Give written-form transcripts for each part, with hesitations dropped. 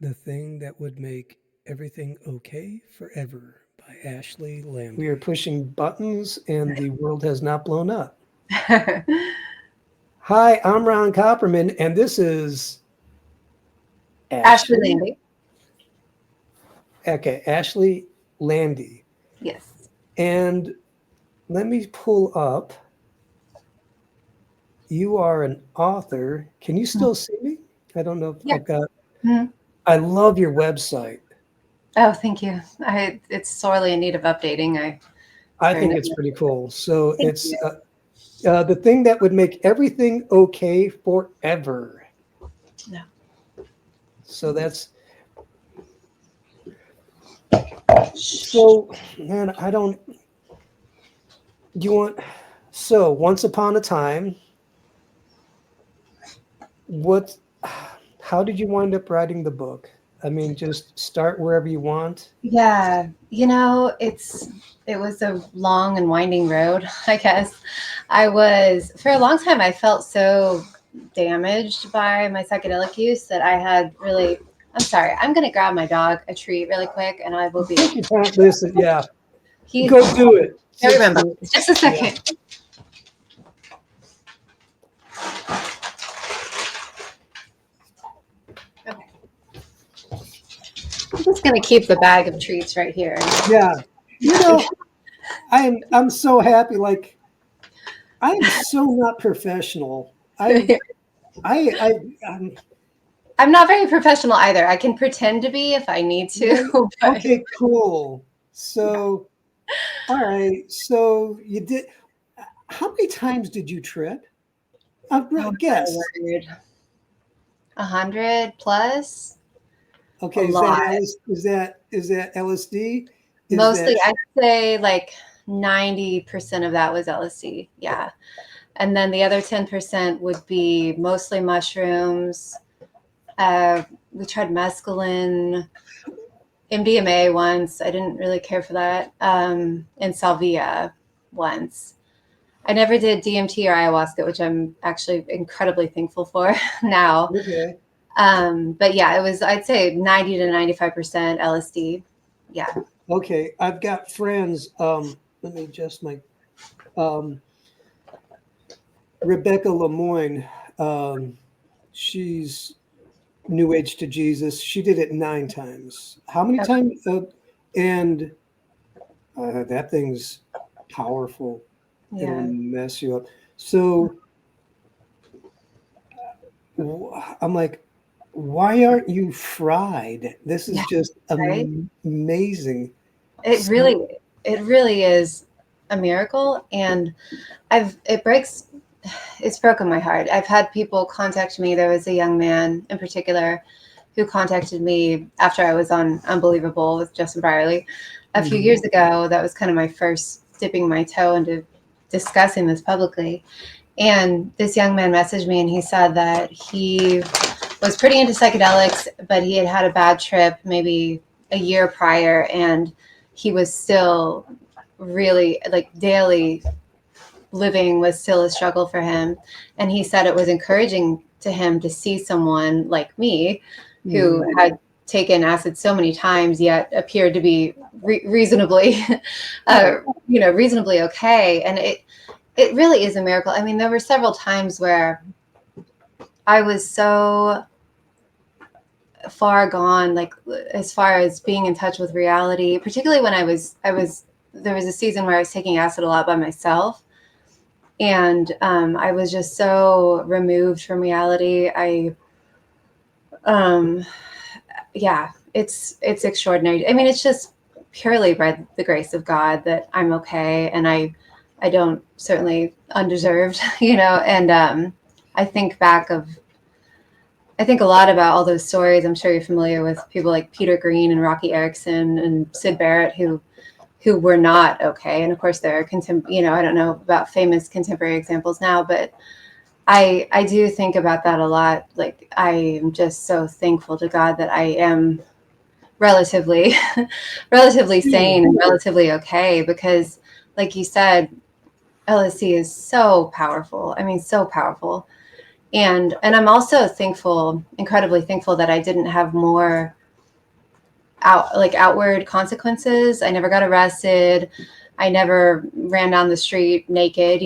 The Thing That Would Make Everything Okay Forever by Ashley Lande. We are pushing buttons and the world has not blown up. Hi, I'm Ron Copperman, and this is Ashley Ashley. Lande. Okay, Ashley Lande. Yes. And let me pull up. You are an author. Can you still see me? I don't know if Yeah. I've got. Mhm. I love your website. Oh, thank you. It's sorely in need of updating. I very think nice. it's pretty cool. So Thank it's you. the thing that would make everything okay forever. No. So that's so, man, I don't. You want so once upon a time. What? How did you wind up writing the book? I mean, just start wherever you want. Yeah, it was a long and winding road, I guess. For a long time I felt so damaged by my psychedelic use that I had really I'm sorry, I'm gonna grab my dog a treat really quick and I will be Take your time. Listen, yeah, he's go do it. I remember. Just a Yeah. second. Okay. I'm just gonna keep the bag of treats right here. Yeah. You know, I'm so happy. Like I'm so not professional. I I'm, I'm not very professional either. I can pretend to be if I need right. to, but Okay, cool. yeah. So, all right. So you did. How many times did you trip? Oh my Guess. word. 100 plus? A Okay, is that lot. is that LSD? Is that Mostly, I'd say like 90% of that was LSD. Yeah. And then the other 10% would be mostly mushrooms. We tried mescaline, MDMA once. I didn't really care for that. And salvia once. I never did DMT or ayahuasca, which I'm actually incredibly thankful for now. okay? But yeah, I'd say 90 to 95% LSD. Yeah. Okay, I've got friends. Let me adjust my um, Rebecca Lemoyne. She's New Age to Jesus. She did it 9 times. How many Okay. times? And that thing's powerful. It'll Yeah. mess you up. So I'm like, why aren't you fried? This is Yeah. just Right. amazing. It So, really, it really is a miracle. And it breaks, it's broken my heart. I've had people contact me. There was a young man in particular who contacted me after I was on Unbelievable with Justin Brierly a few mhm. years ago. That was kind of my first dipping my toe into discussing this publicly. And this young man messaged me and he said that he was pretty into psychedelics, but he had had a bad trip maybe a year prior, and he was still really like daily living was still a struggle for him. And he said it was encouraging to him to see someone like me who Mhm. had taken acid so many times yet appeared to be reasonably Right. reasonably okay. And it really is a miracle. I mean, there were several times where I was so far gone, like as far as being in touch with reality, particularly when there was a season where I was taking acid a lot by myself. And I was just so removed from reality. Um, yeah, it's extraordinary. I mean, it's just purely by the grace of God that I'm okay, and I don't certainly undeserved, And I think back of I think a lot about all those stories. I'm sure you're familiar with people like Peter Green and Rocky Erickson and Sid Barrett who were not okay. And of course, there are I don't know about famous contemporary examples now, but I do think about that a lot. Like I am just so thankful to God that I am relatively relatively Yeah. sane and relatively okay because, like you said, LSD is so powerful. I mean, so powerful. And I'm also thankful, incredibly thankful, that I didn't have more outward consequences. I never got arrested. I never ran down the street naked,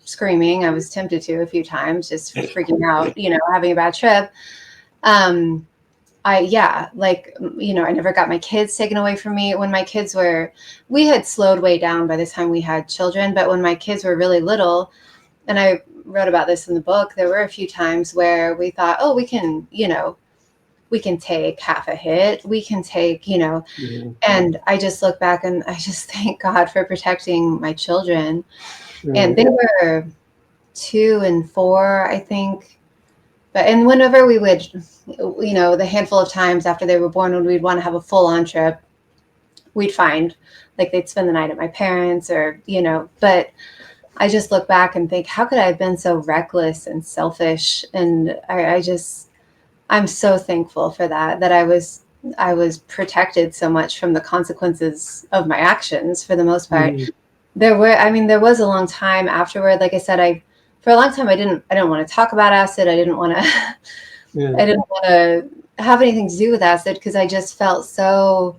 screaming. I was tempted to a few times, just freaking out, having a bad trip. I never got my kids taken away from me. When my kids we had slowed way down by the time we had children, but when my kids were really little, and I wrote about this in the book, there were a few times where we thought, oh, we can take half a hit. We can take, Mhm. and I just look back and I just thank God for protecting my children. And Right. they were 2 and 4, I think. And whenever we would, the handful of times after they were born, when we'd want to have a full on trip, we'd find like they'd spend the night at my parents or, but I just look back and think, how could I have been so reckless and selfish? And I'm so thankful for that I was protected so much from the consequences of my actions for the most part. Mhm. There was a long time afterward. Like I said, for a long time, I didn't want to talk about acid. I didn't want to, Yeah. I didn't want to have anything to do with acid because I just felt so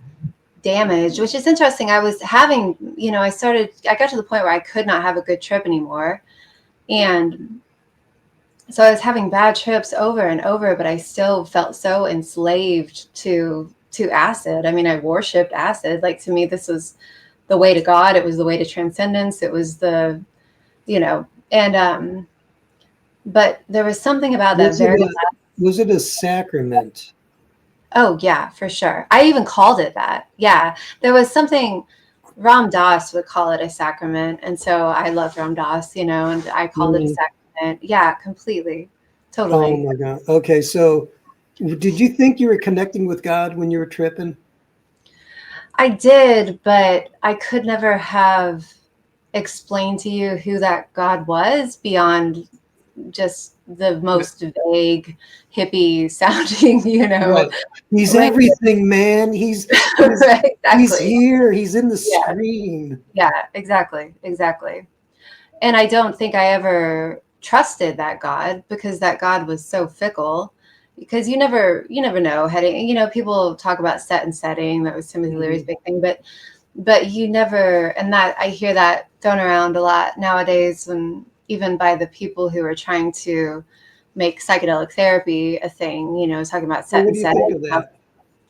damaged, which is interesting. I was having, I got to the point where I could not have a good trip anymore. And so I was having bad trips over and over, but I still felt so enslaved to acid. I mean, I worshipped acid. Like, to me, this was the way to God. It was the way to transcendence. It was and but there was something about that Was it very a was it a sacrament? Oh yeah, for sure. I even called it that. Yeah. There was something. Ram Dass would call it a sacrament. And so I loved Ram Dass, and I called it a Mhm. sacrament. Yeah, completely. Oh Totally. my God. Okay, so did you think you were connecting with God when you were tripping? I did, but I could never have explained to you who that God was beyond just the most vague hippie sounding, Right. He's like everything, man. He's exactly. here. He's in the Yeah. screen. Yeah, exactly. Exactly. And I don't think I ever trusted that God because that God was so fickle. Because you never know heading. People talk about set and setting. That was Timothy Leary's Mhm. big thing, but you never. And that I hear that thrown around a lot nowadays, when even by the people who are trying to make psychedelic therapy a thing. Talking about Well, set what and do you think setting. of that?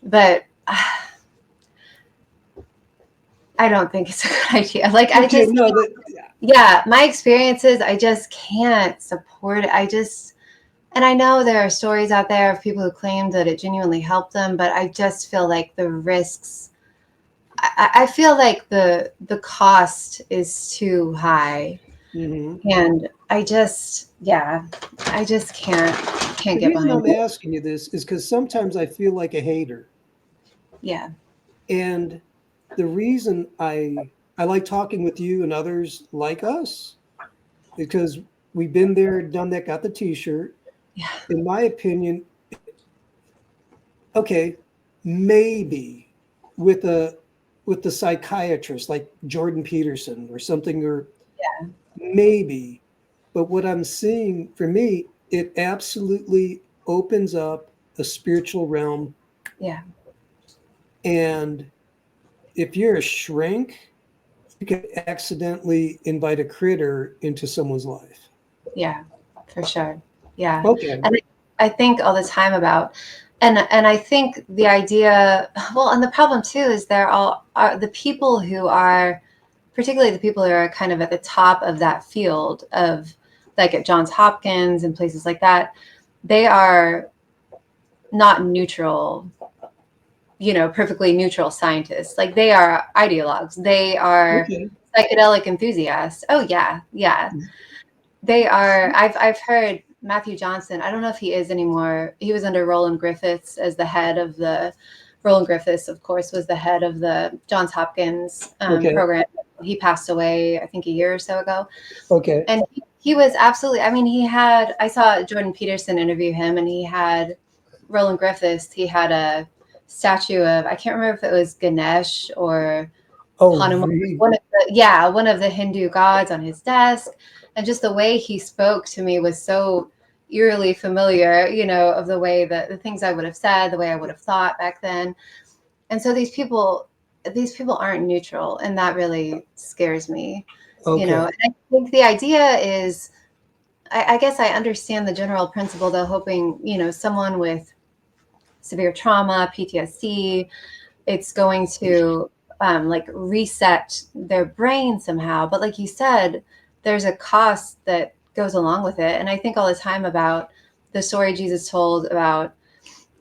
But I don't think it's a good idea. Like I Okay, just no, Yeah, my experiences, I just can't support it. And I know there are stories out there of people who claim that it genuinely helped them, but I just feel like the risks, I feel like the cost is too high. mhm. And I just can't The get reason behind I'm it. asking you this is because sometimes I feel like a hater. Yeah. And the reason I like talking with you and others like us because we've been there, done that, got the t-shirt. Yeah. In my opinion, okay, maybe with a with the psychiatrist like Jordan Peterson or something, or maybe. But what I'm seeing for me, it absolutely opens up a spiritual realm. Yeah. And if you're a shrink, you can accidentally invite a critter into someone's life. Yeah. For sure. Yeah. Okay. And I think all the time about, and I think the idea, well, and the problem too is there are the people who are, particularly the people who are kind of at the top of that field of, like at Johns Hopkins and places like that, they are not neutral, perfectly neutral scientists. Like, they are ideologues. They are Okay. psychedelic enthusiasts. Oh yeah, yeah. They are. I've heard Matthew Johnson. I don't know if he is anymore. He was under Roland Griffiths as the head of the. Roland Griffiths, of course, was the head of the Johns Hopkins Okay. program. He passed away, I think, a year or so ago, Okay. and he was absolutely. I mean, he had. I saw Jordan Peterson interview him, and he had Roland Griffiths. He had a statue of. I can't remember if it was Ganesh or Oh, Hanuman, really? one of the Hindu gods on his desk. And just the way he spoke to me was so eerily familiar, you know, of the way that the things I would have said, the way I would have thought back then. And so these people aren't neutral, and that really scares me. You know, Okay. and I think the idea is, I guess I understand the general principle, though, hoping, you know, someone with severe trauma, PTSD, it's going to like reset their brain somehow. But like you said, there's a cost that goes along with it. And I think all the time about the story Jesus told about,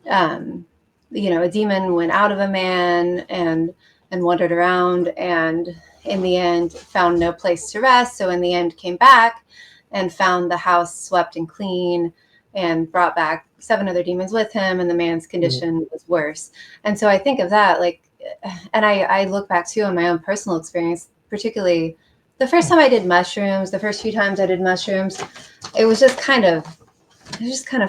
you know, a demon went out of a man and wandered around, and in the end found no place to rest. So in the end came back and found the house swept and clean, and brought back 7 other demons with him, and the man's condition was worse. And so I think of that, like, and I look back too on my own personal experience, particularly the first time I did mushrooms, the first few times I did mushrooms, it was just kind of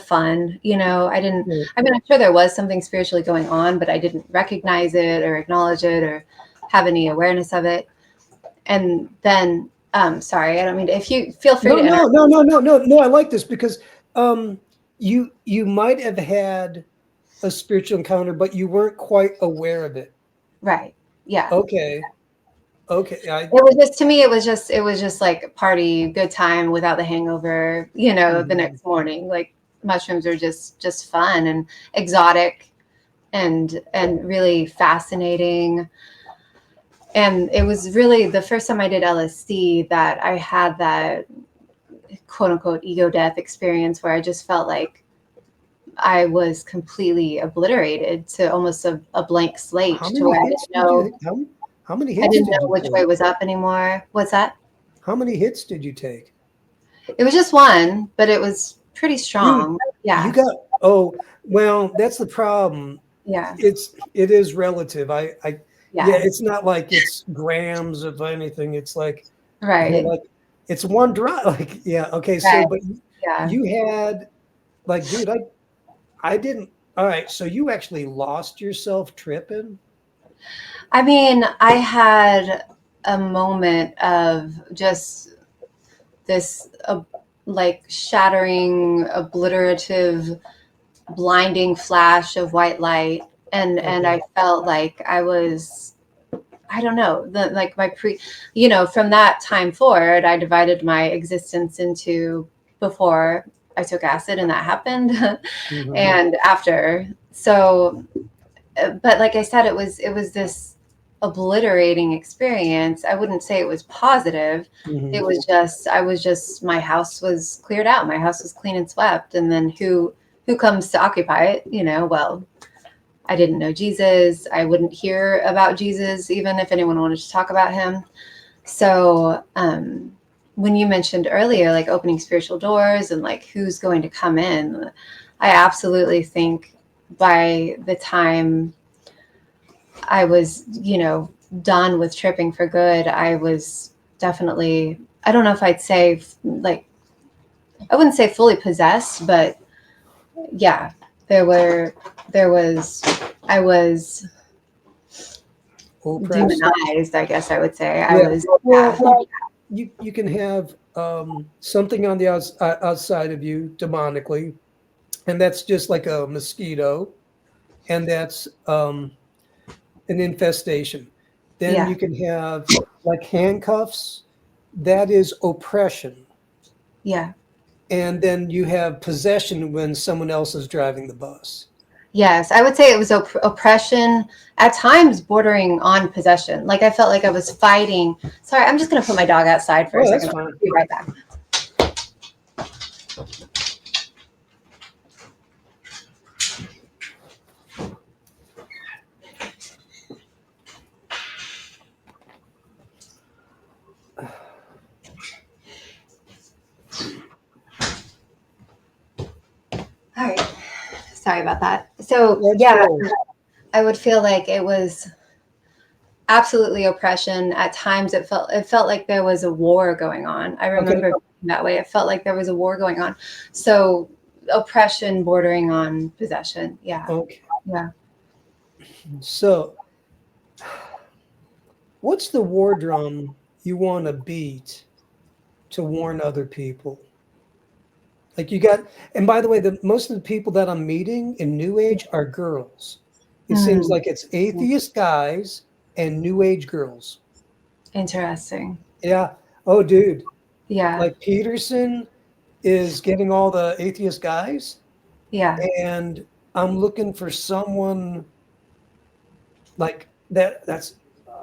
fun. You know, I didn't, I mean, I'm sure there was something spiritually going on, but I didn't recognize it or acknowledge it or have any awareness of it. And then, sorry, I don't mean to, if you feel free to interrupt. No. I like this because you might have had a spiritual encounter, but you weren't quite aware of it. Right. Yeah. Okay. It was just, to me, it was just like party, good time without the hangover, you know, the next morning. Like, mushrooms are just fun and exotic and really fascinating. And it was really the first time I did LSD that I had that quote unquote ego death experience, where I just felt like I was completely obliterated to almost a blank slate, How to many where hits did you? How many I hits didn't did know you which way take? was up anymore. What's that? How many hits did you take? It was just one, but it was pretty Dude, strong. you Yeah. got, oh, well, that's the problem. Yeah. It is relative. Yeah, Yeah. it's not like it's grams of anything. It's like, Right. like it's one drop. Like, yeah, okay. So, Right. but Yeah. you had, like, dude, I didn't. All right, so you actually lost yourself tripping. I mean, I had a moment of just this like shattering, obliterative, blinding flash of white light, and Okay. I felt like I was, I don't know, the like my you know, from that time forward, I divided my existence into before I took acid and that happened, Hmm. and after. So, but like I said, it was this obliterating experience. I wouldn't say it was positive. Hmm. It was just, I was just, my house was cleared out. My house was clean and swept. And then who comes to occupy it? You know, well, I didn't know Jesus. I wouldn't hear about Jesus, even if anyone wanted to talk about him. So, when you mentioned earlier, like opening spiritual doors and like who's going to come in, I absolutely think by the time I was, you know, done with tripping for good, I was definitely, I don't know if I'd say like, I wouldn't say fully possessed, but yeah, there was, I was Oppressed. demonized, I guess I would say. I Yeah. was, Well, yeah, you can have something on the outside of you demonically, and that's just like a mosquito, and that's an infestation. Then yeah, you can have like handcuffs, that is oppression. yeah. And then you have possession when someone else is driving the bus. Yes, I would say it was oppression, at times bordering on possession. Like I felt like I was fighting. Sorry, I'm just going to put my dog outside for a Oh, that's second. fine. I'll be right back. All right. Sorry about that. So, That's yeah, fine. I would feel like it was absolutely oppression. At times it felt like there was a war going on. I Okay. remember that way. It felt like there was a war going on. So, oppression bordering on possession. Yeah. Okay. Yeah. So, what's the war drum you want to beat to warn other people? Like you got, and by the way, most of the people that I'm meeting in New Age are girls. It seems Mm, like it's atheist guys and New Age girls. interesting. Yeah. Oh, dude. Yeah. Like Peterson is getting all the atheist guys, Yeah. and I'm looking for someone like that. That's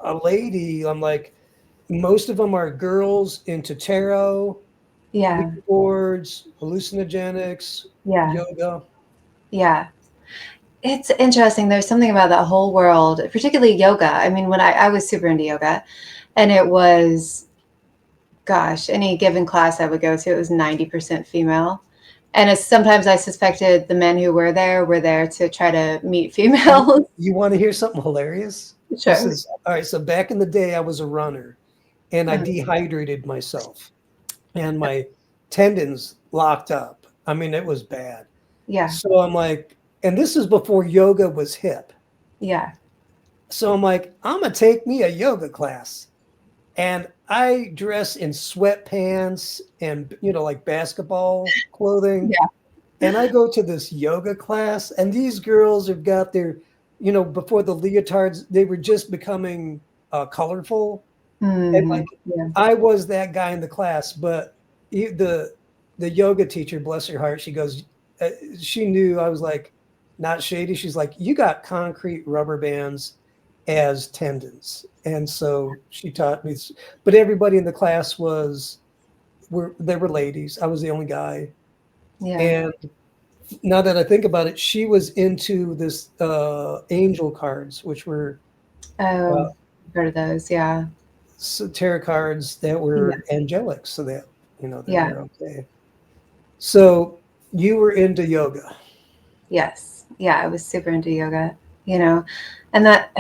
a lady. I'm like, most of them are girls into tarot, Ouija Yeah. boards, hallucinogenics, Yeah. yoga. Yeah. It's interesting. There's something about that whole world, particularly yoga. I mean, when I was super into yoga, and it was, gosh, any given class I would go to, it was 90% female. And it's, sometimes I suspected the men who were there to try to meet females. You want to hear something hilarious? This Sure. is all right. So back in the day, I was a runner and I Mhm. dehydrated myself and my tendons locked up. I mean, it was bad. Yeah. So I'm like, and this is before yoga was hip. Yeah. So I'm like, I'm going to take me a yoga class. And I dress in sweatpants and, like basketball clothing. Yeah. And I go to this yoga class, and these girls have got their, before the leotards, they were just becoming colorful. And like, Hmm. Yeah. I was that guy in the class, but the yoga teacher, bless her heart, she goes, she knew I was like not shady. She's like, you got concrete rubber bands as tendons, and so she taught me. But everybody in the class they were ladies. I was the only guy, Yeah. and now that I think about it, she was into this angel cards, which were uh, Oh, I've heard of those. Yeah. tarot cards that Yeah. were angelic, so that that Yeah. you're okay. So you were into yoga. Yes. Yeah. I was super into yoga, and that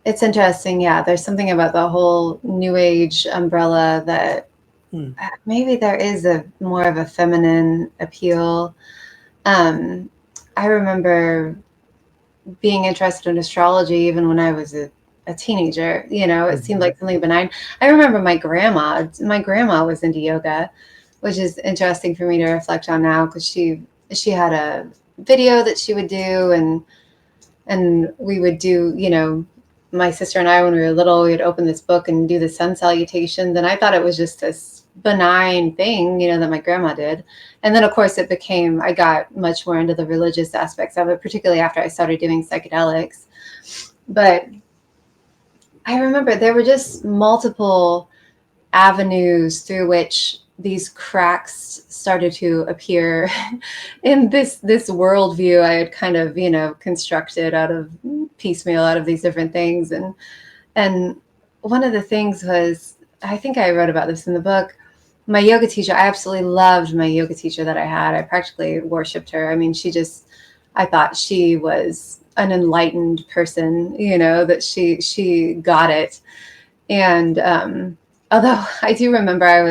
it's interesting. Yeah. There's something about the whole new age umbrella that Hmm. maybe there is a more of a feminine appeal. Um, I remember being interested in astrology even when I was a teenager. It seemed Mhm. like something benign. I remember my grandma. My grandma was into yoga, which is interesting for me to reflect on now because she had a video that she would do, and we would do, my sister and I, when we were little, we would open this book and do the sun salutations. And I thought it was just this benign thing, that my grandma did. And then, of course, I got much more into the religious aspects of it, particularly after I started doing psychedelics. But I remember there were just multiple avenues through which these cracks started to appear in this worldview I had kind of constructed out of piecemeal out of these different things. And one of the things was, I think I wrote about this in the book, my yoga teacher. I absolutely loved my yoga teacher that I had. I practically worshipped her. I mean, I thought she was an enlightened person, that she got it. And although I do remember I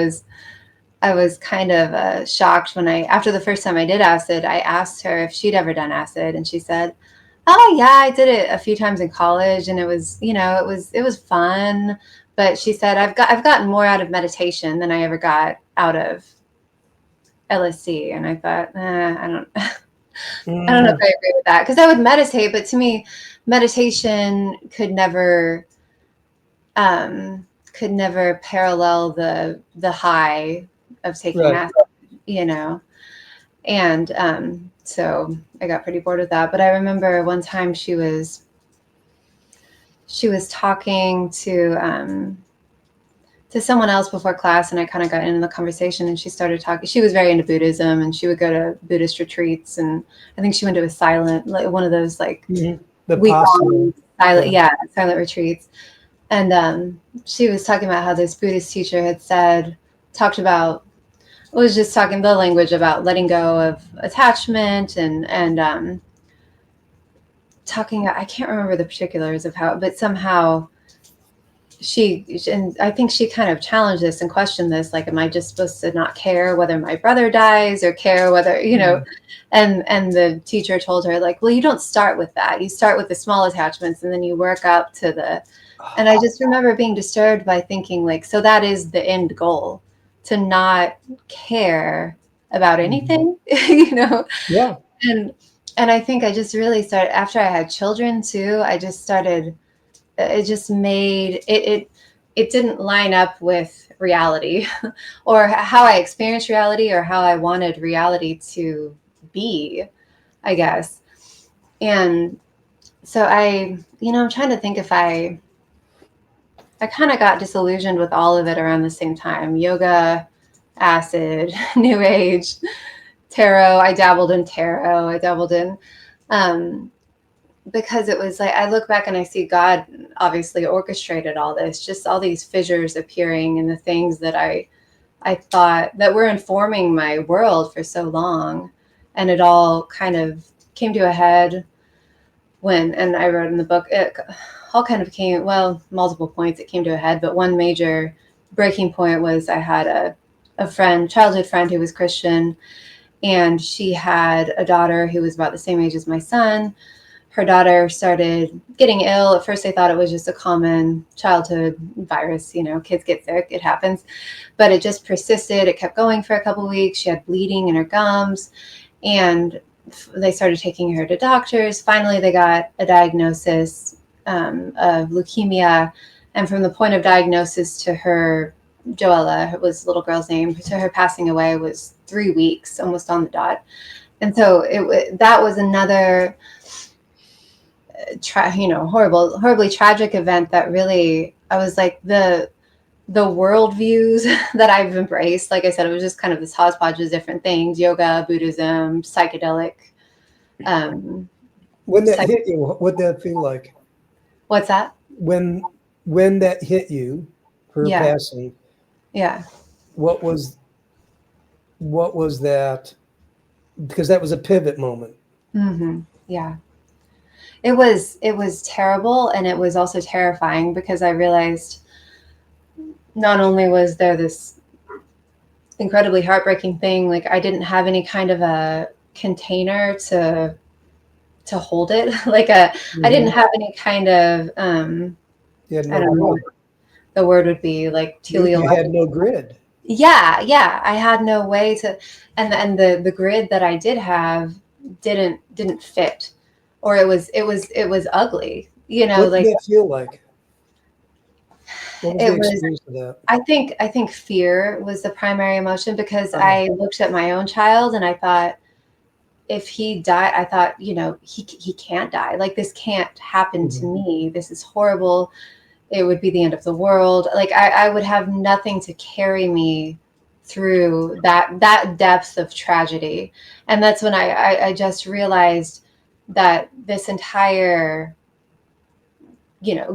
was kind of shocked when after the first time I did acid, I asked her if she'd ever done acid, and she said, "Oh yeah, I did it a few times in college, and it was, it was fun." But she said, I've gotten more out of meditation than I ever got out of LSD." And I thought, I don't, I don't know if Mm, I agree with that, because I would meditate, but to me, meditation could never parallel the high of taking right. acid, you know. And so I got pretty bored with that. But I remember one time she was talking to someone else before class, and I kind of got into the conversation, and she started talking. She was very into Buddhism, and she would go to Buddhist retreats, and I think she went to a silent, like one of those like Mhm. The week long Vipassana. silent, Yeah. yeah, silent retreats. And she was talking about how this Buddhist teacher had talked about, was just talking the language about letting go of attachment, and talking. I can't remember the particulars of how, but somehow and I think she kind of challenged this and questioned this, like, am I just supposed to not care whether my brother dies, or care whether, Mm. and the teacher told her, like, well, you don't start with that. You start with the small attachments, and then you work up to and I just remember being disturbed by thinking, like, so that is the end goal, to not care about anything, you know? Yeah. And I think I just really started, after I had children too, I just started, it just made it didn't line up with reality or how I experienced reality or how I wanted reality to be, I guess. And so I'm trying to think if I kind of got disillusioned with all of it around the same time. Yoga, acid, new age, tarot. I dabbled in tarot. I dabbled in, because it was like, I look back and I see God obviously orchestrated all this, just all these fissures appearing in the things that I thought that were informing my world for so long. And it all kind of came to a head and I wrote in the book, it all kind of came, well, multiple points it came to a head, but one major breaking point was I had a friend, childhood friend who was Christian, and she had a daughter who was about the same age as my son. Her daughter started getting ill. At first, they thought it was just a common childhood virus. Kids get sick. It happens. But it just persisted. It kept going for a couple of weeks. She had bleeding in her gums. And they started taking her to doctors. Finally, they got a diagnosis of leukemia. And from the point of diagnosis to her, Joella was the little girl's name, to her passing away was 3 weeks, almost on the dot. And so that was another horribly tragic event that really, I was like, the worldviews that I've embraced, like I said, it was just kind of this hodgepodge of different things: yoga, Buddhism, psychedelic. When that hit you, what did that feel like? What's that? When that hit you, her passing. Yeah. What was that? Because that was a pivot moment. Mm-hmm. Yeah. It was terrible, and it was also terrifying because I realized not only was there this incredibly heartbreaking thing, like I didn't have any kind of a container to hold it. I didn't have any kind of You had I don't know what the word would be, like you had no grid. Yeah, I had no way to, and the grid that I did have didn't fit, or it was ugly. What did that feel like? What was It the was, experience of that? I think fear was the primary emotion, because I looked at my own child and I thought, if he died, I thought, he can't die. Like, this can't happen to me. This is horrible. It would be the end of the world. Like, I would have nothing to carry me through that depth of tragedy. And that's when I just realized that this entire,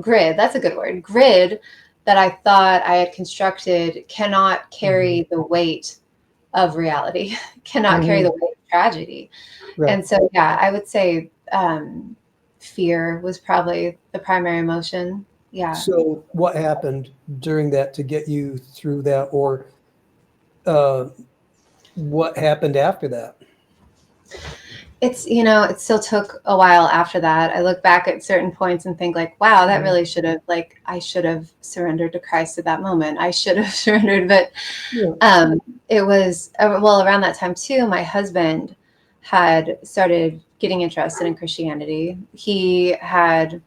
grid, that's a good word, grid that I thought I had constructed cannot carry the weight of reality, cannot carry the weight of tragedy. Right. And so, yeah, I would say fear was probably the primary emotion. Yeah. So what happened during that to get you through that, or what happened after that? It still took a while after that. I look back at certain points and think, like, wow, that really should have, I should have surrendered to Christ at that moment. I should have surrendered. But it was, around that time too, my husband had started getting interested in Christianity. He had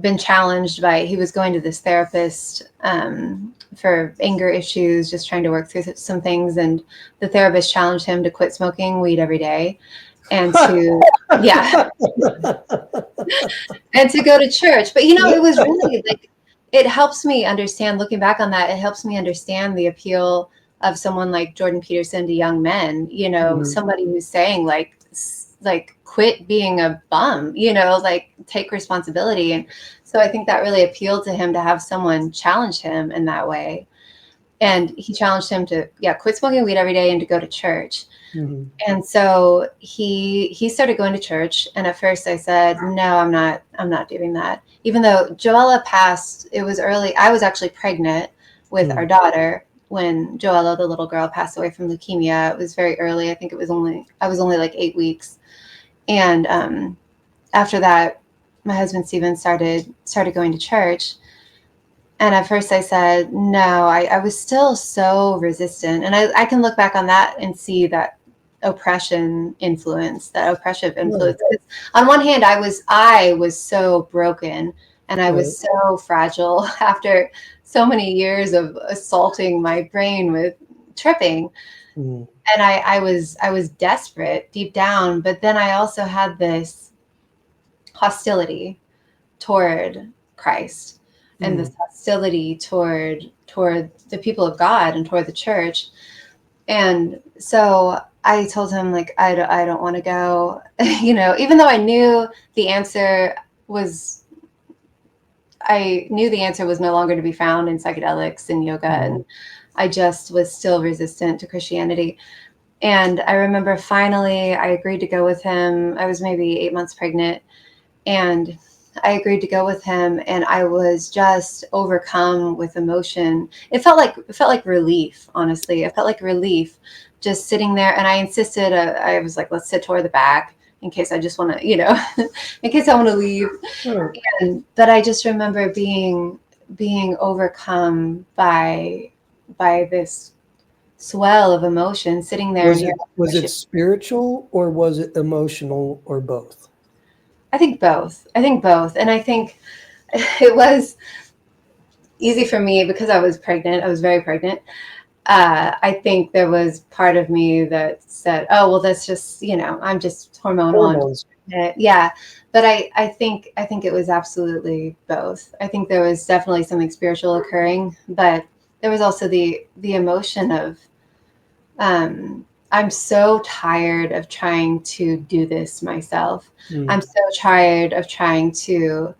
been challenged he was going to this therapist for anger issues, just trying to work through some things. And the therapist challenged him to quit smoking weed every day, and to and to go to church. But it was really like, it helps me understand, looking back on that, it helps me understand the appeal of someone like Jordan Peterson to young men, somebody who's saying, like quit being a bum, like take responsibility. And so I think that really appealed to him, to have someone challenge him in that way. And he challenged him to quit smoking weed every day and to go to church. And so he started going to church. And at first I said, no, I'm not doing that. Even though Joella passed, it was early. I was actually pregnant with our daughter when Joella, the little girl, passed away from leukemia. It was very early. I think I was only like 8 weeks. And after that, my husband Steven started going to church. And at first I said, no, I was still so resistant. And I can look back on that and see that oppression influence, that oppressive influence. Right. On one hand, I was so broken and I Right. was so fragile after so many years of assaulting my brain with tripping. Mm. And I was desperate deep down, but then I also had this hostility toward Christ and this Mm. hostility toward the people of God and toward the church. And so I told him, like, I don't want to go, you know, even though I knew the answer was, I knew the answer was no longer to be found in psychedelics and yoga. Mm. And I just was still resistant to Christianity. And I remember finally I agreed to go with him. I was maybe 8 months pregnant. And I agreed to go with him, and I was just overcome with emotion. It felt like relief, honestly. It felt like relief just sitting there. And I insisted, I was like, let's sit toward the back in case I just want to, you know, in case I want to leave. Right. But I just remember being overcome by this swell of emotion, sitting there and hearing Was it worship. spiritual or was it emotional or both? I think both. I think both. And I think it was easy for me because I was pregnant. I was very pregnant. I think there was part of me that said, "Oh, well, that's just, you know, I'm just hormonal. I'm Hormones. just pregnant." Yeah." But I think it was absolutely both. I think there was definitely something spiritual occurring, but there was also the emotion of, I'm so tired of trying to do this myself. I'm Mm. so tired of trying to,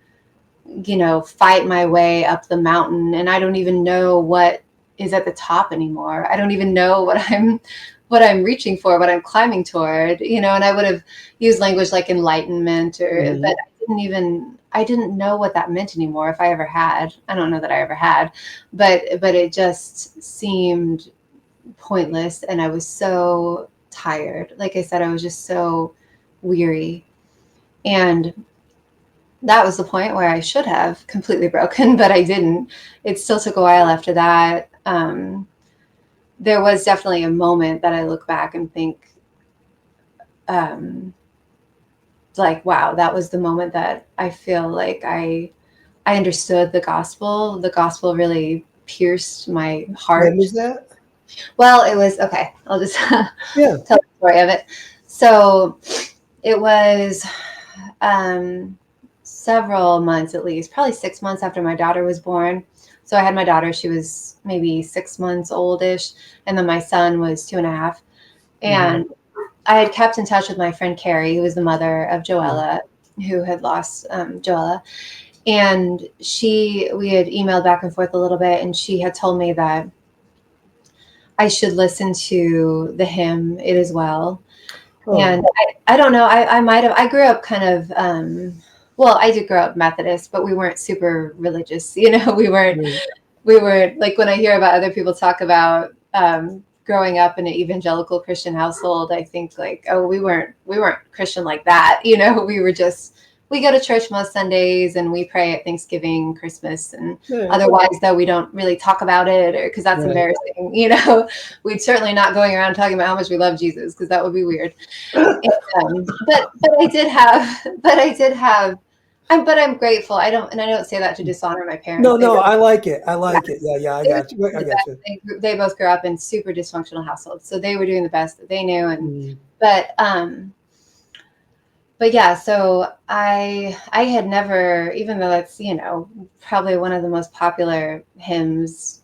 you know, fight my way up the mountain, and I don't even know what is at the top anymore. I don't even know what I'm reaching for, what I'm climbing toward, you know. And I would have used language like enlightenment, or but Mm. I didn't know what that meant anymore, if I ever had. I don't know that I ever had, but it just seemed pointless, and I was so tired. Like I said, I was just so weary. And that was the point where I should have completely broken, but I didn't. It still took a while after that. There was definitely a moment that I look back and think, um, like, wow, that was the moment that I feel like I understood the gospel. The gospel really pierced my When heart. was that? Well, it was okay. I'll just tell Yeah. the story of it. So it was um, several months, at least, probably 6 months after my daughter was born. So I had my daughter, she was maybe 6 months oldish, and then my son was 2.5. Mm-hmm. And I had kept in touch with my friend Carrie, who was the mother of Mm. Joella, who had lost Joella. And we had emailed back and forth a little bit, and she had told me that I should listen to the hymn "It Is Well." Oh. And I don't know, I might have, I grew up kind of, well, I did grow up Methodist, but we weren't super religious, you know. Right. We were like, when I hear about other people talk about growing up in an evangelical Christian household, I think like, oh, we weren't Christian like that, you know. We were just, we go to church most Sundays and we pray at Thanksgiving, Christmas, and Yeah. otherwise, though, we don't really talk about it, or because that's Right. embarrassing, you know. We'd certainly not going around talking about how much we love Jesus, because that would be weird. And, but I did have, but I'm grateful. I don't say that to dishonor my No, parents. They no, really, I like it. I yeah, like it. Yeah, yeah, I they were got you. I the got best. you. They both grew up in super dysfunctional households, so they were doing the best that they knew. And Mm. but but yeah, so I had never, even though that's, you know, probably one of the most popular hymns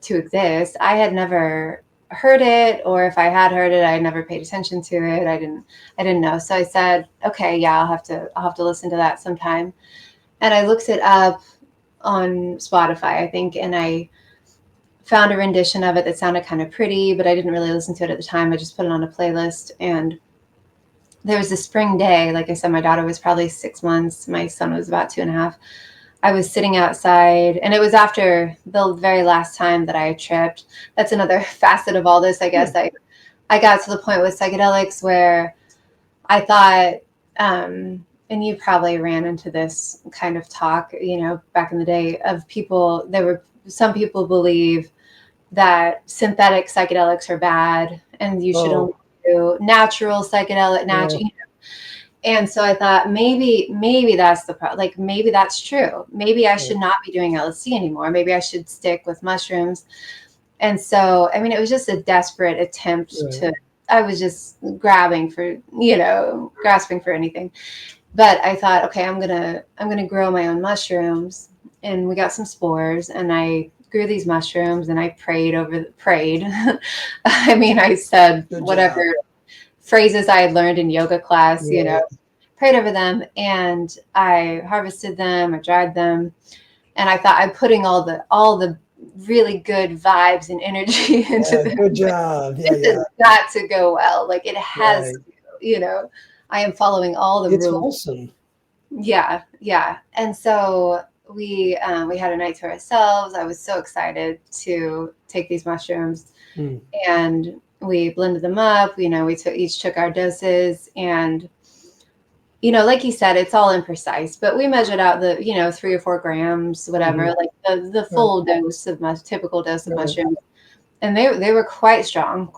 to exist, I had never heard it, or if I had heard it, I never paid attention to it. I didn't know. So I said, okay, yeah, I'll have to listen to that sometime. And I looked it up on Spotify, I think, and I found a rendition of it that sounded kind of pretty, but I didn't really listen to it at the time. I just put it on a playlist. And there was a spring day. Like I said, my daughter was probably 6 months. My son was about 2.5. I was sitting outside, and it was after the very last time that I tripped. That's another facet of all this, I guess. I got to the point with psychedelics where I thought, and you probably ran into this kind of talk, back in the day of people, some people believe that synthetic psychedelics are bad and you should only do natural psychedelic, natural. And so I thought maybe that's the problem. Like maybe that's true. Maybe I should not be doing LSD anymore. Maybe I should stick with mushrooms. And so, I mean, it was just a desperate attempt I was just grasping for anything. But I thought, okay, I'm gonna grow my own mushrooms. And we got some spores, and I grew these mushrooms, and I prayed. I mean, I said whatever phrases I had learned in yoga class, prayed over them, and I harvested them, I dried them, and I thought I'm putting all the really good vibes and energy into them. Good job. This has got to go well. Like it has to, I am following all the rules. It's wholesome. Yeah. And so we had a night to ourselves. I was so excited to take these mushrooms, and we blended them up. We each took our doses, and like you said, it's all imprecise, but we measured out the 3 or 4 grams, whatever, like the full dose of typical dose of mushrooms, and they were quite strong.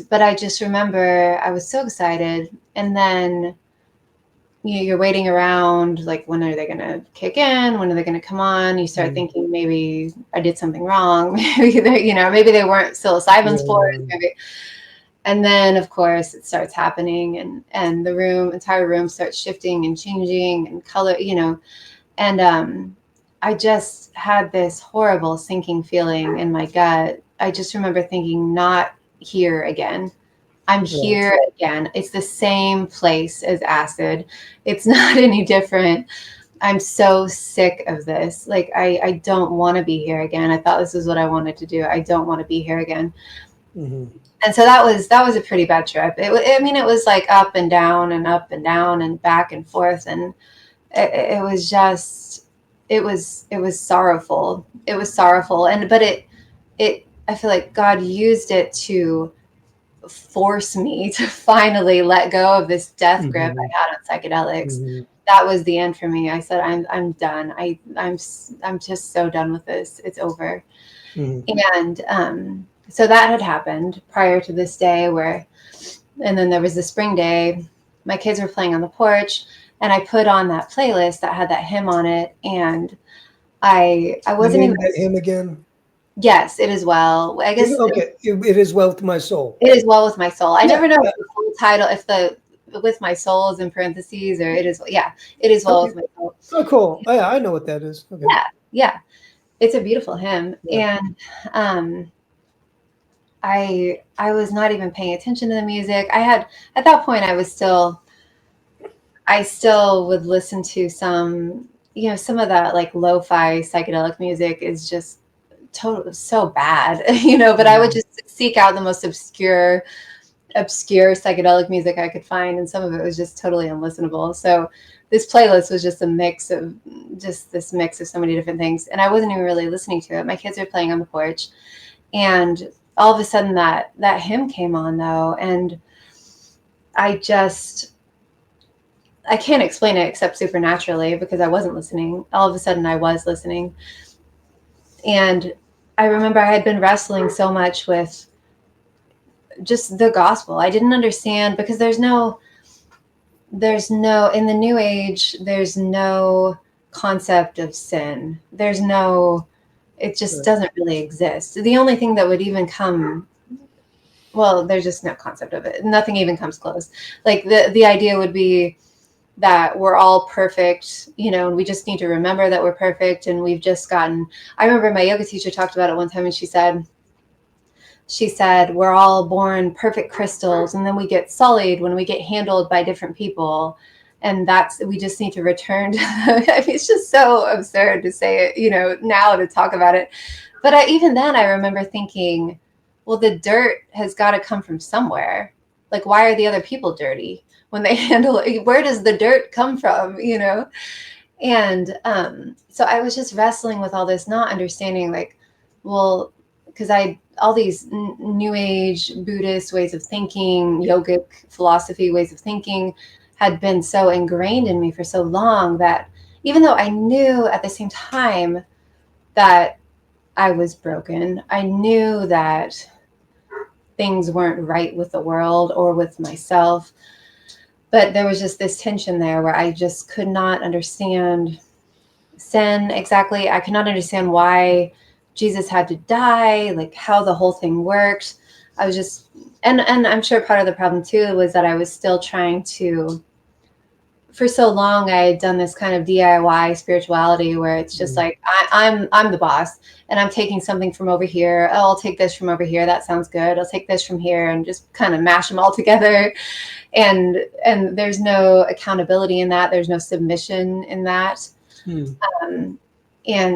But I just remember I was so excited, and then you're waiting around, like, when are they going to kick in? When are they going to come on? You start thinking, maybe I did something wrong. Maybe they weren't psilocybin spores. Maybe. And then, of course, it starts happening, and the entire room starts shifting and changing and color, and I just had this horrible sinking feeling in my gut. I just remember thinking, not here again. I'm here again. It's the same place as acid. It's not any different. I'm so sick of this. Like, I don't want to be here again. I thought this is what I wanted to do. I don't want to be here again. And so that was a pretty bad trip. It was like up and down and back and forth. And it was sorrowful. It was sorrowful. But I feel like God used it to force me to finally let go of this death grip I had on psychedelics. That was the end for me. I said, I'm done. I'm just so done with this. It's over. And so that had happened prior to this day and then there was the spring day. My kids were playing on the porch, and I put on that playlist that had that hymn on it, and I wasn't even that hymn again. Yes, It Is Well. I guess It is well with my soul. It Is Well with My Soul. I never know if the full title, if the with my soul is in parentheses, or It Is Well with My Soul. Oh, cool. Oh, yeah, I know what that is. Okay. Yeah. It's a beautiful hymn. And I was not even paying attention to the music. At that point I still would listen to some of that like lo-fi psychedelic music is just so bad, but I would just seek out the most obscure psychedelic music I could find, and some of it was just totally unlistenable. So this playlist was just a mix of so many different things, and I wasn't even really listening to it. My kids were playing on the porch, and all of a sudden that hymn came on though, and I can't explain it except supernaturally, because I wasn't listening. All of a sudden I was listening, and I remember I had been wrestling so much with just the gospel. I didn't understand, because there's no in the New Age, there's no concept of sin. It just doesn't really exist. The only thing that would even come, there's just no concept of it. Nothing even comes close. Like the idea would be that we're all perfect, and we just need to remember that we're perfect. And I remember my yoga teacher talked about it one time, and she said, we're all born perfect crystals, and then we get sullied when we get handled by different people. And we just need to return to it's just so absurd to say it, now to talk about it. But even then I remember thinking, well, the dirt has got to come from somewhere. Like, why are the other people dirty when they handle it? Where does the dirt come from, And so I was just wrestling with all this, not understanding, like, well, because all these New Age Buddhist ways of thinking, yogic philosophy ways of thinking, had been so ingrained in me for so long that even though I knew at the same time that I was broken, I knew that things weren't right with the world or with myself, but there was just this tension there where I just could not understand sin exactly. I could not understand why Jesus had to die, like how the whole thing worked. I was just, and I'm sure part of the problem too was that I was still trying to, for so long I had done this kind of DIY spirituality where it's just like I'm the boss and I'm taking something from over here. Oh, I'll take this from over here. That sounds good. I'll take this from here and just kind of mash them all together. And there's no accountability in that. There's no submission in that. And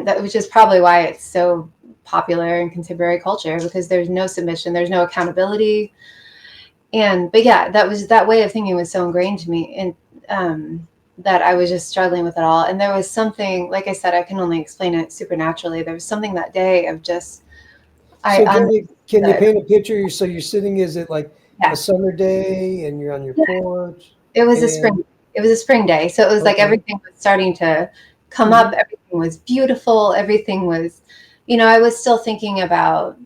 that was just probably why it's so popular in contemporary culture, because there's no submission, there's no accountability. But yeah, that way of thinking was so ingrained to me, and that I was just struggling with it all. And there was something, like I said, I can only explain it supernaturally. There was something that day of just, So can you paint a picture? So you're sitting, is it like a summer day and you're on your porch? It was a spring day. So it was like everything was starting to come up. Everything was beautiful. Everything was, I was still thinking about,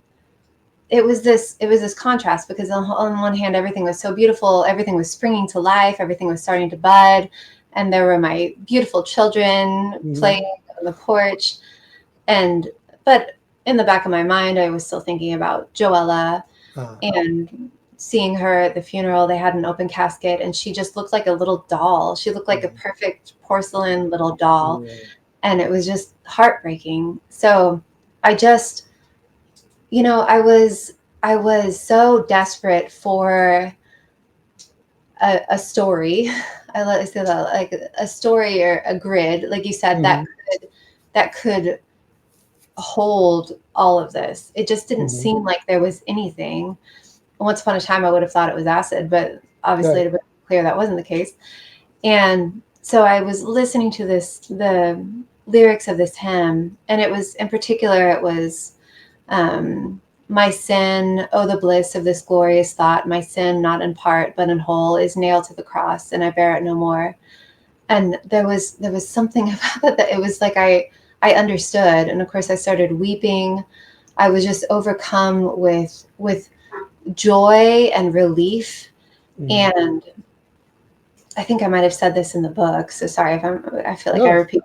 it was this contrast, because on one hand, everything was so beautiful. Everything was springing to life. Everything was starting to bud. And there were my beautiful children playing on the porch. But in the back of my mind, I was still thinking about Joella and seeing her at the funeral. They had an open casket and she just looked like a little doll. She looked like a perfect porcelain little doll. And it was just heartbreaking. So I just, I was so desperate for a story. I let me say that, like a story or a grid, like you said, that could hold all of this. It just didn't seem like there was anything. Once upon a time, I would have thought it was acid, but obviously to be clear, that wasn't the case. And so I was listening to the lyrics of this hymn, and it was, in particular, it was, my sin, oh, the bliss of this glorious thought, my sin, not in part, but in whole, is nailed to the cross, and I bear it no more. And there was something about that it was like I understood. And of course I started weeping. I was just overcome with joy and relief. And I think I might have said this in the book, so sorry if I feel like I repeat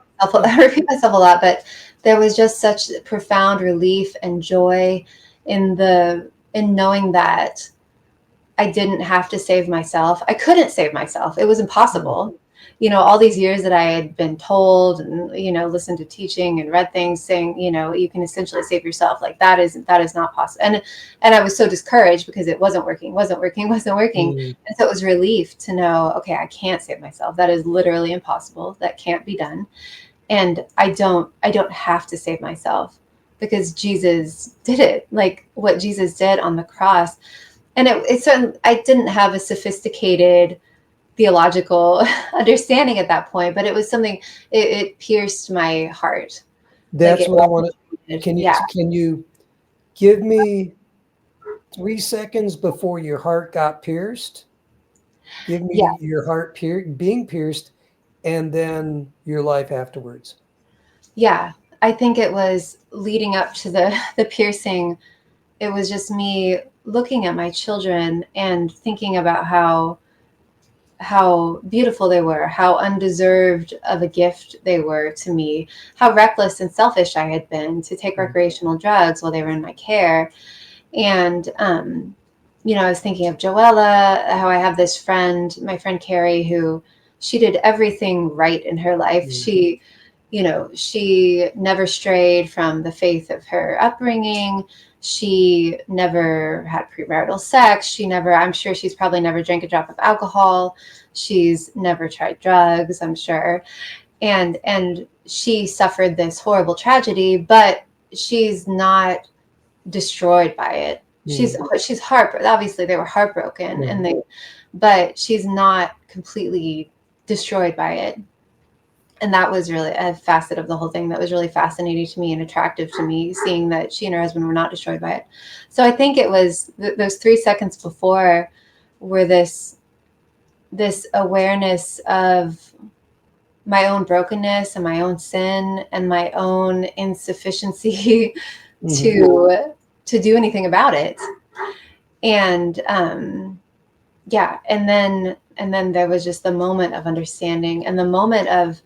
myself a lot, but there was just such profound relief and joy in knowing that I didn't have to save myself. I couldn't save myself. It was impossible. All these years that I had been told and, listened to teaching and read things saying, you can essentially save yourself. Like that is not possible. And I was so discouraged because it wasn't working. And so it was relief to know, okay, I can't save myself. That is literally impossible. That can't be done. And I don't have to save myself because Jesus did it. Like what Jesus did on the cross. And it certainly, I didn't have a sophisticated theological understanding at that point, but it was something, it pierced my heart. That's what I want to, can you give me 3 seconds before your heart got pierced? Give me your heart being pierced and then your life afterwards. Yeah, I think it was leading up to the piercing. It was just me looking at my children and thinking about how beautiful they were, how undeserved of a gift they were to me, how reckless and selfish I had been to take recreational drugs while they were in my care. And, I was thinking of Joella, how I have this friend, my friend Carrie, who she did everything right in her life. She never strayed from the faith of her upbringing. She never had premarital sex. I'm sure she's probably never drank a drop of alcohol. She's never tried drugs, I'm sure. And she suffered this horrible tragedy, but she's not destroyed by it. She's obviously they were heartbroken but she's not completely destroyed by it. And that was really a facet of the whole thing that was really fascinating to me and attractive to me, seeing that she and her husband were not destroyed by it. So I think it was those 3 seconds before were this this awareness of my own brokenness and my own sin and my own insufficiency to do anything about it. And yeah, and then there was just the moment of understanding, and the moment of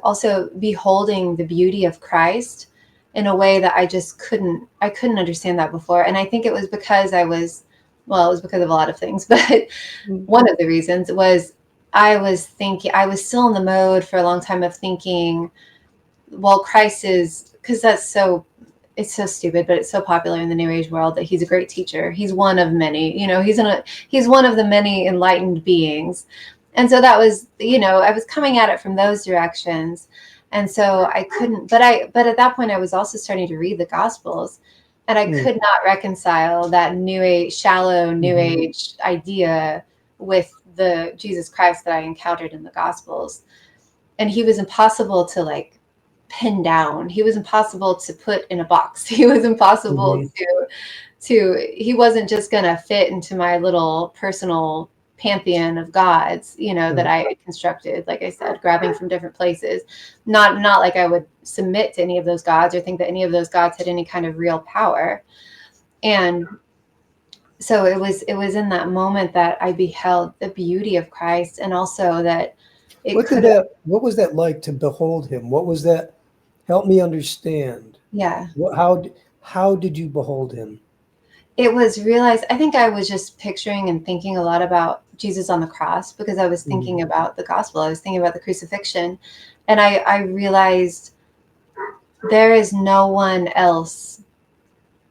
also beholding the beauty of Christ in a way that I couldn't understand that before. And I think it was because it was because of a lot of things, but one of the reasons was I was still in the mode for a long time of thinking, well, Christ is, because it's so stupid, but it's so popular in the New Age world that he's a great teacher. He's one of many, he's one of the many enlightened beings. And so that was, I was coming at it from those directions. And so I couldn't, but at that point I was also starting to read the Gospels, and I could not reconcile that shallow New Age idea with the Jesus Christ that I encountered in the Gospels. And he was impossible to pin down. He was impossible to put in a box. He was impossible he wasn't just going to fit into my little personal pantheon of gods, that I had constructed, like I said, grabbing from different places. Not like I would submit to any of those gods or think that any of those gods had any kind of real power. And so it was in that moment that I beheld the beauty of Christ, and also that what was that like to behold him? What was that? Help me understand. Yeah. How did you behold him? It was realized, I think I was just picturing and thinking a lot about Jesus on the cross, because I was thinking about the gospel. I was thinking about the crucifixion. And I realized there is no one else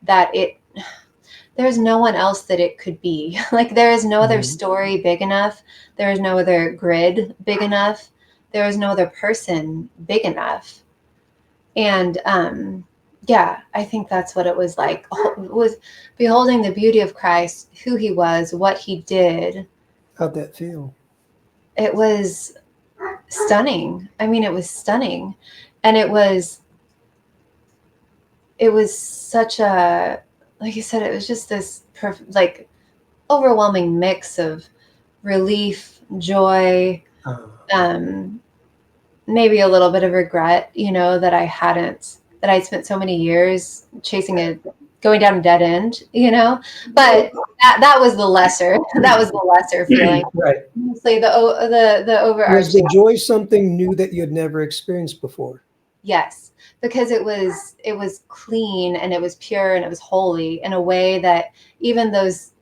that it could be. Like, there is no other story big enough. There is no other grid big enough. There is no other person big enough. And yeah, I think that's what it was like, was beholding the beauty of Christ, who he was, what he did. How'd that feel? It was stunning. I mean, it was stunning. And it was such a, like you said, it was just this overwhelming mix of relief, joy, maybe a little bit of regret, that I'd spent so many years going down a dead end, but that was the lesser feeling. Right. Honestly, the overarching. Was the joy something new that you had never experienced before? Yes, because it was clean, and it was pure, and it was holy in a way that even those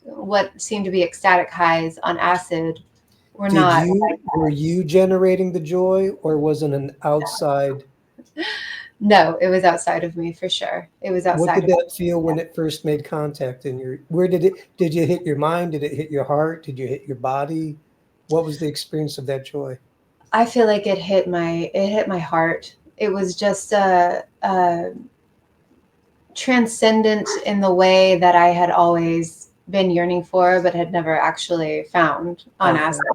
what seemed to be ecstatic highs on acid were not. Were you generating the joy, or was it an outside? No, it was outside of me, for sure. It was outside. What did that feel when it first made contact where did you hit your mind? Did it hit your heart? Did you hit your body? What was the experience of that joy? I feel like it hit my heart. It was just a transcendent in the way that I had always been yearning for, but had never actually found on acid.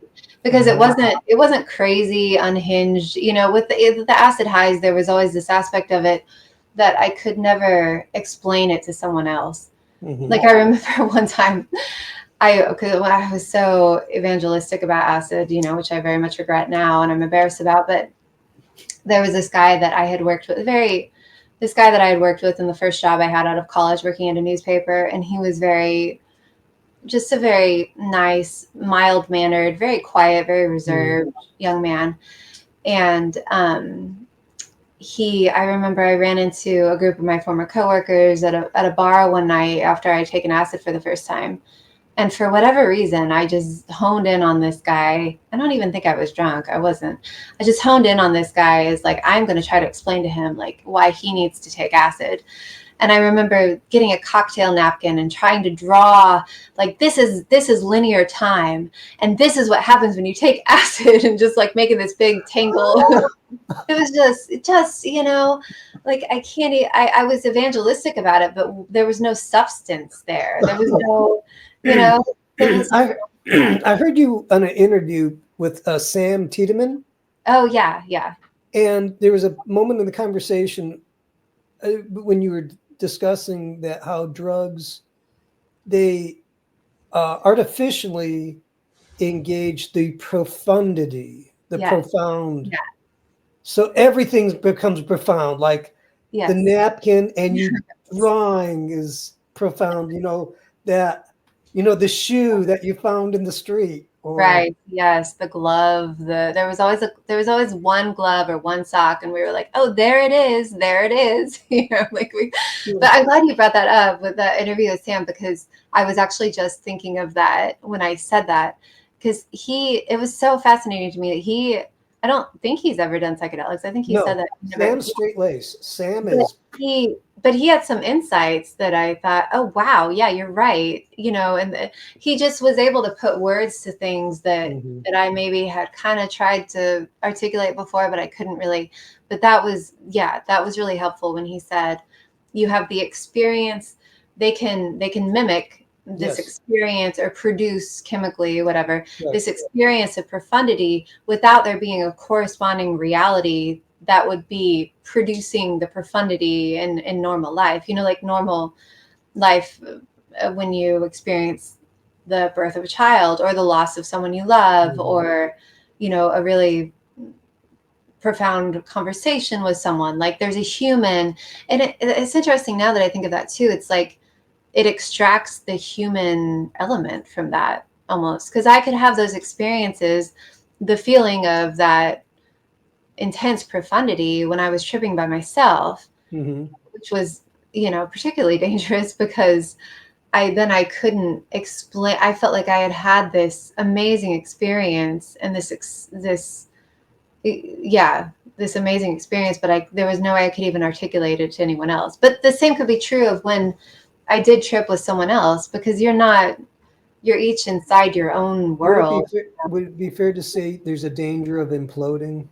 Because it wasn't crazy, unhinged. With the acid highs, there was always this aspect of it that I could never explain it to someone else. Like, I remember one time, because I was so evangelistic about acid, which I very much regret now and I'm embarrassed about. But there was this guy that I had worked with, in the first job I had out of college, working at a newspaper, and he was just a very nice, mild-mannered, very quiet, very reserved young man. And I remember I ran into a group of my former coworkers at a bar one night after I had taken acid for the first time. And for whatever reason, I just honed in on this guy. I don't even think I was drunk. I wasn't. I just honed in on this guy as I'm going to try to explain to him why he needs to take acid. And I remember getting a cocktail napkin and trying to draw this is linear time, and this is what happens when you take acid, and just making this big tangle. It was just I can't. I was evangelistic about it, but there was no substance there. There was no. I heard you on an interview with Sam Tiedemann. Oh, yeah. And there was a moment in the conversation when you were discussing how drugs, they artificially engage the profundity, the Yes. profound. Yeah. So everything becomes profound, like the Yes. napkin and you drawing is profound, that, the shoe that you found in the street or Right. Yes. The glove. There was always one glove or one sock, and we were like, oh, there it is. There it is. Like we. But I'm glad you brought that up with that interview with Sam, because I was actually just thinking of that when I said that, because it was so fascinating to me that I don't think he's ever done psychedelics. I think he said no, that he never. Sam's straight lace. Sam But is he had some insights that I thought, oh wow, yeah, you're right. And he just was able to put words to things that mhm, I maybe had kind of tried to articulate before, but I couldn't really. But that was really helpful when he said, you have the experience, they can mimic this yes, experience or produce chemically whatever right. this experience of profundity without there being a corresponding reality that would be producing the profundity in normal life. Like normal life, when you experience the birth of a child or the loss of someone you love, Mhm, or a really profound conversation with someone. Like there's a human, and it's interesting now that I think of that too. It's like it extracts the human element from that almost, because I could have those experiences, the feeling of that intense profundity when I was tripping by myself, mhm. which was, particularly dangerous because I couldn't explain. I felt like I had this amazing experience and this amazing experience, but there was no way I could even articulate it to anyone else. But the same could be true of when I did trip with someone else, because you're each inside your own world. Would it be fair to say there's a danger of imploding?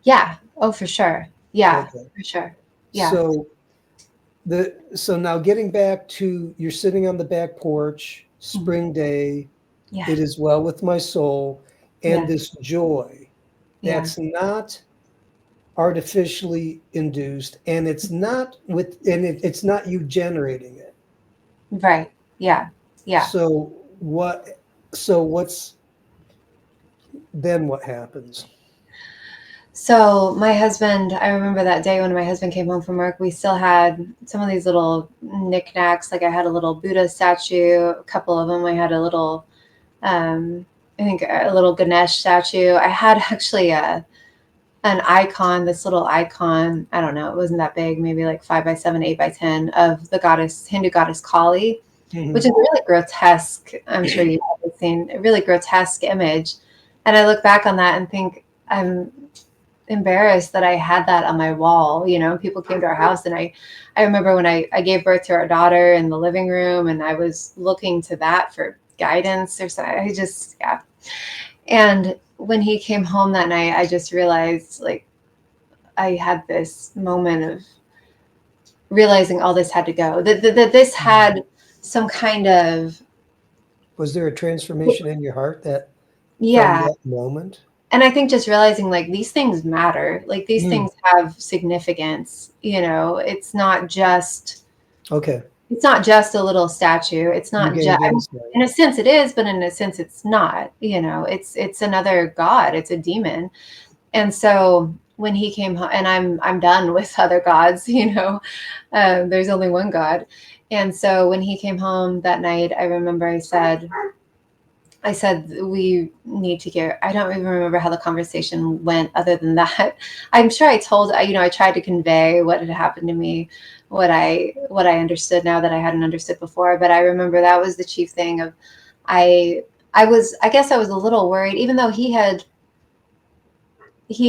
Yeah. Oh, for sure. Yeah, Okay. for sure. Yeah. So so now getting back to you're sitting on the back porch, Mhm. spring day, Yeah. it is well with my soul, and Yeah. this joy Yeah. that's not artificially induced, and it's not you generating it. Right. Yeah. Yeah. So what's then what happens? So my husband, I remember that day when my husband came home from work, we still had some of these little knickknacks. Like I had a little Buddha statue, a couple of them. I had a little, I think a little Ganesh statue. I had actually an icon, this little icon. I don't know, it wasn't that big, maybe like 5 by 7, 8 by 10, of the Hindu goddess Kali, which is Mhm. a really grotesque. I'm sure you've probably seen a really grotesque image. And I look back on that and think I'm embarrassed that I had that on my wall. People came to our house, and I remember when I gave birth to our daughter in the living room, and I was looking to that for guidance or something. Yeah. And when he came home that night, I just realized, like, I had this moment of realizing all this had to go, that this Mhm. had some kind of, Was there a transformation in your heart that from yeah. that moment? And I think just realizing, like, these things matter, like these Mm, things have significance. okay. It's not just a little statue. It's You not just, gained insight. in a sense it is, but in a sense it's not. It's another god. It's a demon. And so when he came home, and I'm done with other gods. There's only one God. And so when he came home that night, I remember I said, we need to get, I don't even remember how the conversation went other than that. I'm sure I tried to convey what had happened to me, what I understood now that I hadn't understood before. But I remember that was the chief thing of, I guess I was a little worried, even though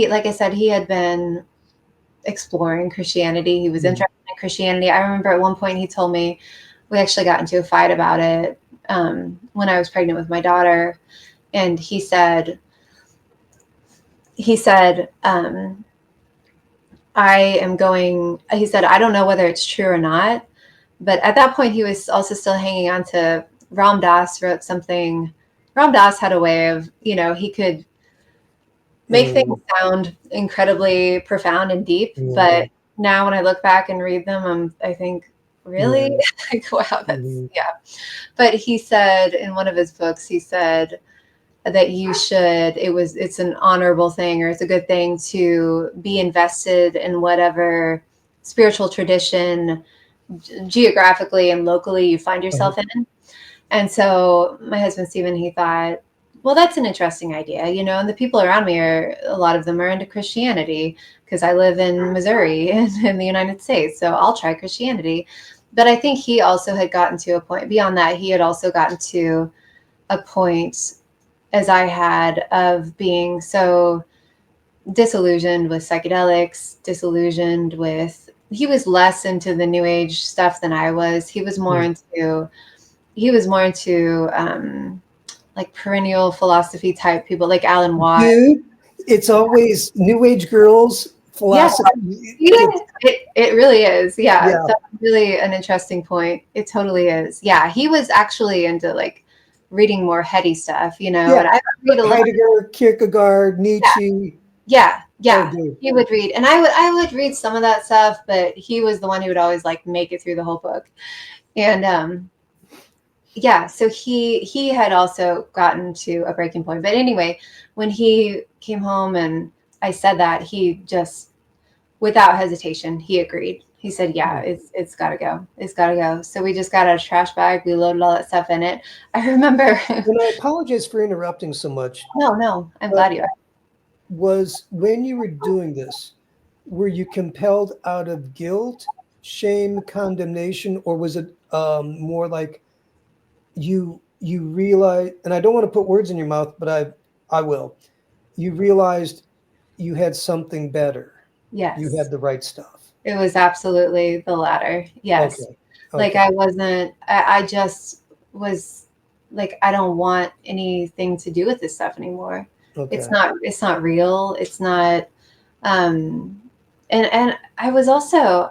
like I said, he had been exploring Christianity. He was Mhm. interested in Christianity. I remember at one point he told me, we actually got into a fight about it, when I was pregnant with my daughter. And he said, he said, I don't know whether it's true or not. But at that point, he was also still hanging on to Ram Dass wrote something. Ram Dass had a way of, he could make things Mm, sound incredibly profound and deep. yeah. But now when I look back and read them, I think really? Yeah. Like, wow, that's, Mhm. yeah. But he said in one of his books, he said that it's an honorable thing, or it's a good thing to be invested in whatever spiritual tradition geographically and locally you find yourself in. And so my husband, Stephen, he thought, well, that's an interesting idea, you know, and the people around me a lot of them are into Christianity because I live in Missouri in the United States. So I'll try Christianity. But I think he also had gotten to a point beyond that. He had also gotten to a point, as I had, of being so disillusioned with psychedelics, he was less into the new age stuff than I was. He was more into like perennial philosophy type people, like Alan Watts. Dude, it's always New Age girls Yeah, philosophy. it really is. Yeah, Yeah. that's really an interesting point. It totally is. Yeah, he was actually into like reading more heady stuff, you know. Yeah. And I read a little. Heidegger, Kierkegaard, Yeah, Nietzsche. yeah, Oh, yeah. dude. He would read, and I would read some of that stuff, but he was the one who would always like make it through the whole book. And yeah, so he had also gotten to a breaking point. But anyway, when he came home and I said that, he just, without hesitation, he agreed. He said, yeah, it's got to go. It's got to go. So we just got a trash bag. We loaded all that stuff in it. I remember. And I apologize for interrupting so much, No, I'm but glad you asked. was when you were doing this, were you compelled out of guilt, shame, condemnation, or was it more like you realized, and I don't want to put words in your mouth, but I will. You realized you had something better. You Yes, had the right stuff. it was absolutely the latter. Yes. Okay. Like Okay. I wasn't, I just was like, I don't want anything to do with this stuff anymore. Okay. It's not real. It's not, um, and I was also,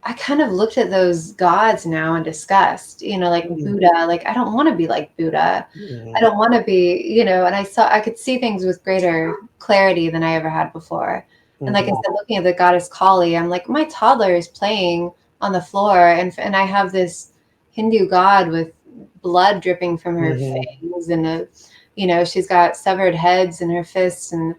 I kind of looked at those gods now in disgust, you know, like Mhm. Buddha, like I don't want to be like Buddha. I Mhm. don't want to be, you know, and I could see things with greater clarity than I ever had before. And like I Mhm. said, looking at the goddess Kali, I'm like, my toddler is playing on the floor, and I have this Hindu god with blood dripping from her Mhm. fangs, and you know, she's got severed heads in her fists, and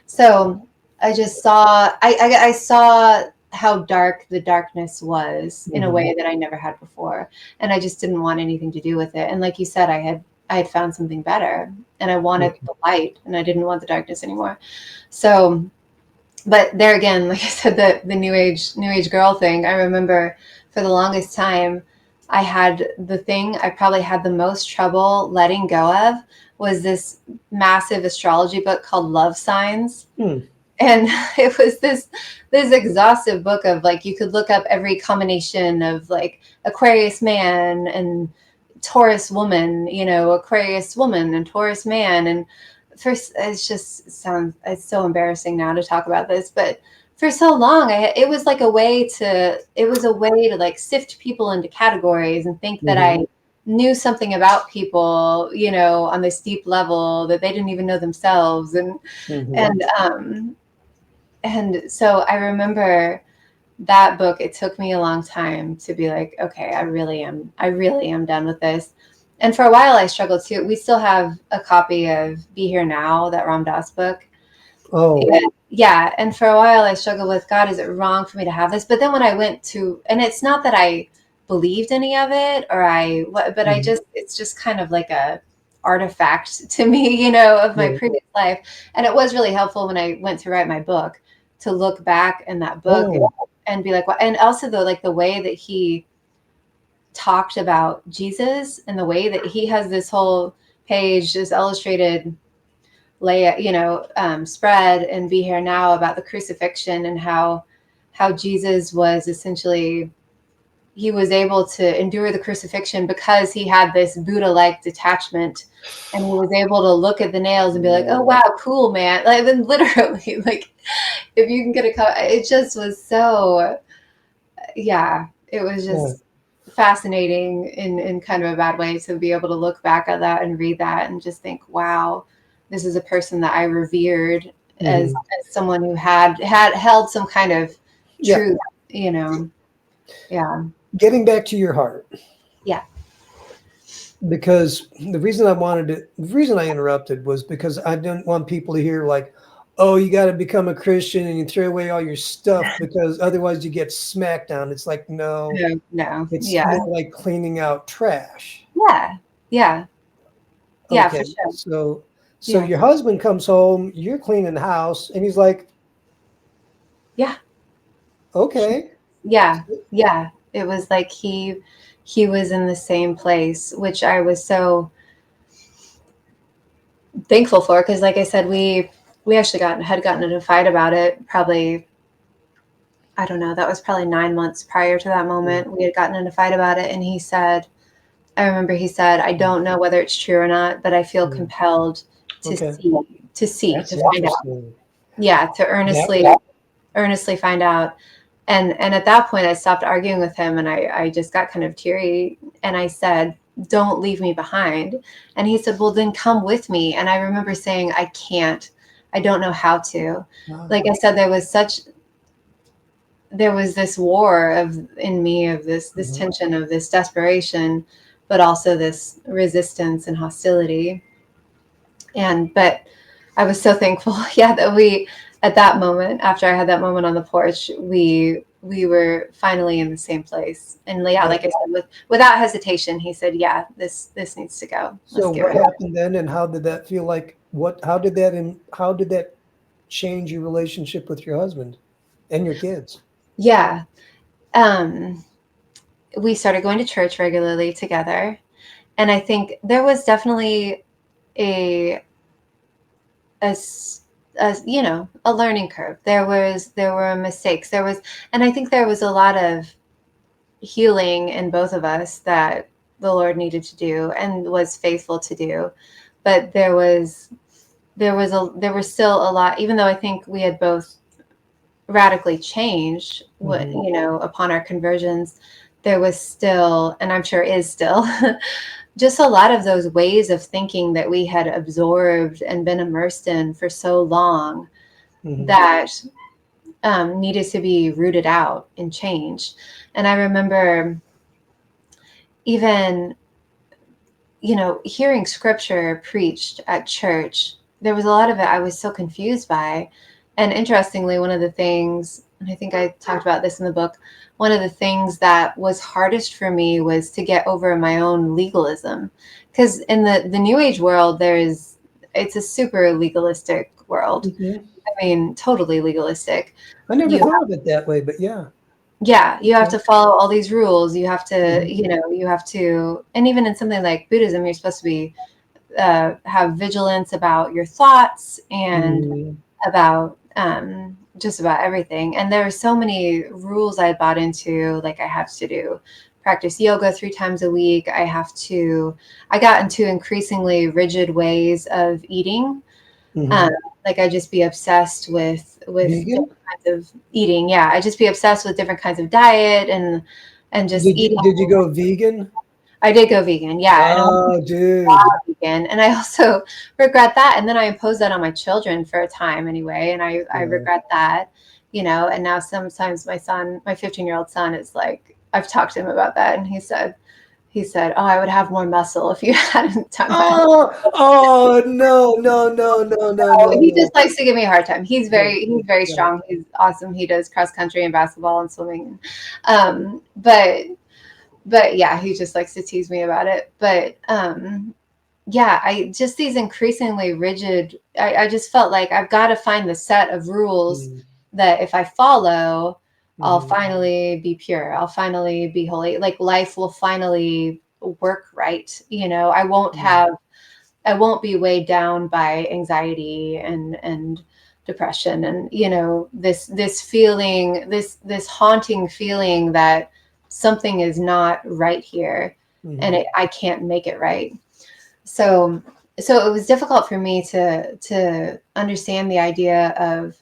so I just saw, I saw how dark the darkness was in a Mhm. way that I never had before, and I just didn't want anything to do with it. And like you said, I had found something better, and I wanted Okay. the light, and I didn't want the darkness anymore. So, but there again, like I said, the new age girl thing, I remember for the longest time, I had the thing I probably had the most trouble letting go of was this massive astrology book called Love Signs. Hmm. And it was this exhaustive book of like, you could look up every combination of like Aquarius man and Taurus woman, you know, Aquarius woman and Taurus man. And first, it's so embarrassing now to talk about this, but for so long, it was like it was a way to like sift people into categories and think that Mhm. I knew something about people, you know, on this deep level that they didn't even know themselves. Mhm. And, and so I remember that book, it took me a long time to be like, okay, I really am done with this. And for a while I struggled too. We still have a copy of Be Here Now, that Ram Dass book. Oh. And yeah. And for a while I struggled with, God, is it wrong for me to have this? But then when I went to, and it's not that I believed any of it but Mhm. it's just kind of like a artifact to me, you know, of my Yeah. previous life. And it was really helpful when I went to write my book to look back in that book Oh. and be like, well, and also the way that he talked about Jesus and the way that he has this whole page, this illustrated layout, you know, spread and Be Here Now about the crucifixion and how Jesus was essentially, he was able to endure the crucifixion because he had this Buddha-like detachment, and he was able to look at the nails and be like, oh wow, cool, man. Like, then literally, like, if you can get it just was so, yeah, it was Yeah. just fascinating in kind of a bad way to be able to look back at that and read that and just think, wow, this is a person that I revered Mhm. as someone who had held some kind of Yeah. truth you know, yeah. Getting back to your heart, Yeah. because the reason I interrupted was because I didn't want people to hear like, oh, you got to become a Christian and you throw away all your stuff because otherwise you get smacked down. It's like, no, No, no. it's Yeah. more like cleaning out trash. Yeah. Yeah. Yeah, for Okay, sure. so Yeah. your husband comes home, you're cleaning the house, and he's like, Yeah. okay. Yeah. Yeah. It was like he was in the same place, which I was so thankful for, because like I said, we actually had gotten in a fight about it probably, I don't know, that was probably 9 months prior to that moment. We had gotten in a fight about it, and I remember he said, I don't know whether it's true or not, but I feel compelled to Okay. see, That's to find out. interesting. Yeah, to earnestly find out. And at that point I stopped arguing with him, and I just got kind of teary, and I said, don't leave me behind. And he said, well, then come with me. And I remember saying, I can't. I don't know how to. Wow. Like I said, there was this war in me of this tension, of this desperation, but also this resistance and hostility. But I was so thankful, yeah, that we, at that moment, after I had that moment on the porch, we were finally in the same place. And yeah, like I said, without hesitation, he said, yeah, this needs to go. So what happened then, and how did that feel like? How did that change your relationship with your husband and your kids? Yeah. We started going to church regularly together. And I think there was definitely a a learning curve. There were mistakes. And I think there was a lot of healing in both of us that the Lord needed to do and was faithful to do. But there was still a lot, even though I think we had both radically changed upon our conversions. There was still, and I'm sure is still, just a lot of those ways of thinking that we had absorbed and been immersed in for so long that needed to be rooted out and changed. And I remember even, hearing scripture preached at church, there was a lot of it I was so confused by. And interestingly, one of the things, and I think I talked about this in the book, one of the things that was hardest for me was to get over my own legalism. Because in the New Age world, it's a super legalistic world. I mean, totally legalistic. I never thought of it that way, but yeah. Yeah, you have to follow all these rules. You have to, you have to, and even in something like Buddhism, you're supposed to be have vigilance about your thoughts and about just about everything. And there are so many rules I bought into, like I have to practice yoga 3 times a week. I got into increasingly rigid ways of eating. Like I just be obsessed with different kinds of eating. Yeah, I just be obsessed with different kinds of diet and just eating. Did you go vegan? I did go vegan. Yeah. Oh, dude. Vegan. And I also regret that. And then I imposed that on my children for a time anyway. And I regret that, and now sometimes my 15-year-old son is like, I've talked to him about that. And he said, oh, I would have more muscle if you hadn't done that. No. He just likes to give me a hard time. He's very strong. He's awesome. He does cross country and basketball and swimming. But yeah, he just likes to tease me about it. But yeah, I just these increasingly rigid, I just felt like I've got to find the set of rules that if I follow, I'll finally be pure. I'll finally be holy. Like life will finally work right. I won't be weighed down by anxiety and depression and this feeling, this haunting feeling that something is not right here and I can't make it right. So it was difficult for me to understand the idea of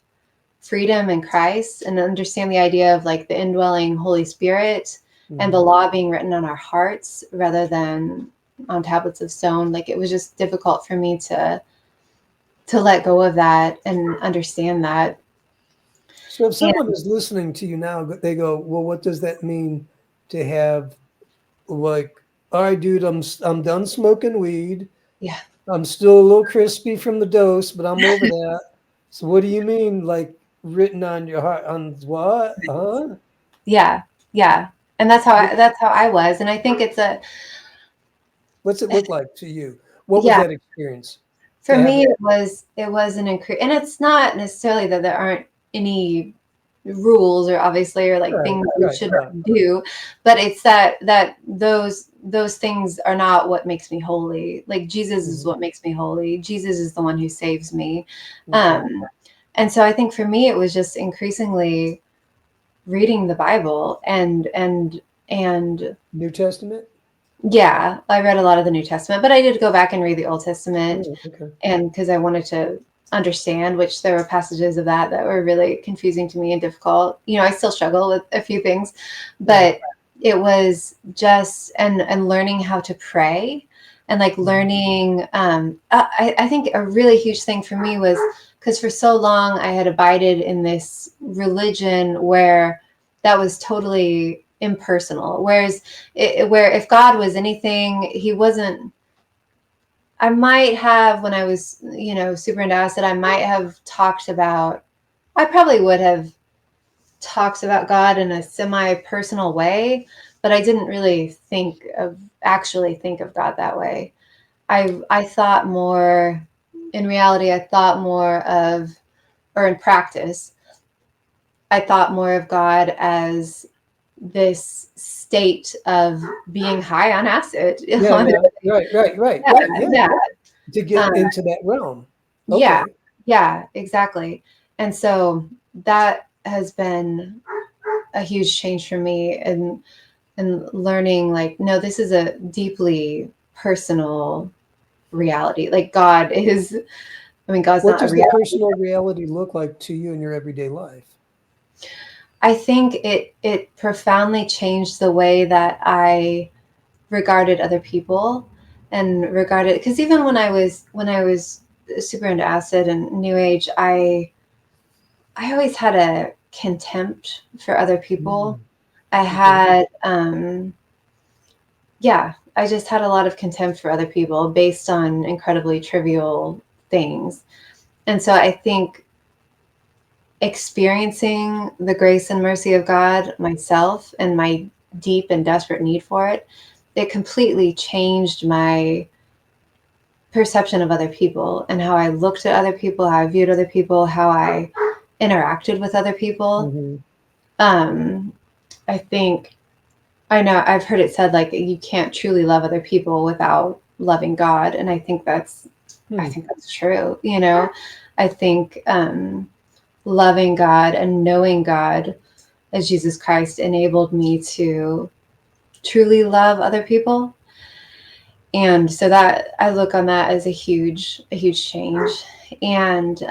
freedom in Christ and understand the idea of like the indwelling Holy Spirit and the law being written on our hearts rather than on tablets of stone. Like it was just difficult for me to let go of that and understand that. So if And someone is listening to you now, they go, well, what does that mean to have, like, all right, dude, I'm done smoking weed. yeah, I'm still a little crispy from the dose, but I'm over that. So what do you mean, like, written on your heart? On what? Huh? yeah, yeah. And that's how I was. And I think it's a What's it look like to you? What was yeah, that experience for to have me that? it was an increase, and it's not necessarily that there aren't any rules or obviously or like Right, things you right, should yeah. do, but it's that those things are not what makes me holy. Like Jesus is Mhm. what makes me holy. Jesus is the one who saves me. Okay. um and so I think for me it was just increasingly reading the Bible and New Testament? yeah, I read a lot of the New Testament, but I did go back and read the Old Testament, Oh, okay. and because I wanted to understand, which there were passages of that were really confusing to me and difficult. I still struggle with a few things, Yeah. but it was just and learning how to pray and like learning. I think a really huge thing for me was because for so long I had abided in this religion where that was totally impersonal, whereas where if God was anything, he wasn't. I might have, when I was, super into acid, I probably would have talked about God in a semi-personal way, but I didn't really actually think of God that way. I thought more, in reality, I thought more of, or in practice, I thought more of God as this state of being high on acid. Yeah, yeah. Right, right, right, Yeah, right. Yeah. yeah. To Uh, get into that realm. yeah, Okay. yeah, exactly. And so that has been a huge change for me, and learning like, no, this is a deeply personal reality. Like God's What not a does the reality. personal reality look like to you in your everyday life? I think it profoundly changed the way that I regarded other people and regarded, because even when I was super into acid and new age, I always had a contempt for other people. Mm, I okay. had, yeah, I just had a lot of contempt for other people based on incredibly trivial things. And so I think experiencing the grace and mercy of God myself and my deep and desperate need for it, it completely changed my perception of other people and how I looked at other people, how I viewed other people, how I interacted with other people. Hmm. Um, I think I know I've heard it said like you can't truly love other people without loving God, and I Hmm. think that's true. I think loving God and knowing God as Jesus Christ enabled me to truly love other people, and so that I look on that as a huge change, and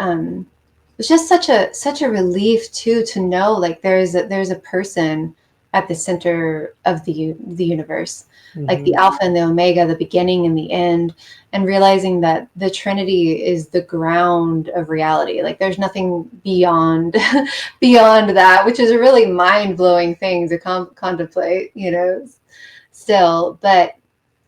it's just such a relief too to know like there's a person at the center of the universe, like the Hmm. Alpha and the Omega, the beginning and the end, and realizing that the Trinity is the ground of reality. Like there's nothing beyond beyond that, which is a really mind-blowing thing to contemplate, still. But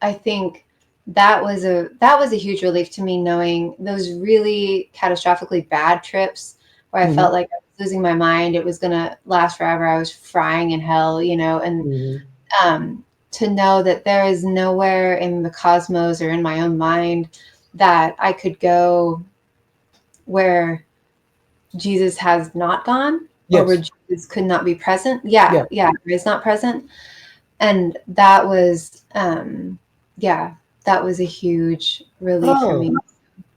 I think that was a huge relief to me, knowing those really catastrophically bad trips where I Hmm. felt like I was losing my mind. It was gonna last forever. I was frying in hell, and Hmm. to know that there is nowhere in the cosmos or in my own mind that I could go where Jesus has not gone, or where Yes. Jesus could not be present. Yeah. Yeah, yeah, is not present. And that was yeah, that was a huge relief for me.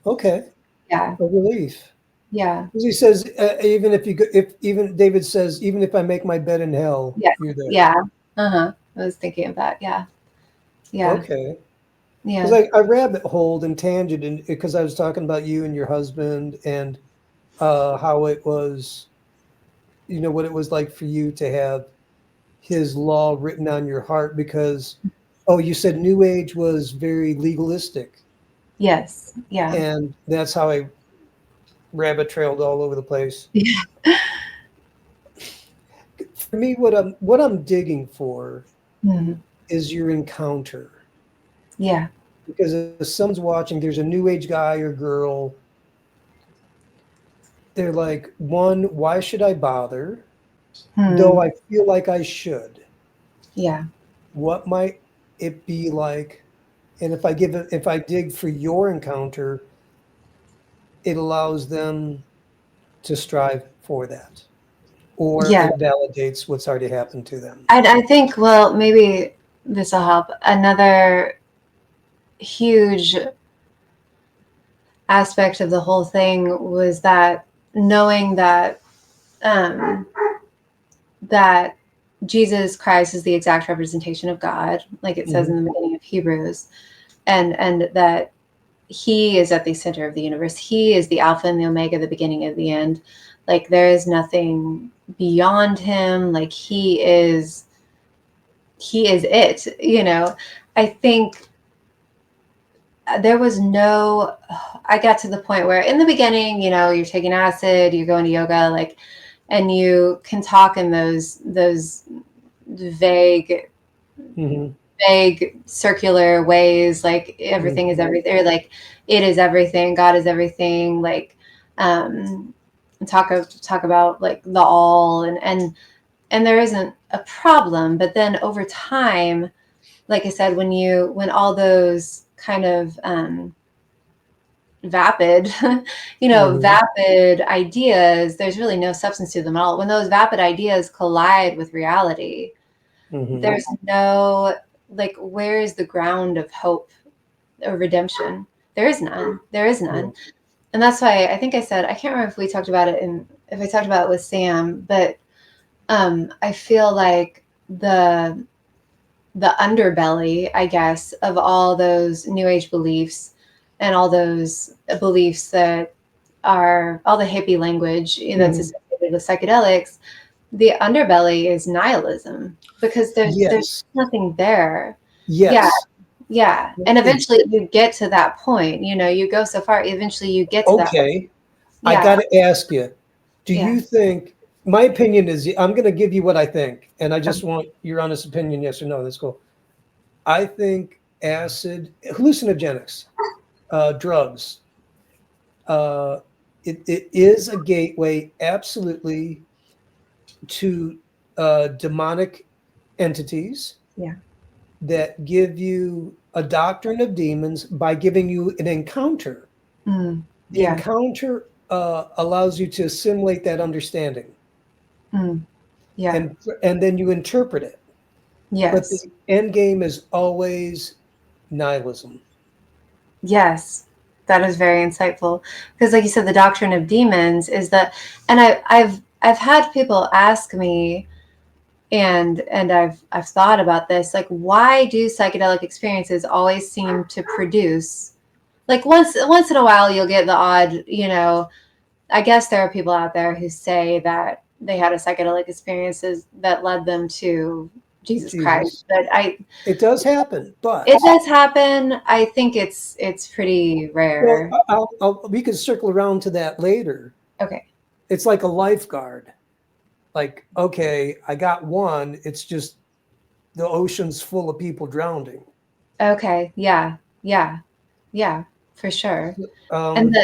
Oh, okay. Yeah, A relief. yeah, 'Cause he says, even if you go, if even David says, even if I make my bed in hell, yeah, you're there. yeah. Uh-huh. I was thinking of that. Yeah, yeah, Okay. Because yeah, I rabbit holed and tangent, and because I was talking about you and your husband and how it was, what it was like for you to have his law written on your heart because, oh, you said New Age was very legalistic. yes, yeah. And that's how I rabbit trailed all over the place. me, what I'm digging for Mhm. is your encounter. Yeah. Because if someone's watching, there's a new age guy or girl, they're like, one, why should I bother? Though Hmm. I feel like I should. Yeah. What might it be like? And if I dig for your encounter, it allows them to strive for that. Or Yeah. it validates what's already happened to them. I think, well, maybe this will help. Another huge aspect of the whole thing was that knowing um, that Jesus Christ is the exact representation of God, like it says Mhm. in the beginning of Hebrews, and that He is at the center of the universe. He is the Alpha and the Omega, the beginning and the end. Like there is nothing beyond Him. Like He is it. I think there was no, I got to the point where in the beginning, you're taking acid, you're going to yoga, like, and you can talk in those vague Mhm. vague circular ways, like everything is Mhm. everything, or like it is everything, God is everything, like um talk about like the all, and there isn't a problem. But then over time, like I said, when all those kind of vapid Mhm. vapid ideas, there's really no substance to them at all. When those vapid ideas collide with reality, Mhm. there's no, like, where is the ground of hope or redemption? There is none. There is Yeah. none. And that's why I think I said, I can't remember if we talked about it if I talked about it with Sam, but I feel like the underbelly, I guess, of all those new age beliefs and all those beliefs that are all the hippie language that's Mhm. associated with psychedelics, the underbelly is nihilism, because there's Yes. nothing there. Yeah, Yes. yeah. And eventually you get to that point, you go so far, eventually you get to that. Okay. I Yeah, got to ask you, do yeah. you think, my opinion is, I'm going to give you what I think, and I just want your honest opinion, yes or no. That's cool. I think acid, hallucinogenics, drugs, uh, it is a gateway, absolutely, to demonic entities Yeah. that give you a doctrine of demons by giving you an encounter. Mm, The yeah. encounter allows you to assimilate that understanding, Mm, yeah. and then you interpret it. But Yes. the end game is always nihilism. Yes, that is very insightful. Because, like you said, the doctrine of demons is that, and I've had people ask me, and I've thought about this, like, why do psychedelic experiences always seem to produce, like, once in a while you'll get the odd, I guess there are people out there who say that they had a psychedelic experiences that led them to Jesus Christ, Jesus. but It does happen, it but does happen. I think it's pretty well, rare. we can circle around to that later. Okay. It's like a lifeguard. Like, okay, I got one. It's just the ocean's full of people drowning. Okay. Yeah. Yeah. Yeah. For sure. And Um,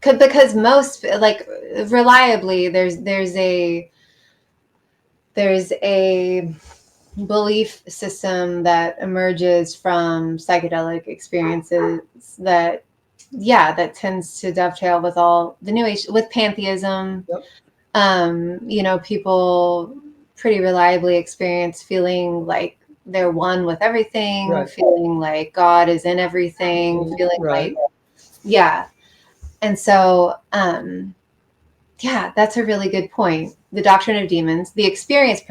because most, like, reliably, there's a belief system that emerges from psychedelic experiences that, yeah, that tends to dovetail with all the new age, with pantheism. yep, People pretty reliably experience feeling like they're one with everything, right, feeling like God is in everything, feeling like, right. yeah. And so, yeah, that's a really good point. The doctrine of demons, the experience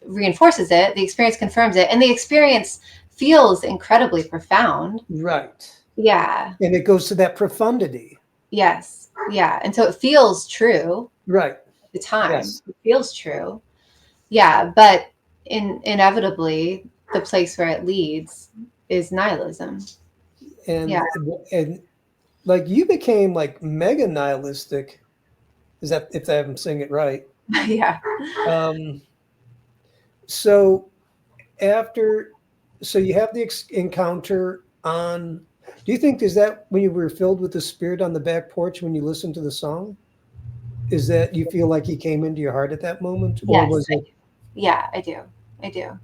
reinforces it, the experience confirms it, and the experience feels incredibly profound. Right. Yeah. And it goes to that profundity. Yes. Yeah. And so it feels true Right. at the time. Yes. It feels true. Yeah. But inevitably, the place where it leads is nihilism. Yeah. And like you became like mega nihilistic. Is that if I'm saying it right? Yeah. Um, so after, so you have the encounter on. Do you think is that when you were filled with the spirit on the back porch when you listened to the song? Is that you feel like he came into your heart at that moment, or Yes. was it Yeah, I do. I do.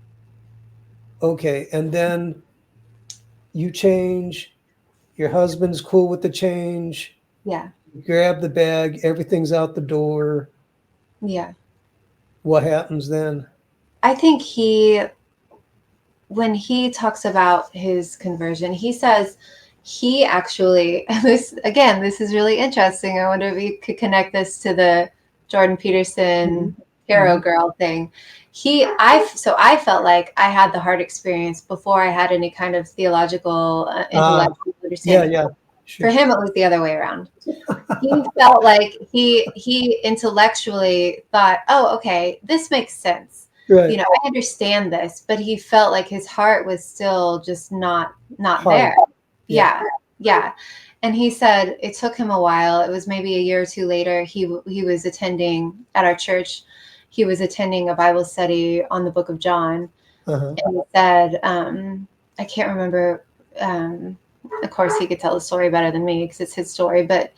okay? And then you change. Your husband's cool with the change. Yeah. You grab the bag. Everything's out the door. Yeah. What happens then? I think when he talks about his conversion, he says he actually, and this is really interesting. I wonder if you could connect this to the Jordan Mhm. Peterson hero Mhm. girl thing. So I felt like I had the heart experience before I had any kind of theological, Uh, intellectual yeah, understanding. yeah, For sure. him, it was the other way around. He felt like he intellectually thought, oh, okay, this makes sense. You Right. know, I understand this, but he felt like his heart was still just not Hard. there. Yeah. Yeah, yeah. And he said it took him a while. It was maybe a year or two later. He was attending at our church. He was attending a Bible study on the Book of John, Uh-huh. and he said, I can't remember. Of course, he could tell the story better than me because it's his story, but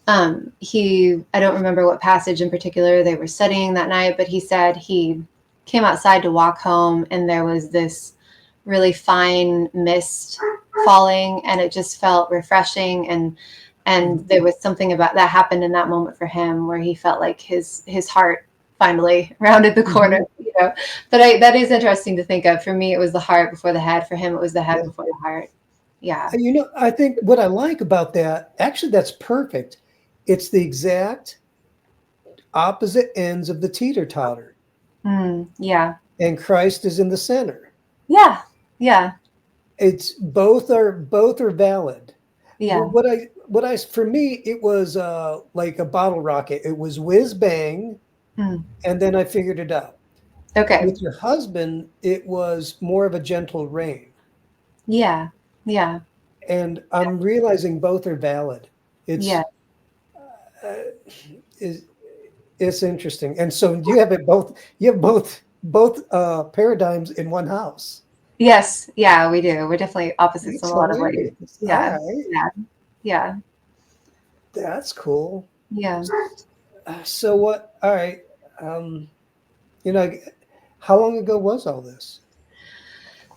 I don't remember what passage in particular they were studying that night, but he said he came outside to walk home and there was this really fine mist falling and it just felt refreshing, and there was something about that happened in that moment for him where he felt like his heart finally rounded the corner, Mhm. you know. But that is interesting to think of. For me, it was the heart before the head. For him, it was the head Yeah. before the heart. Yeah. I think what I like about that, actually, that's perfect. It's the exact opposite ends of the teeter-totter, Yeah. and Christ is in the center. Yeah. Yeah. It's both are valid. Yeah. What I for me it was like a bottle rocket. It was whiz bang, Mm. and then I figured it out. Okay. With your husband, it was more of a gentle rain, Yeah. Yeah. and I'm realizing both are valid. Yeah. It's uh, is it's interesting, and so you have it both. You have both paradigms in one house. Yes. Yeah, we do. We're definitely opposites in That's a lot of ways. hilarious. All Yeah. right, Yeah. Yeah. that's cool. Yeah. So what? All right. Um, you know, how long ago was all this?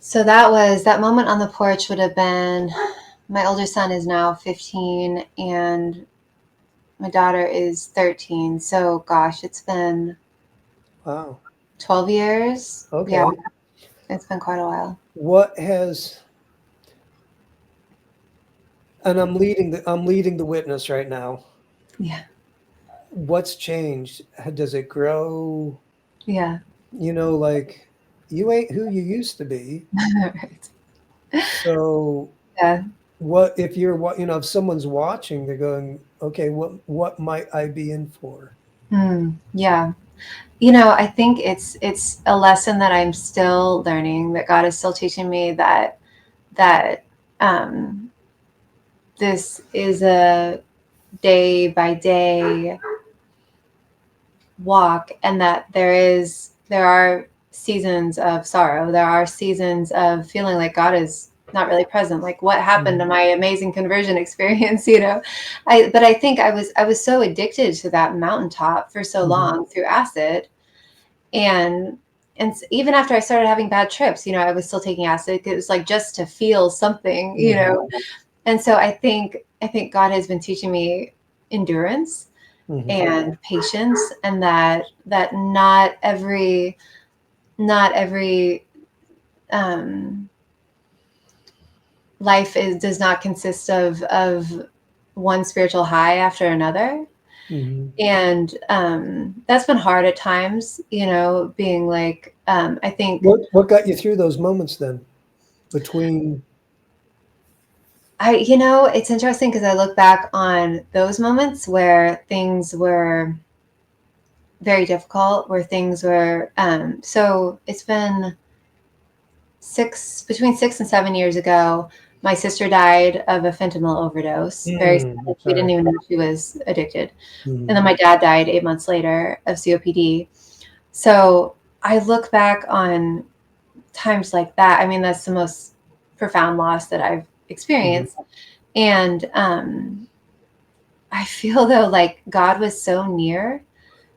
So that moment on the porch would have been, my older son is now 15 and my daughter is 13. So gosh, it's been Wow. 12 years. Yeah, Okay. it's been quite a while. What has? And I'm leading the witness right now. Yeah. What's changed? Does it grow? Yeah. Like you ain't who you used to be. Right. So Yeah. what if you're what if someone's watching, they're going, okay, what might I be in for? Yeah. You know, I think it's a lesson that I'm still learning, that God is still teaching me, that um, this is a day by day walk, and that there are seasons of sorrow, there are seasons of feeling like God is not really present, like what happened to Mhm. my amazing conversion experience, you know. But I think I was so addicted to that mountaintop for so Mhm. long through acid, and even after I started having bad trips, you know, I was still taking acid. It was like just to feel something, you Mhm. know. And so I think God has been teaching me endurance Mhm. and patience, and that not every um, life does not consist of one spiritual high after another. Mhm. And that's been hard at times, you know, being like, I think What got you through those moments then? Between it's interesting because I look back on those moments where things were very difficult, where things were, so it's been between 6 and 7 years ago. my sister died of a fentanyl overdose. Very sad. We didn't even know she was addicted. And then my dad died 8 months later of COPD. So I look back on times like that. I mean, that's the most profound loss that I've experienced. And I feel though like God was so near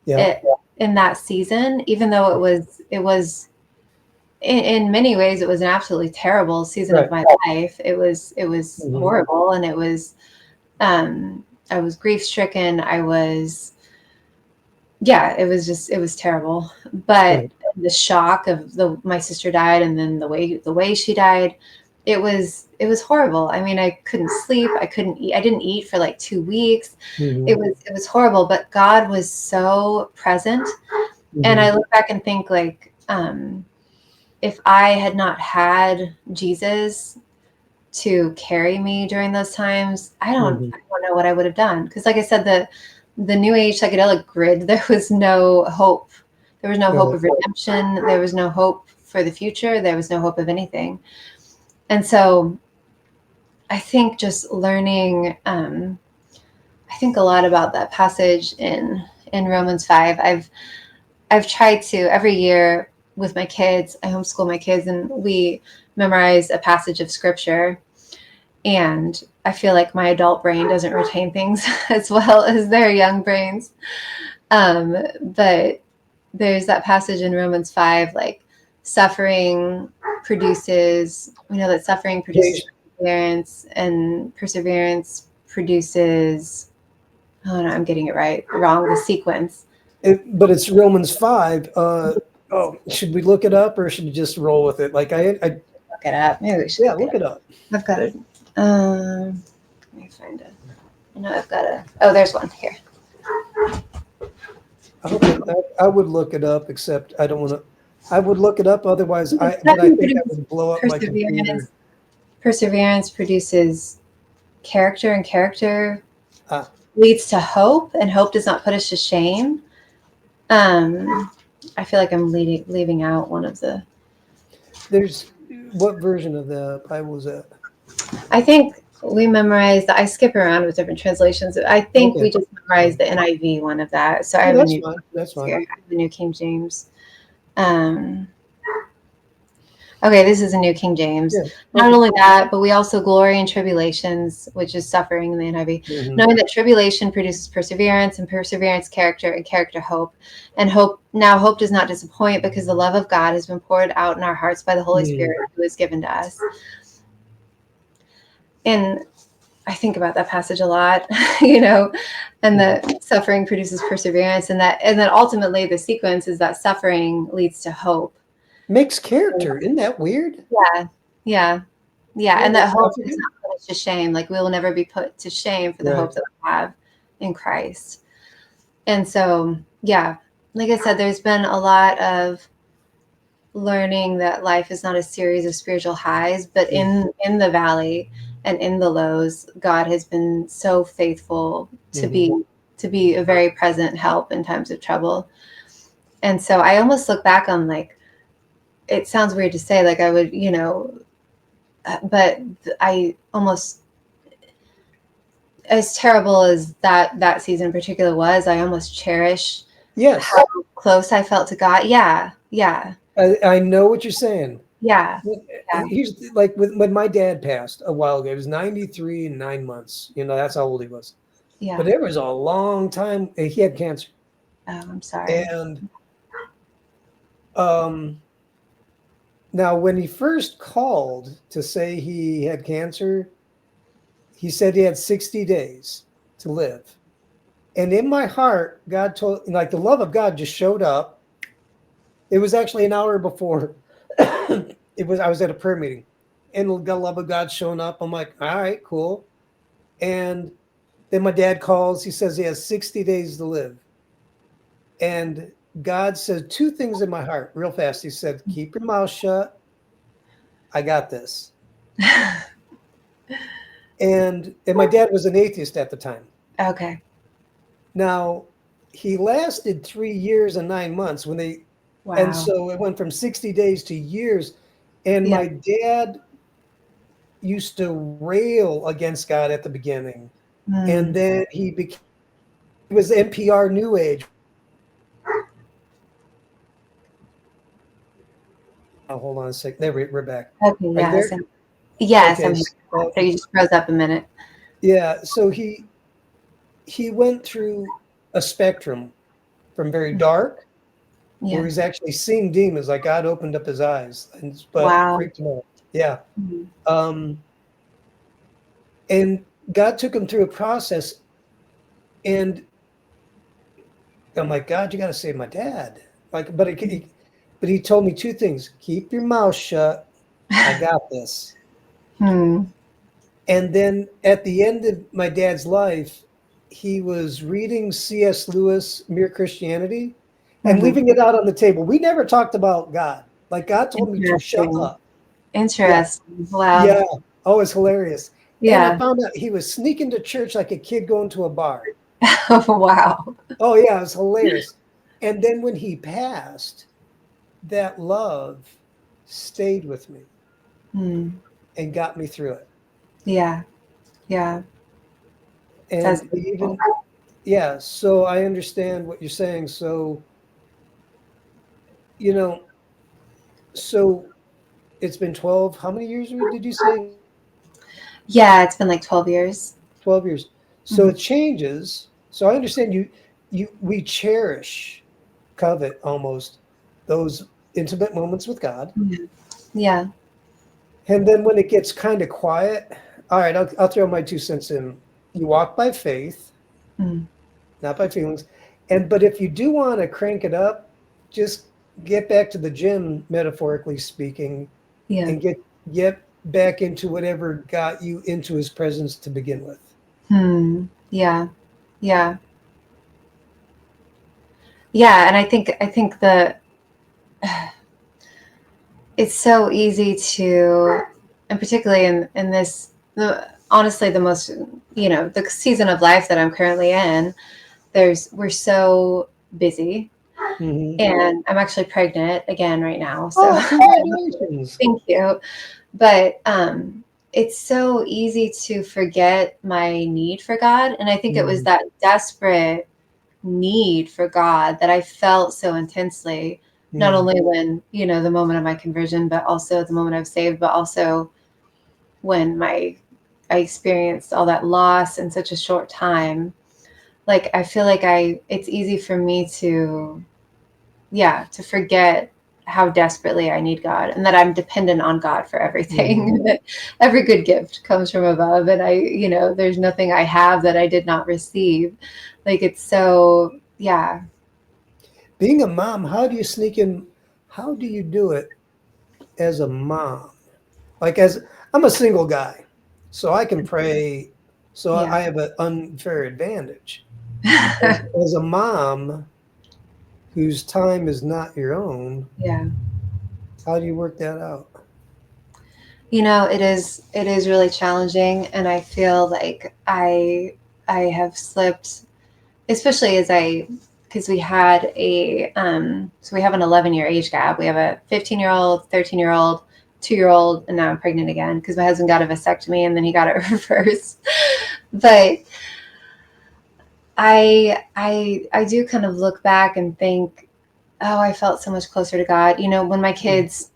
in that season, even though it was in many ways, it was an absolutely terrible season of my life. It was horrible, and it was I was grief stricken. I was it was terrible. But the shock of my sister died, and then the way she died, it was horrible. I mean, I couldn't sleep. I couldn't eat. I didn't eat for like 2 weeks. It was horrible. But God was so present, and I look back and think like, if I had not had Jesus to carry me during those times, I don't know what I would have done. Because like I said, the New Age psychedelic grid, there was no hope. There was no hope of redemption. There was no hope for the future. There was no hope of anything. And so I think just learning, I think a lot about that passage in Romans 5. I've tried to every year with my kids, I homeschool my kids, and we memorize a passage of scripture. And I feel like my adult brain doesn't retain things as well as their young brains. But there's that passage in Romans 5, like suffering produces, we know that suffering produces perseverance, and perseverance produces, oh no, I'm getting it wrong, the sequence. But it's Romans 5. Should we look it up, or should we just roll with it? Like I look it up. Maybe we should. Yeah, look it up. I've got it. Let me find it. I know I've got a. Oh, there's one here. I would look it up, except I don't want to. I would look it up, otherwise I think I would blow up my computer. Perseverance produces character, and character leads to hope, and hope does not put us to shame. I feel like I'm leaving out one of the. There's what version of the Bible is that? I think we memorized. I skip around with different translations. I think we just memorized the NIV one of that. So I have that's fine. I have the New King James. Okay, this is a New King James. Yeah. Not only that, but we also glory in tribulations, which is suffering in the NIV, knowing that tribulation produces perseverance, and perseverance character, and character hope. And hope does not disappoint, because the love of God has been poured out in our hearts by the Holy Spirit who is given to us. And I think about that passage a lot, and that suffering produces perseverance, and that ultimately the sequence is that suffering leads to hope. Makes character. Isn't that weird? Yeah. And that hope is not put us to shame. Like, we will never be put to shame for the hope that we have in Christ. And so, like I said, there's been a lot of learning that life is not a series of spiritual highs, but in the valley and in the lows, God has been so faithful to be a very present help in times of trouble. And so I almost look back on, like, it sounds weird to say, like I would, but I almost, as terrible as that season in particular was, I almost cherish how close I felt to God. Yeah. I know what you're saying. Yeah. Here's like when my dad passed a while ago. He was 93 and 9 months. That's how old he was. Yeah. But it was a long time. He had cancer. Oh, I'm sorry. And now, when he first called to say he had cancer, he said he had 60 days to live. And in my heart, God told, like, the love of God just showed up. It was actually an hour before I was at a prayer meeting, and the love of God showing up. I'm like, all right, cool. And then my dad calls. He says he has 60 days to live. And God said 2 things in my heart real fast. He said, keep your mouth shut. I got this. And my dad was an atheist at the time. Okay. Now, he lasted 3 years and 9 months wow. And so it went from 60 days to years. And my dad used to rail against God at the beginning, and then he was NPR New Age. Oh, hold on a sec. There, we're back. Okay, Are you there? yes, Okay. I'm here. So you just froze up a minute. Yeah. So he went through a spectrum from very dark, where Yeah. he's actually seeing demons, like God opened up his eyes, but Wow. freaked him out. Yeah. And God took him through a process, and I'm like, God, you got to save my dad. Like, but he told me two things: keep your mouth shut. I got this. And then at the end of my dad's life, he was reading C.S. Lewis, Mere Christianity, and leaving it out on the table. We never talked about God. Like, God told me to shut up. Yeah. Interesting. Wow. Yeah. Oh, it's hilarious. And I Yeah. found out he was sneaking to church like a kid going to a bar. Wow. Oh, yeah, it was hilarious. And then when he passed, that love stayed with me and got me through it. Yeah. Yeah. That's And beautiful. yeah, so I understand what you're saying. So, you know, so it's been 12, how many years did you say? Yeah, it's been like 12 years. 12 years. So it changes. So I understand we cherish, covet almost those intimate moments with God. Yeah. And then when it gets kind of quiet, all right, I'll throw my 2 cents in. You walk by faith, not by feelings. But if you do want to crank it up, just get back to the gym, metaphorically speaking, Yeah. and get back into whatever got you into his presence to begin with. Yeah. Yeah. Yeah. And I think that it's so easy to, and particularly in this, honestly, the most, the season of life that I'm currently in, we're so busy. And I'm actually pregnant again right now. So Oh, congratulations. thank you. But it's so easy to forget my need for God. And I think it was that desperate need for God that I felt so intensely, not only when, the moment of my conversion, but also the moment I was saved, but also when I experienced all that loss in such a short time. Like, I feel like it's easy for me to forget how desperately I need God and that I'm dependent on God for everything. That every good gift comes from above. And there's nothing I have that I did not receive. Like, it's so, yeah. Being a mom, how do you sneak in? How do you do it as a mom? Like, I'm a single guy, so I can pray. So Yeah. I have an unfair advantage. As a mom whose time is not your own, Yeah. how do you work that out? It is really challenging. And I feel like I have slipped, especially because we had so we have an 11-year age gap. We have a 15-year-old, 13-year-old, 2-year-old, and now I'm pregnant again because my husband got a vasectomy and then he got it reversed. But I do kind of look back and think, oh, I felt so much closer to God. When my kids,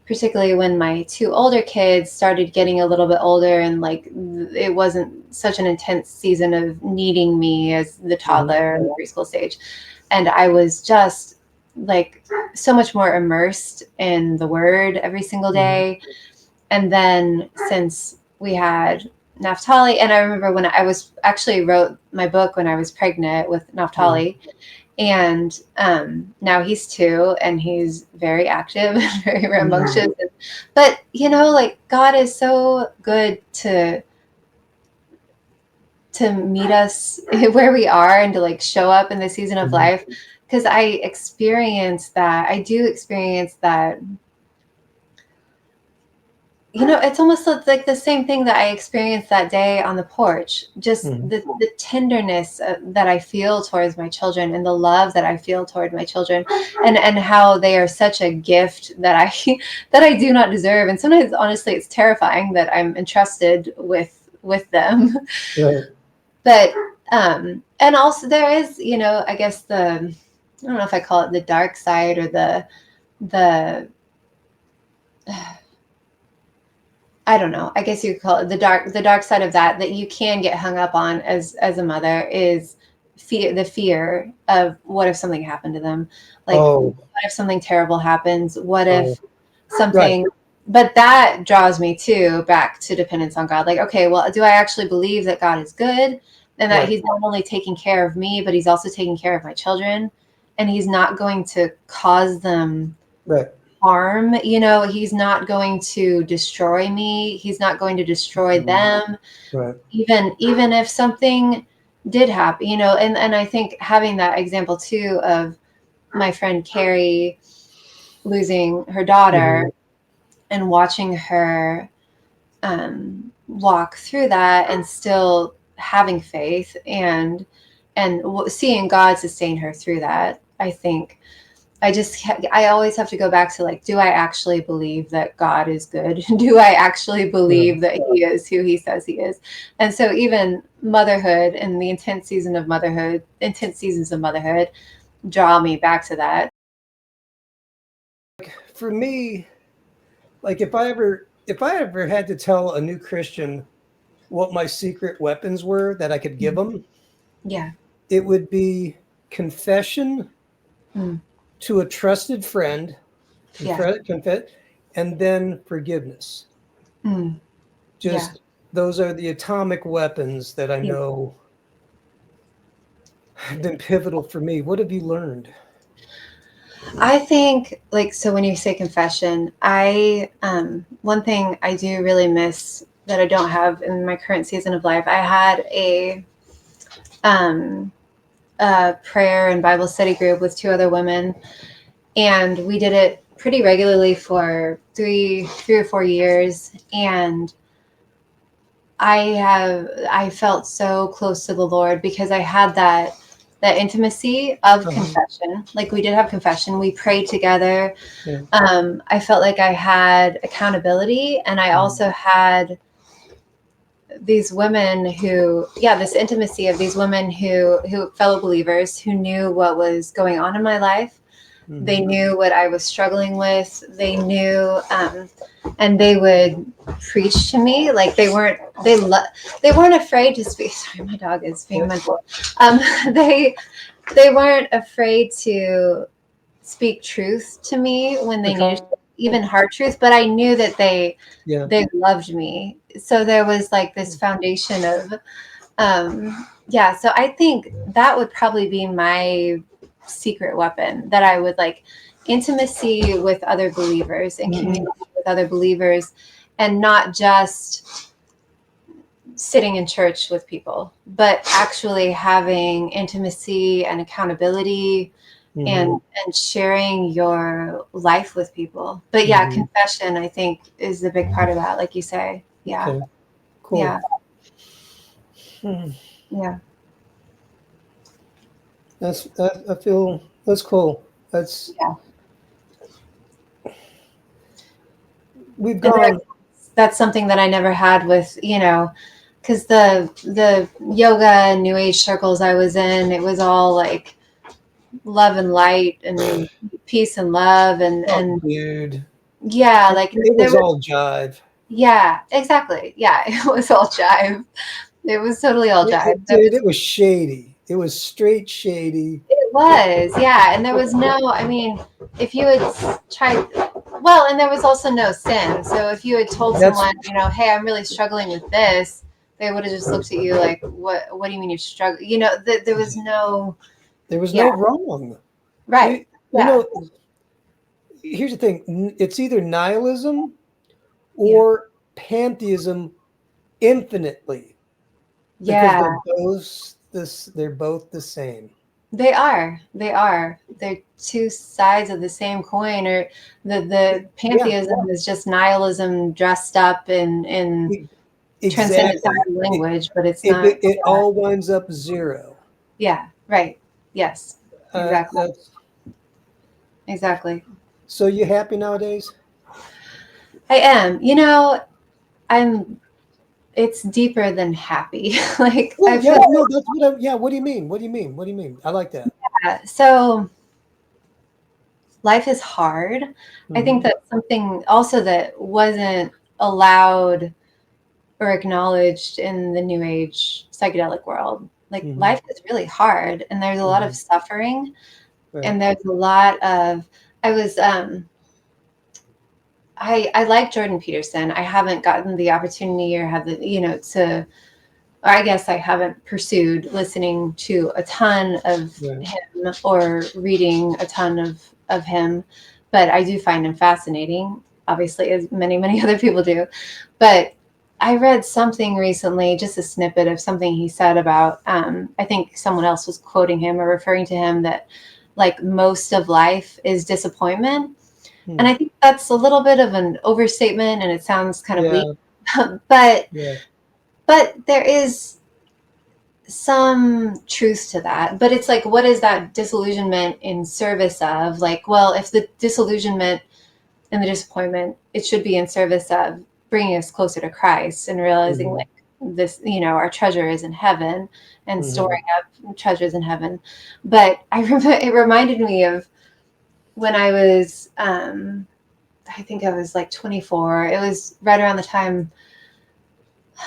particularly when my 2 older kids started getting a little bit older and like it wasn't such an intense season of needing me as the toddler and the preschool stage. And I was just like so much more immersed in the word every single day. And then since we had Naphtali, and I remember when I was actually wrote my book when I was pregnant with Naphtali. And now he's 2 and he's very active and very rambunctious. But, like God is so good to meet us where we are and to like show up in the season of life. Because I do experience that, it's almost like the same thing that I experienced that day on the porch. Just the tenderness that I feel towards my children, and the love that I feel toward my children, and how they are such a gift that I that I do not deserve. And sometimes, honestly, it's terrifying that I'm entrusted with them. Right. But and also there is, I guess I don't know if I call it the dark side or the I don't know. I guess you could call it the dark side of that you can get hung up on as a mother is the fear of what if something happened to them? Like, what if something terrible happens? What if something, Right. But that draws me too back to dependence on God. Like, okay, well, do I actually believe that God is good and that he's not only taking care of me, but he's also taking care of my children, and he's not going to cause them harm? He's not going to destroy me. He's not going to destroy them. Right. Even if something did happen, and I think having that example too of my friend Carrie losing her daughter and watching her walk through that and still having faith and seeing God sustain her through that. I think I always have to go back to, like, do I actually believe that God is good? Do I actually believe that he is who he says he is? And so even motherhood and the intense seasons of motherhood draw me back to that. For me, like if I ever had to tell a new Christian what my secret weapons were that I could give them, it would be confession to a trusted friend, and then forgiveness. Just those are the atomic weapons that I know have been pivotal for me. What have you learned? I think, like, so when you say confession, one thing I do really miss that I don't have in my current season of life, I had a prayer and Bible study group with two other women, and we did it pretty regularly for three or 4 years. And I felt so close to the Lord because I had that intimacy of confession. Like, we did have confession. We prayed together. I felt like I had accountability, and I also had these women this intimacy of these women who fellow believers who knew what was going on in my life. They knew what I was struggling with. They knew, and they would preach to me. Like, they weren't afraid to speak. Sorry, my dog is being mental. They weren't afraid to speak truth to me when they needed, even hard truth. But I knew that they loved me. So there was like this foundation of, so I think that would probably be my secret weapon, that I would like intimacy with other believers and community with other believers, and not just sitting in church with people, but actually having intimacy and accountability and sharing your life with people. But confession, I think, is the big part of that, like you say. Okay. Cool. Yeah. I feel that's cool. We've gone. That's something that I never had with, because the yoga and new age circles I was in, it was all like love and light and peace and love and dude. Like it was all jive. Yeah, exactly. Yeah, it was all jive. It was totally all jive. Dude, it was shady. It was straight shady. It was, yeah. And there was no, I mean, if you had tried, and there was also no sin. So if you had told someone, hey, I'm really struggling with this, they would have just looked at you like, what do you mean you're struggling? There was no. There was no wrong. Right. Here's the thing. It's either nihilism or pantheism infinitely. Because they're both the same. They are. They're two sides of the same coin. Or the pantheism is just nihilism dressed up in transcendental Exactly. language, but it's It, not. it, it all winds up zero. Yeah. Right. Yes. Exactly. That's Exactly. so you happy nowadays? I am. You know, I'm. It's deeper than happy. Like Well, I yeah, feel. no, that's what I, yeah. What do you mean? What do you mean? What do you mean? I like that. So life is hard. I think Hmm. that's something also that wasn't allowed or acknowledged in the new age psychedelic world. Like Hmm. life is really hard and there's a lot of Hmm. suffering Right. and there's a lot of I was I like Jordan Peterson. I haven't gotten the opportunity or have the to or I guess I haven't pursued listening to a ton of Right. him or reading a ton of him, but I do find him fascinating, obviously, as many other people do. But I read something recently, just a snippet of something he said about, I think someone else was quoting him or referring to him that like most of life is disappointment. And Hmm. I think that's a little bit of an overstatement and it sounds kind of bleak, Yeah. but Yeah. there is some truth to that. But it's like, what is that disillusionment in service of? Like, well, if the disillusionment and the disappointment, it should be in service of bringing us closer to Christ and realizing Hmm. like this, our treasure is in heaven and Hmm. storing up treasures in heaven. But it reminded me of when I was, I think I was like 24. It was right around the time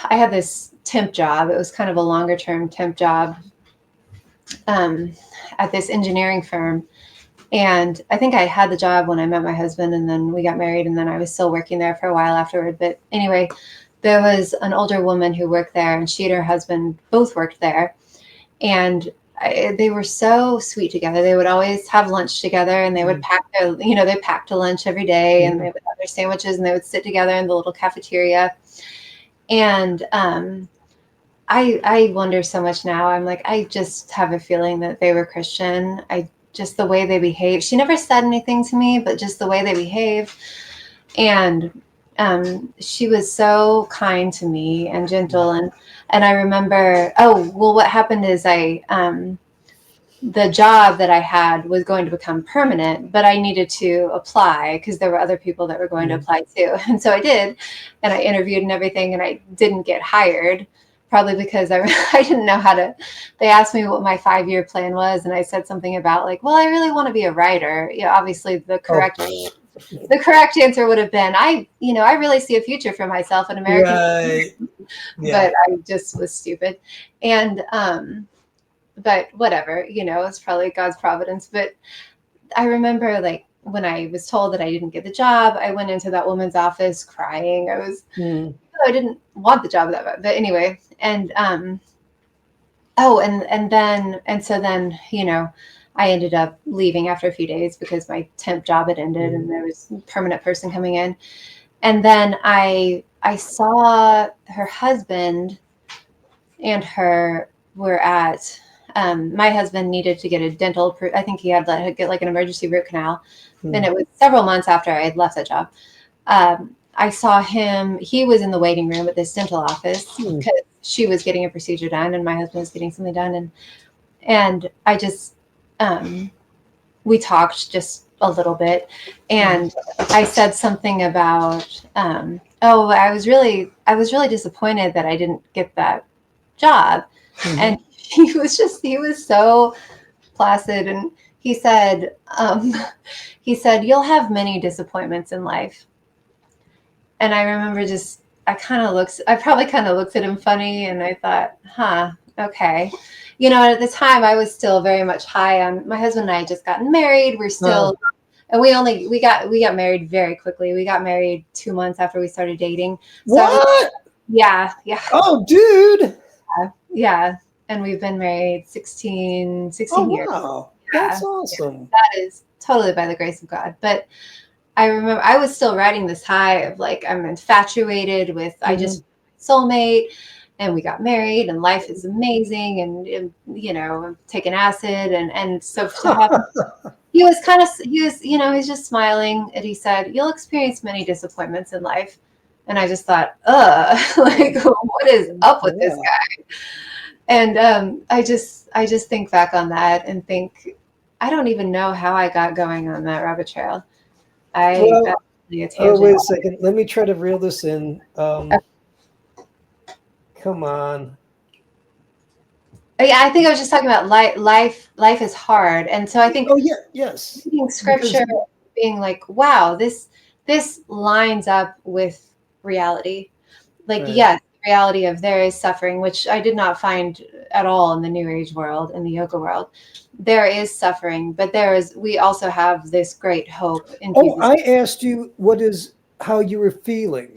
I had this temp job. It was kind of a longer term temp job um, at this engineering firm. And I think I had the job when I met my husband, and then we got married, and then I was still working there for a while afterward. But anyway, there was an older woman who worked there, and she and her husband both worked there. And they were so sweet together. They would always have lunch together, and they would pack they packed a lunch every day, and they Hmm. would have their sandwiches, and they would sit together in the little cafeteria. And I wonder so much now. I'm like, I just have a feeling that they were Christian. I just the way they behave. She never said anything to me, but just the way they behave. And she was so kind to me and gentle. And I remember, oh, well, what happened is the job that I had was going to become permanent, but I needed to apply because there were other people that were going to Hmm. apply too. And so I did, and I interviewed and everything, and I didn't get hired, probably because I didn't know how to. They asked me what my 5-year plan was, and I said something about like, well, I really want to be a writer. Yeah, obviously Oh, the correct answer would have been, I really see a future for myself in American, right. Yeah. but I just was stupid. And but whatever, it's probably God's providence. But I remember like when I was told that I didn't get the job, I went into that woman's office crying. Hmm. I didn't want the job that bad. But anyway, and oh, and so then, I ended up leaving after a few days because my temp job had ended Hmm. and there was a permanent person coming in. And then I saw her husband and her were at my husband needed to get a dental I think he had to get like an emergency root canal, and Hmm. it was several months after I had left that job. I saw him. He was in the waiting room at this dental office Hmm. because she was getting a procedure done and my husband was getting something done, and I just we talked just a little bit, Hmm. and I said something about oh, I was really disappointed that I didn't get that job. Hmm. And he was so placid. And he said, you'll have many disappointments in life. And I remember I probably kind of looked at him funny and I thought, huh, okay. At the time I was still very much high on my husband and I had just gotten married. We're Uh, still, and we got married very quickly. We got married 2 months after we started dating. So I was, what? yeah, yeah. Oh, dude. Yeah. And we've been married Oh, 16 years. wow. Yeah. That's Yeah. awesome. That is totally by the grace of God. But I remember I was still riding this high of like, I'm infatuated with, I Hmm. just soulmate. and we got married, and life is amazing, and you know, I'm taking acid, and so to have he was kind of, he was, you know, he's just smiling, and he said, "You'll experience many disappointments in life." And I just thought, like, what is up with this guy? And I just think back on that and think, I don't even know how I got going on that rabbit trail. Well, That's really a oh, tangent. wait a second. Let me try to reel this in. Come on. Yeah, I think I was just talking about life is hard, and so I think Oh, yeah, yes. reading Because scripture, being like, wow, this lines up with reality. Like, right. yes, the reality of there is suffering, which I did not find at all in the New Age world, in the yoga world. There is suffering, but we also have this great hope in Oh, Jesus. I asked you how you were feeling.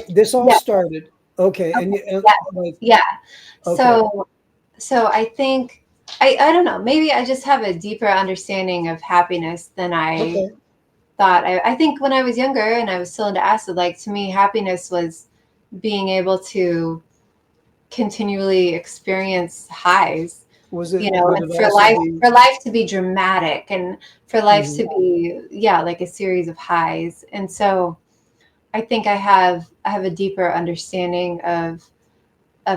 This all Yeah. started. Okay, and Okay. you Yeah. like Yeah. okay, So I think I don't know, maybe I just have a deeper understanding of happiness than I okay. thought. I think when I was younger and I was still into acid, like, to me, happiness was being able to continually experience highs, Was it? you know, Would and it also be? for life to be dramatic, and for life Mhm. to be, yeah, like a series of highs. And so I think I have a deeper understanding of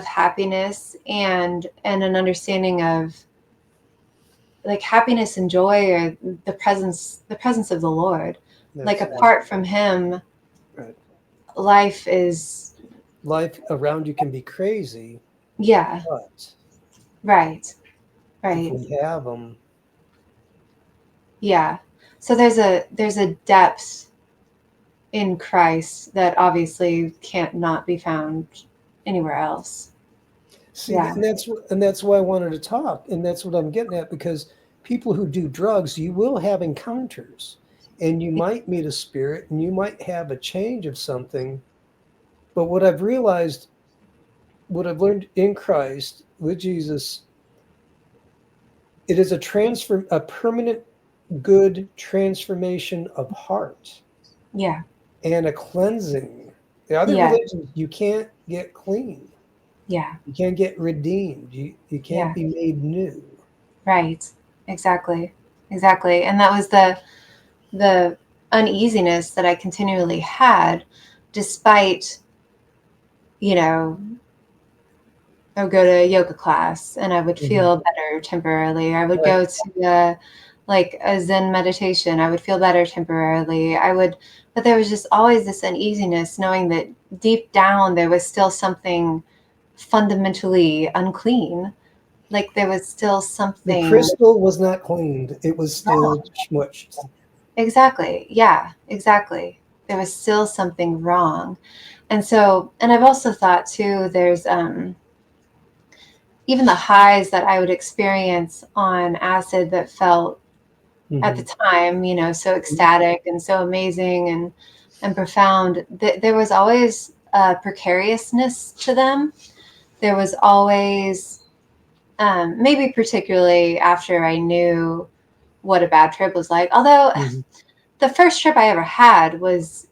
happiness, and an understanding of, like, happiness and joy are the presence of the Lord. Like, That's apart from him, right. life is, Life around you can be crazy, yeah, but right, if right, we have them, yeah. So there's a depth in Christ that obviously can't not be found anywhere else. see, Yeah. and that's why I wanted to talk, and that's what I'm getting at because people who do drugs, you will have encounters, and you might meet a spirit, and you might have a change of something. But what I've realized, what I've learned in Christ with Jesus, it is a permanent good transformation of heart Yeah. and a cleansing. The other Yeah. religions, you can't get clean. Yeah. You can't get redeemed. You can't Yeah. be made new. Right. Exactly. Exactly. And that was the uneasiness that I continually had, despite, you know, I would go to a yoga class and I would Mhm. feel better temporarily. I would Right. go to a Zen meditation. I would feel better temporarily. But there was just always this uneasiness, knowing that deep down there was still something fundamentally unclean. Like, there was still The something crystal was not cleaned. It was wrong. still smushed. Exactly. Yeah, exactly. There was still something wrong. And so, and I've also thought too, there's even the highs that I would experience on acid that felt at the Mhm. time, you know, so ecstatic and so amazing and profound. There was always a precariousness to them. There was always, maybe particularly after I knew what a bad trip was like. Although Mhm. the first trip I ever had was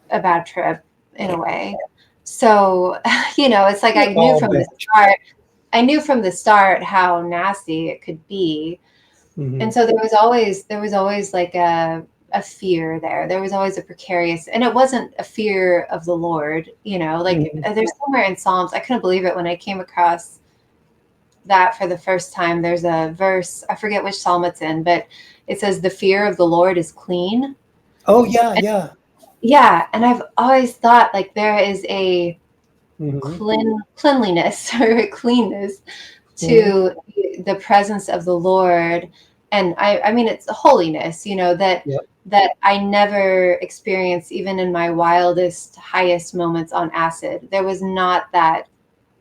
a bad trip in a way. So, you know, it's like They're all bad. I knew from the start how nasty it could be. And Mhm. so there was always like a fear there. There was always a precarious, and it wasn't a fear of the Lord, you know, like, Mhm. there's somewhere in Psalms, I couldn't believe it when I came across that for the first time. There's a verse, I forget which Psalm it's in, but it says, "The fear of the Lord is clean." Oh yeah, yeah. Yeah. And I've always thought, like, there is a Mhm. cleanliness or a cleanness Mhm. to the presence of the Lord. And I mean, it's a holiness, you know, Yep. that I never experienced even in my wildest, highest moments on acid. There was not that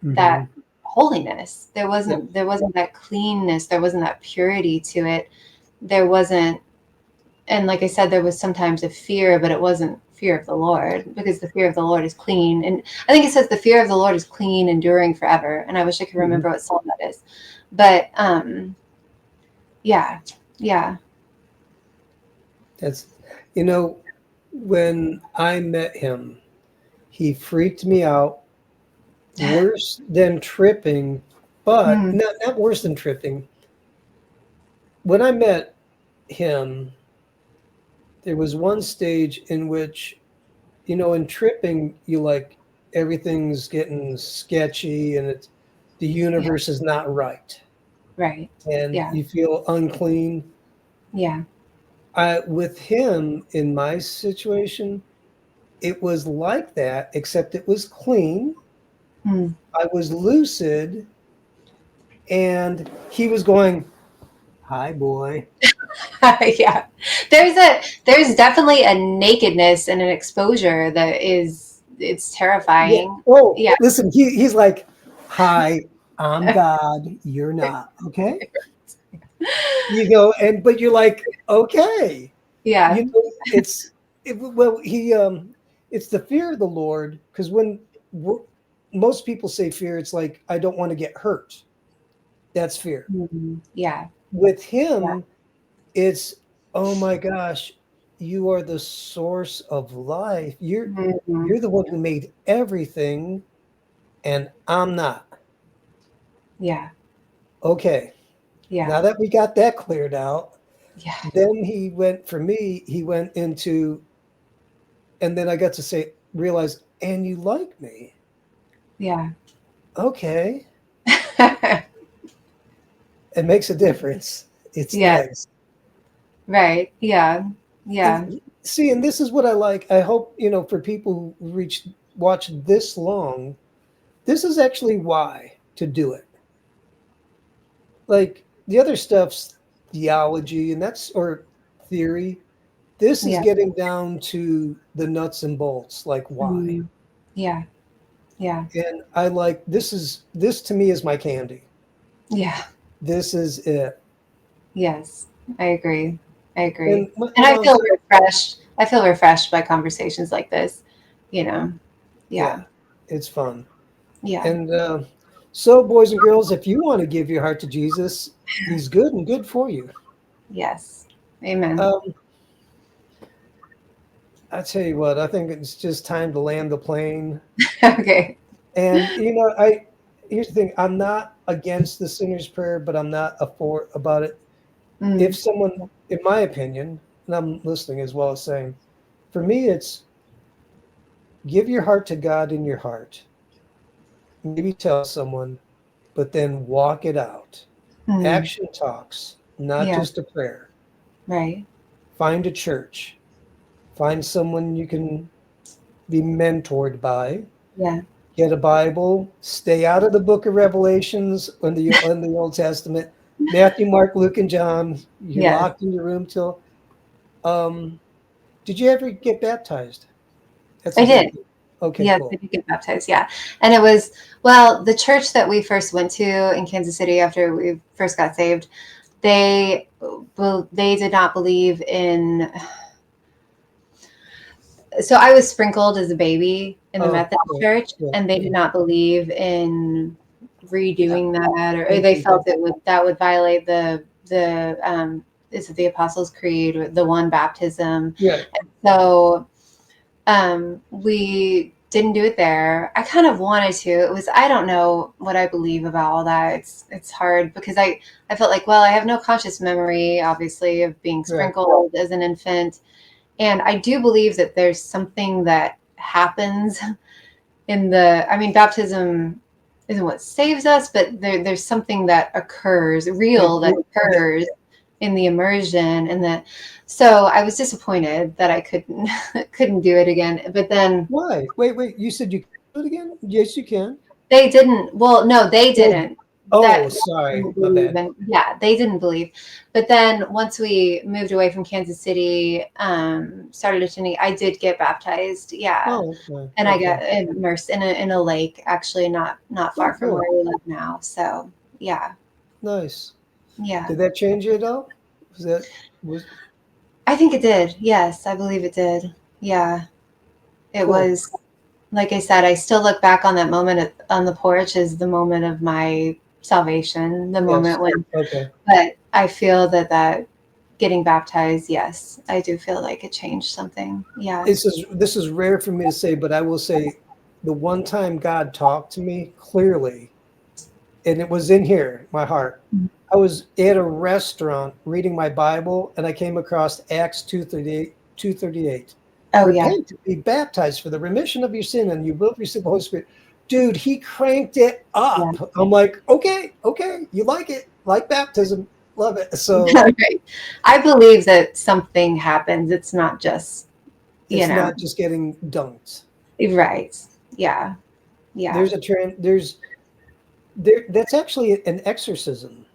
Mhm. holiness. Yep. There wasn't that cleanness. There wasn't that purity to it. There wasn't, and like I said, there was sometimes a fear, but it wasn't fear of the Lord, because the fear of the Lord is clean. And I think it says the fear of the Lord is clean, enduring forever. And I wish I could Mhm. remember what psalm that is. But yeah, yeah, That's you know when I met him, he freaked me out worse than tripping, but Mm, not worse than tripping. When I met him, there was one stage in which, in tripping, you like everything's getting sketchy and the yeah. universe is not right Right. and Yeah. you feel unclean. Yeah. With him in my situation, it was like that, except it was clean. Mm. I was lucid and he was going, "Hi, boy." Yeah. There's definitely a nakedness and an exposure that it's Yeah. terrifying. Oh, Yeah. listen, he's like, "Hi, I'm God. You're not. Okay." But you're like, okay. Yeah. It's well, it's the fear of the Lord, because most people say fear, it's like, I don't want to get hurt. That's fear. Mhm. Yeah. With Yeah. him, it's, oh my gosh, you are the source of life. Mhm. You're the one who made everything, and I'm not. Yeah. Okay. Yeah. Now that we got that cleared out, Yeah. then he went into, and then I got to realize, and you like me. Yeah. Okay. It makes a difference. It's Yeah. nice. Right. Yeah. Yeah. See, and this is what I like. I hope, for people who watch this long, this is actually why to do it. Like the other stuff's theology and or theory. This is Yeah. getting down to the nuts and bolts, like why. Mm. Yeah. Yeah. And I like this to me is my candy. Yeah. This is it. Yes. I agree. I agree. And And I feel refreshed. I feel refreshed by conversations like this, you know. Yeah. yeah, it's fun. Yeah. And so, boys and girls, if you want to give your heart to Jesus, he's good and good for you. Yes. Amen. Um, I tell you what, I think it's just time to land the plane. Okay. And here's the thing: I'm not against the sinner's prayer, but I'm not for about it. If Mm. someone, in my opinion, and I'm listening as well as saying, for me, it's give your heart to God in your heart. Maybe tell someone, but then walk it out. Mm. Action talks, not Yeah. just a prayer. Right. Find a church. Find someone you can be mentored by. Yeah. Get a Bible. Stay out of the book of Revelations in the Old Testament. Matthew, Mark, Luke, and John. You're Yes. locked in your room till. Um, did you ever get baptized? That's a I big did. deal. Okay, Yes, I cool. did get baptized. Yeah. And it was, well, the church that we first went to in Kansas City after we first got saved, they they did not believe in, so I was sprinkled as a baby in the Oh, Methodist yeah, church, yeah, and they yeah. did not believe in Yeah. redoing that, or Okay, they felt good. that would violate the is it the Apostles' Creed, or the one baptism. Yeah. So we didn't do it there. I kind of wanted to. It was, I don't know what I believe about all that. It's hard because I felt like, well, I have no conscious memory, obviously, of being Right. sprinkled as an infant. And I do believe that there's something that happens I mean, baptism isn't what saves us, but there's something that occurs, real, that Yeah. occurs in the immersion. And that, so I was disappointed that I couldn't do it again. But then Why? Wait. You said you can do it again? Yes, you can. they didn't, well, no, they Oh, didn't. oh, That sorry. didn't My believe, bad. and yeah, they didn't believe. But then once we moved away from Kansas City, started attending, I did get baptized. Yeah. Oh, okay. And I Okay. got immersed in a lake, actually, not Oh, far from good. where we live now. So yeah. Nice. Yeah. Did that change you at all? Was I think it did. Yes, I believe it did. Yeah. It cool. was, like I said, I still look back on that moment on the porch as the moment of my salvation, the Yes. moment when, Okay. but I feel that getting baptized, yes, I do feel like it changed something. Yeah. This is rare for me to say, but I will say the one time God talked to me clearly, and it was in here, my heart. I was at a restaurant reading my Bible, and I came across Acts 2:38. 2:38. Oh yeah. Repent, be baptized for the remission of your sin, and you will receive the Holy Spirit. Dude, he cranked it Yeah. up. I'm like, okay, you like it, like baptism, love it. So Right. I believe that something happens. It's not just, it's not just getting dunked. right. Yeah. Yeah. There's a trend. There. That's actually an exorcism,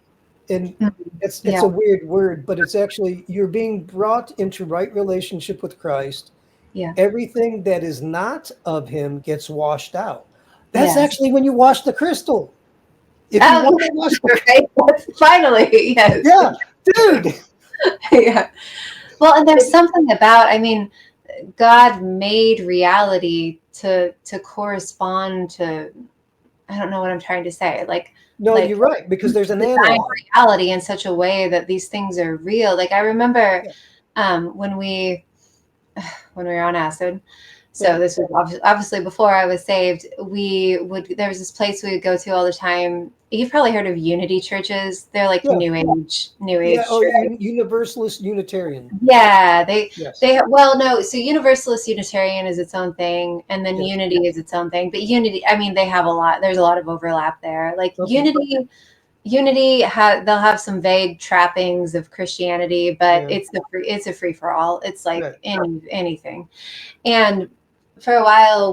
and Mhm. it's Yeah. a weird word, but it's actually you're being brought into right relationship with Christ. Yeah. Everything that is not of Him gets washed out. That's Yes. actually when you wash the crystal. If you Oh, want to wash the, right. Finally, yes. yeah, dude. Yeah. Well, and there's something about, I mean, God made reality to correspond to, I don't know what I'm trying to say. No, Like you're right because there's an design analog. reality in such a way that these things are real. Like I remember Yeah, when we were on acid. So right. this was obviously before I was saved. There was this place we would go to all the time. You've probably heard of Unity churches. They're like Yeah, new yeah. age. Oh, Universalist Unitarian. Yeah, Yes. they well no, so Universalist Unitarian is its own thing, and then Yes. Unity is its own thing. But Unity, I mean, they have a lot. There's a lot of overlap there. Like Okay. They'll have some vague trappings of Christianity, but Yeah. it's a free for all. It's like Right. anything. And for a while,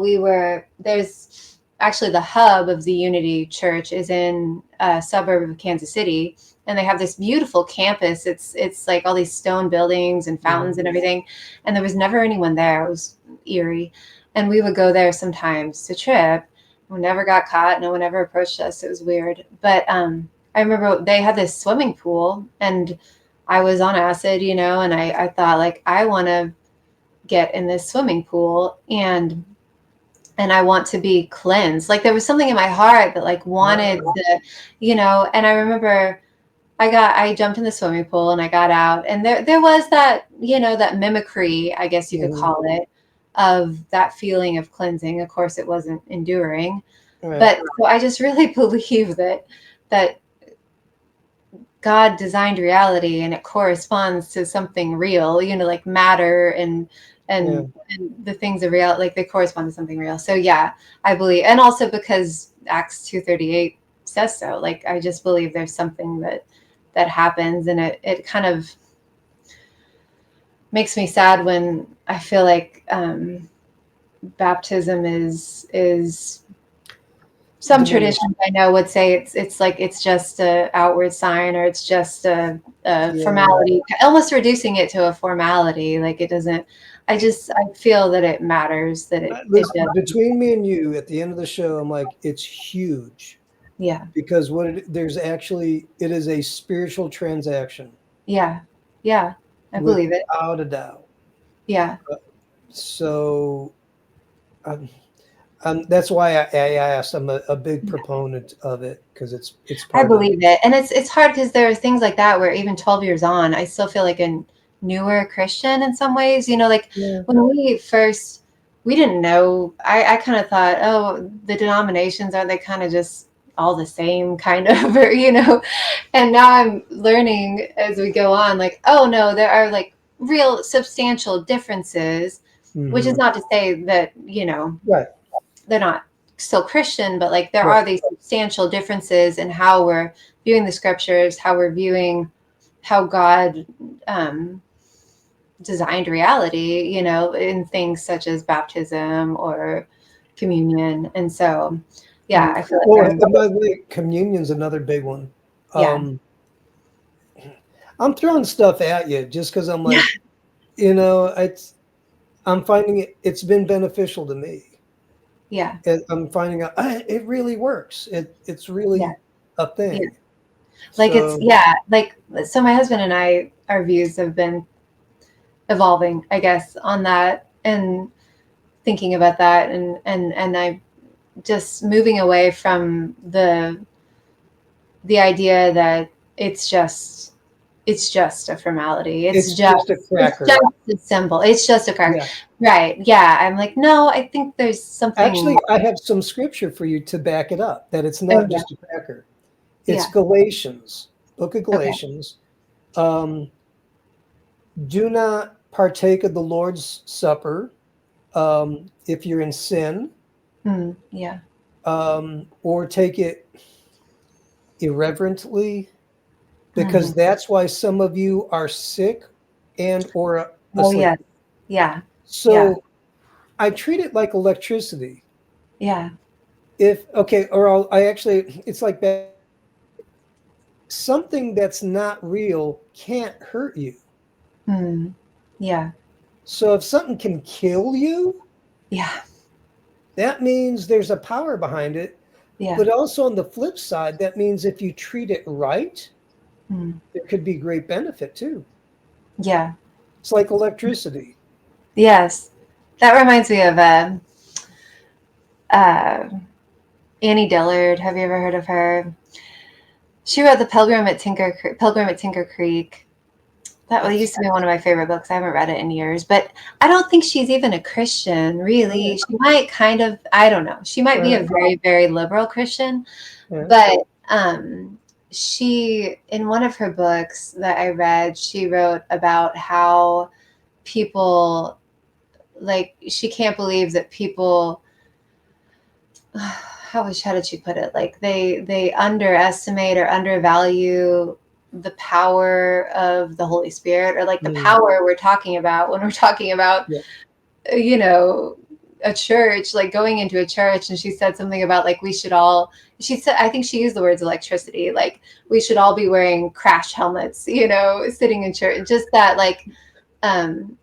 there's actually the hub of the Unity Church is in a suburb of Kansas City, and they have this beautiful campus. It's like all these stone buildings and fountains and everything, and there was never anyone there. It was eerie, and we would go there sometimes to trip. We never got caught. No one ever approached us. It was weird, but I remember they had this swimming pool, and I was on acid, and I thought like I want to get in this swimming pool and I want to be cleansed. Like there was something in my heart that like wanted to, and I remember I jumped in the swimming pool and I got out and there was that, that mimicry, I guess you could call it, of that feeling of cleansing. Of course it wasn't enduring, Right. but so I just really believe that God designed reality and it corresponds to something real, like matter Yeah. and the things of real, like they correspond to something real. So yeah, I believe, and also because Acts 2:38 says so. Like I just believe there's something that happens, and it kind of makes me sad when I feel like baptism is some Diminished. traditions I know would say it's like it's just a outward sign, or it's just a Yeah. formality, almost reducing it to a formality. Like it doesn't. I feel that it matters, that it Listen, does. between me and you, at the end of the show, I'm like, it's huge Yeah, because it is a spiritual transaction, yeah, yeah. I believe it. without a doubt. Yeah, So that's why I asked. I'm a big proponent of it because it's I part of. believe it, and it's hard because there are things like that where even 12 years on, I still feel like a newer Christian in some ways. Like Yeah. when we didn't know. I kind of thought, oh, the denominations, are they kind of just all the same kind of, or And now I'm learning as we go on, like, oh no, there are like real substantial differences, which is Hmm. not to say that Right. they're not still Christian, but like there Right. are these substantial differences in how we're viewing the scriptures, how we're viewing how God designed reality, in things such as baptism or communion. And so, yeah, I feel like Well, and by the way, communion's another big one. yeah, Um, I'm throwing stuff at you just because I'm yeah, like, I'm finding it's been beneficial to me. yeah, I'm finding out it really works. It's yeah, really a yeah. thing. Like it's, So yeah, like, so my husband and I, our views have been evolving, I guess, on that and thinking about that and I just moving away from the idea that it's just it's just a formality. It's just a cracker. It's just a symbol. It's just a cracker. Yeah. Right. Yeah. I'm like, no, I think there's something. Actually, I have some scripture for you to back it up, that it's not just a cracker. It's Galatians, book of Galatians. Okay. Do not partake of the Lord's Supper if you're in sin. Yeah. Or take it irreverently, because that's why some of you are sick and or asleep. Oh, yeah. Yeah. So I treat it like electricity. Yeah. It's like that. Something that's not real can't hurt you. Yeah. So if something can kill you, that means there's a power behind it. Yeah. But also on the flip side, that means if you treat it right, there could be great benefit too. Yeah. It's like electricity. Yes. That reminds me of Annie Dillard. Have you ever heard of her? She wrote The Pilgrim at Tinker Creek. That used to be one of my favorite books. I haven't read it in years, but I don't think she's even a Christian, really. She might kind of, I don't know. She might be a very, very liberal Christian, but she, in one of her books that I read, she wrote about how people, like, she can't believe that people, how did she put it? Like they underestimate or undervalue the power of the Holy Spirit, or like the power we're talking about when we're talking about, you know, a church, like going into a church. And she said something about like, she said, I think she used the words electricity, like we should all be wearing crash helmets, you know, sitting in church. Just that, like,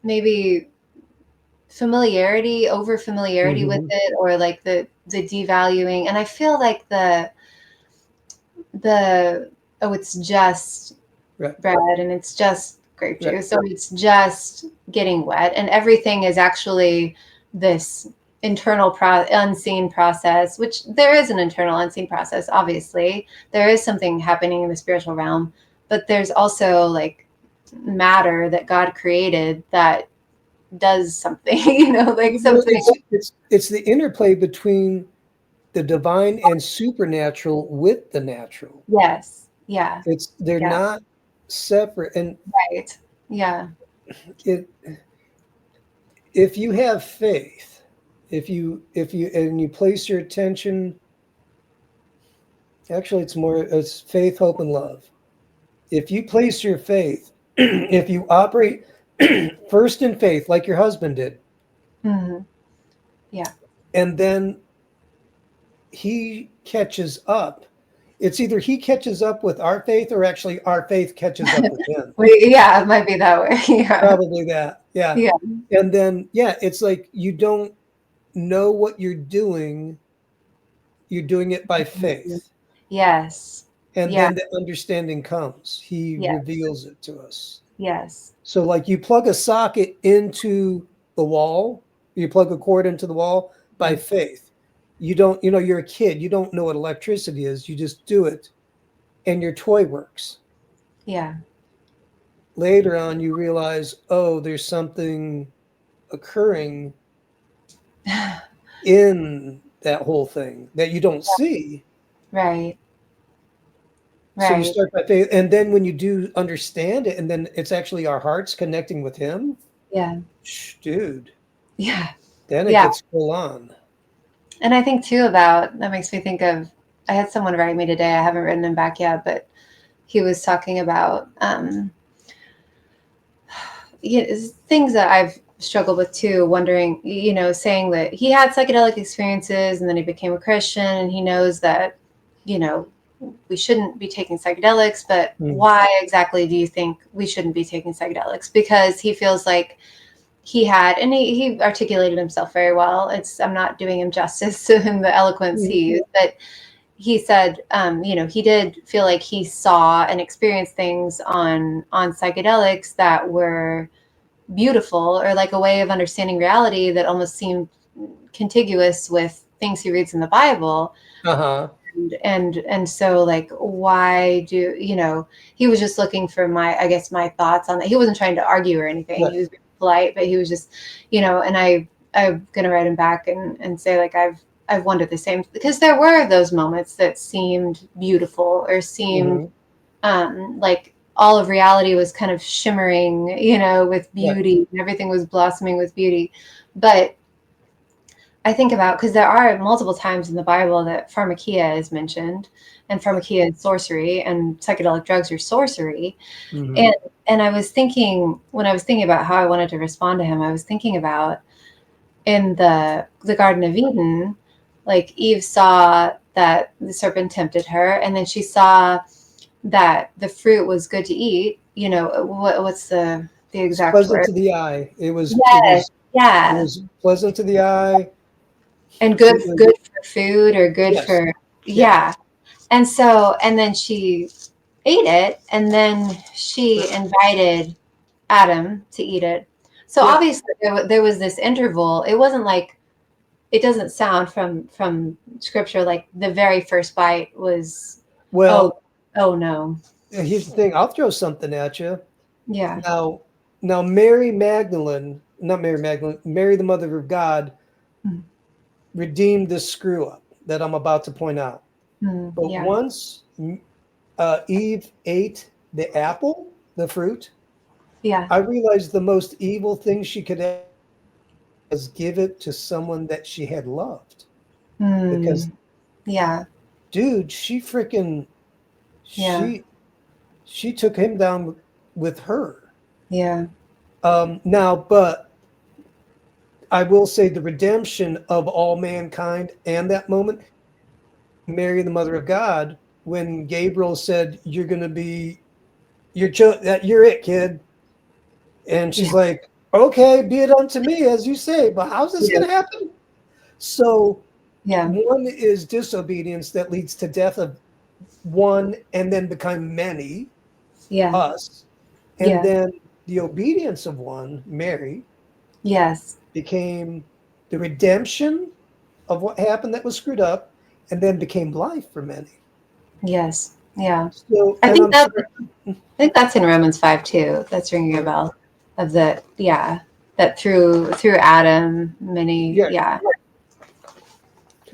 maybe over familiarity with it, or like the devaluing. And I feel like it's just bread and it's just grape juice, so it's just getting wet, and everything is actually this internal unseen process, which there is an internal unseen process. Obviously there is something happening in the spiritual realm, but there's also like matter that God created that does something, you know, like something. It's the interplay between the divine and supernatural with the natural. Yes. Yeah. They're not separate. And yeah. If you have faith, if you place your attention, actually it's faith, hope, and love. If you place your faith, if you operate first in faith, like your husband did, and then he catches up. It's either he catches up with our faith, or actually our faith catches up with him. It might be that way. Probably that. Yeah. And then, it's like you don't know what you're doing. You're doing it by faith. Yes. And then the understanding comes. He reveals it to us. Yes. So like you plug a socket into the wall, you plug a cord into the wall by faith. You don't, you're a kid. You don't know what electricity is. You just do it and your toy works. Yeah. Later on, you realize, oh, there's something occurring in that whole thing that you don't see. Right. So you start by faith. And then when you do understand it, and then it's actually our hearts connecting with him. Yeah. Dude. Yeah. Then it gets full on. And I think too that makes me think of, I had someone write me today. I haven't written him back yet, but he was talking about things that I've struggled with too, wondering, saying that he had psychedelic experiences and then he became a Christian, and he knows that, we shouldn't be taking psychedelics, but why exactly do you think we shouldn't be taking psychedelics? Because he feels like he articulated himself very well. I'm not doing him justice in the eloquence he used, but he said, he did feel like he saw and experienced things on psychedelics that were beautiful, or like a way of understanding reality that almost seemed contiguous with things he reads in the Bible. And so like, why do, he was just looking for my thoughts on that. He wasn't trying to argue or anything. Right. He was very polite, but he was just, and I'm going to write him back and say like, I've wondered the same, because there were those moments that seemed beautiful or seemed like all of reality was kind of shimmering, with beauty, and everything was blossoming with beauty. But I think about, because there are multiple times in the Bible that pharmakia is mentioned, and pharmakia is sorcery, and psychedelic drugs are sorcery. And I was thinking, when I was thinking about how I wanted to respond to him, I was thinking about in the Garden of Eden, like Eve saw that the serpent tempted her, and then she saw that the fruit was good to eat. What's the exact Pleasant word? to the eye. It was Yeah. pleasant to the eye. And good for food, or good for, yeah. And so, and then she ate it, and then she invited Adam to eat it. So obviously there was this interval. It wasn't like, it doesn't sound from scripture like the very first bite was, Well, oh no. here's the thing. I'll throw something at you. Yeah. Now Mary Magdalene, not Mary Magdalene, Mary the Mother of God, redeemed this screw up that I'm about to point out. But once Eve ate the apple, the fruit, I realized the most evil thing she could have was give it to someone that she had loved. Because dude, she freaking she took him down with her. Now, but I will say the redemption of all mankind and that moment, Mary, the Mother of God, when Gabriel said, "You're going to be, you're it, kid," and she's like, "Okay, be it unto me as you say." But how's this going to happen? So, one is disobedience that leads to death of one, and then become many, us, and then the obedience of one, Mary, became the redemption of what happened that was screwed up, and then became life for many. So, I and think that's in Romans 5 too. That's ringing a bell of that. That through Adam, many.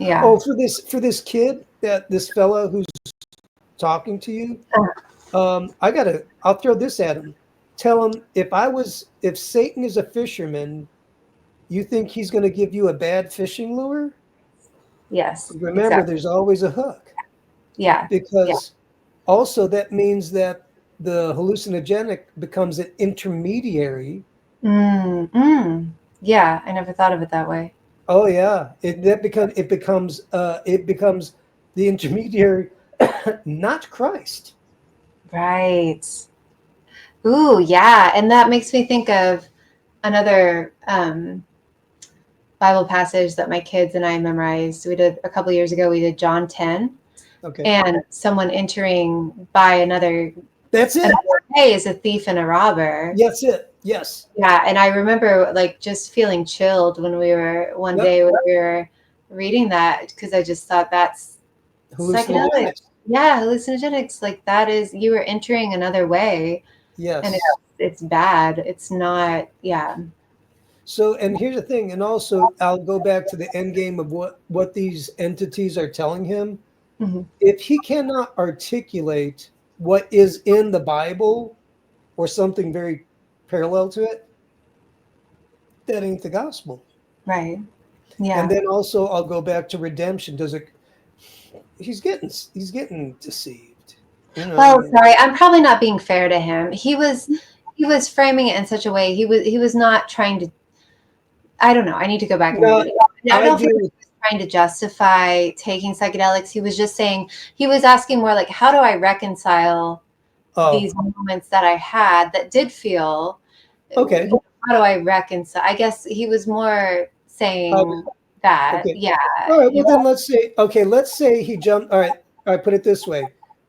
Oh, for this kid, this fellow who's talking to you, I'll throw this at him. Tell him, if Satan is a fisherman, you think he's going to give you a bad fishing lure? Remember, there's always a hook. Because also that means that the hallucinogenic becomes an intermediary. Yeah, I never thought of it that way. Oh yeah, it becomes the intermediary, not Christ. Right. Ooh, yeah, and that makes me think of another Bible passage that my kids and I memorized. We did a couple years ago. We did John 10. Okay. And someone entering by another. That's it. Way is a thief and a robber. That's it. Yes. Yeah, and I remember like just feeling chilled when we were day when we were reading that, because I just thought that's hallucinogenics. Yeah, hallucinogenics. Like that is, you are entering another way. Yes. And it's bad. It's not. Yeah. So, and here's the thing, and also I'll go back to the end game of what these entities are telling him. If he cannot articulate what is in the Bible or something very parallel to it, that ain't the gospel. Right. Yeah. And then also I'll go back to redemption. He's getting deceived. Well, sorry, I'm probably not being fair to him. He was framing it in such a way, he was not trying to, I don't know. I need to go back and read it. I don't think he was trying to justify taking psychedelics. He was just saying, he was asking more like, how do I reconcile these moments that I had that did feel okay? How do I reconcile? I guess he was more saying that. Okay. Yeah. All right. Well, then let's say he jumped. All right. Put it this way: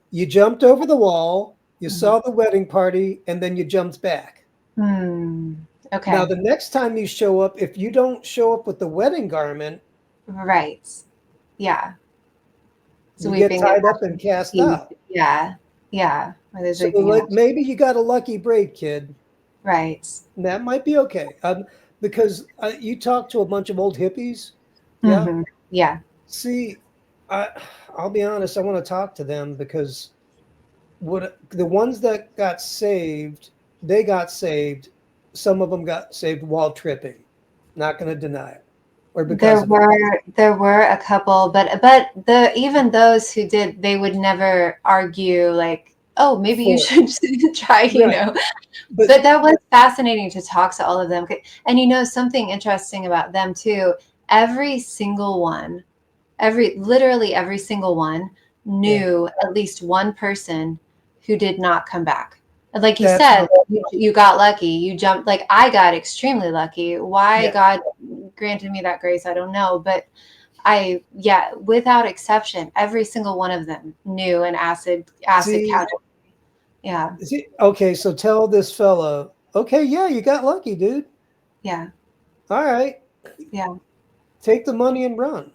you jumped over the wall, you saw the wedding party, and then you jumped back. Okay. Now, the next time you show up, if you don't show up with the wedding garment, right? Yeah. You get sweeping tied up and cast out. Yeah, yeah. Or they're So sweeping like it. maybe you got a lucky break, kid. Right. And that might be okay. Because you talk to a bunch of old hippies. Yeah. Hmm. Yeah. See, I'll be honest. I want to talk to them because what the ones that got saved, they got saved. Some of them got saved while tripping. Not going to deny it, or because of it. There were a couple, but the even those who did, they would never argue like, oh, maybe you For should try, right, but But that was fascinating to talk to all of them. And something interesting about them too, every single one, literally every single one yeah, knew at least one person who did not come back. And like you that's said, you got lucky. You jumped, like I got extremely lucky. Why yeah. God granted me that grace, I don't know. But yeah, without exception, every single one of them knew an acid See, couch. Yeah, okay. So tell this fella, okay, yeah, you got lucky, dude. yeah, All right, yeah, take the money and run.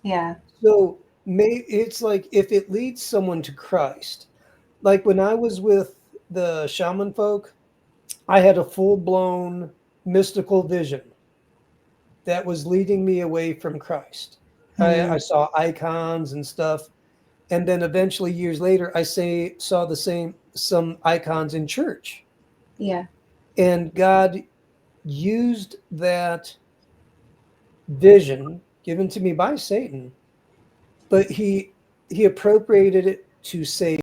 yeah. So it's like if it leads someone to Christ, like when I was with the shaman folk, I had a full blown mystical vision that was leading me away from Christ. I Mm, saw icons and stuff, and then eventually years later, saw the same some icons in church, yeah, and God used that vision given to me by Satan, but he appropriated it to save.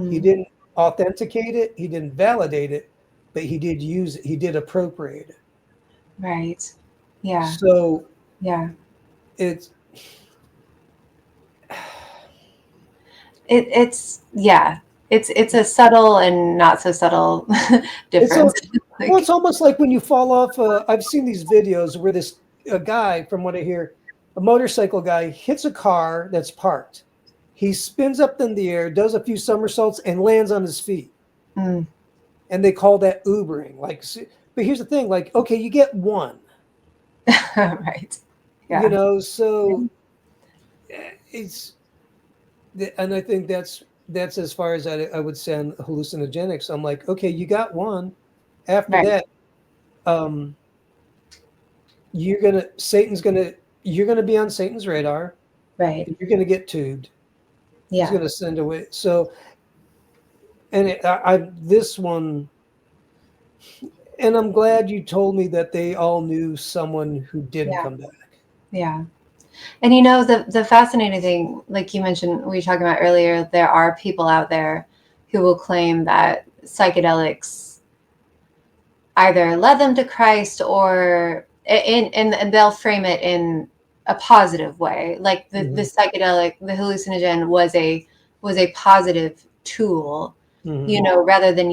He mm, didn't authenticate it, he didn't validate it, but he did use it, he did appropriate it. right. Yeah, So yeah. it's It's yeah. It's a subtle and not so subtle it's a difference. well, it's Like, almost like when you fall off. I've seen these videos where this a guy, from what I hear, a motorcycle guy hits a car that's parked. He spins up in the air, does a few somersaults, and lands on his feet. mm, And they call that Ubering. But here's the thing: like, okay, you get one, right. Yeah. So it's, and I think that's as far as I would say on hallucinogenics. I'm like, okay, you got one. After Right. that, um, you're gonna be on Satan's radar. Right. You're gonna get tubed. He's Yeah. gonna send away. So, and this one, and I'm glad you told me that they all knew someone who didn't Yeah. come back. Yeah. And the fascinating thing, like you mentioned, we were talking about earlier, there are people out there who will claim that psychedelics either led them to Christ or and they'll frame it in a positive way. Like the Hmm. psychedelic, the hallucinogen was a positive tool, Hmm. rather than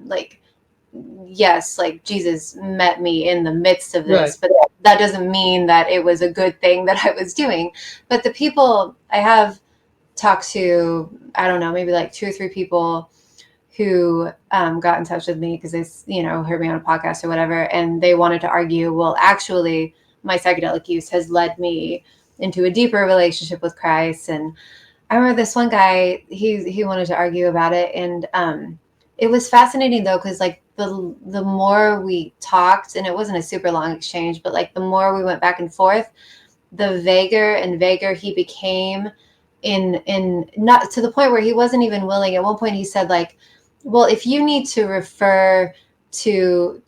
like, yes, like Jesus met me in the midst of Right. this, but that doesn't mean that it was a good thing that I was doing. But the people I have talked to, I don't know, maybe like two or three people who got in touch with me because they, heard me on a podcast or whatever, and they wanted to argue, well, actually, my psychedelic use has led me into a deeper relationship with Christ. And I remember this one guy, he wanted to argue about it, and it was fascinating though, because like the more we talked, and it wasn't a super long exchange, but like the more we went back and forth, the vaguer and vaguer he became, in not to the point where he wasn't even willing. At one point he said like, well, if you need to refer to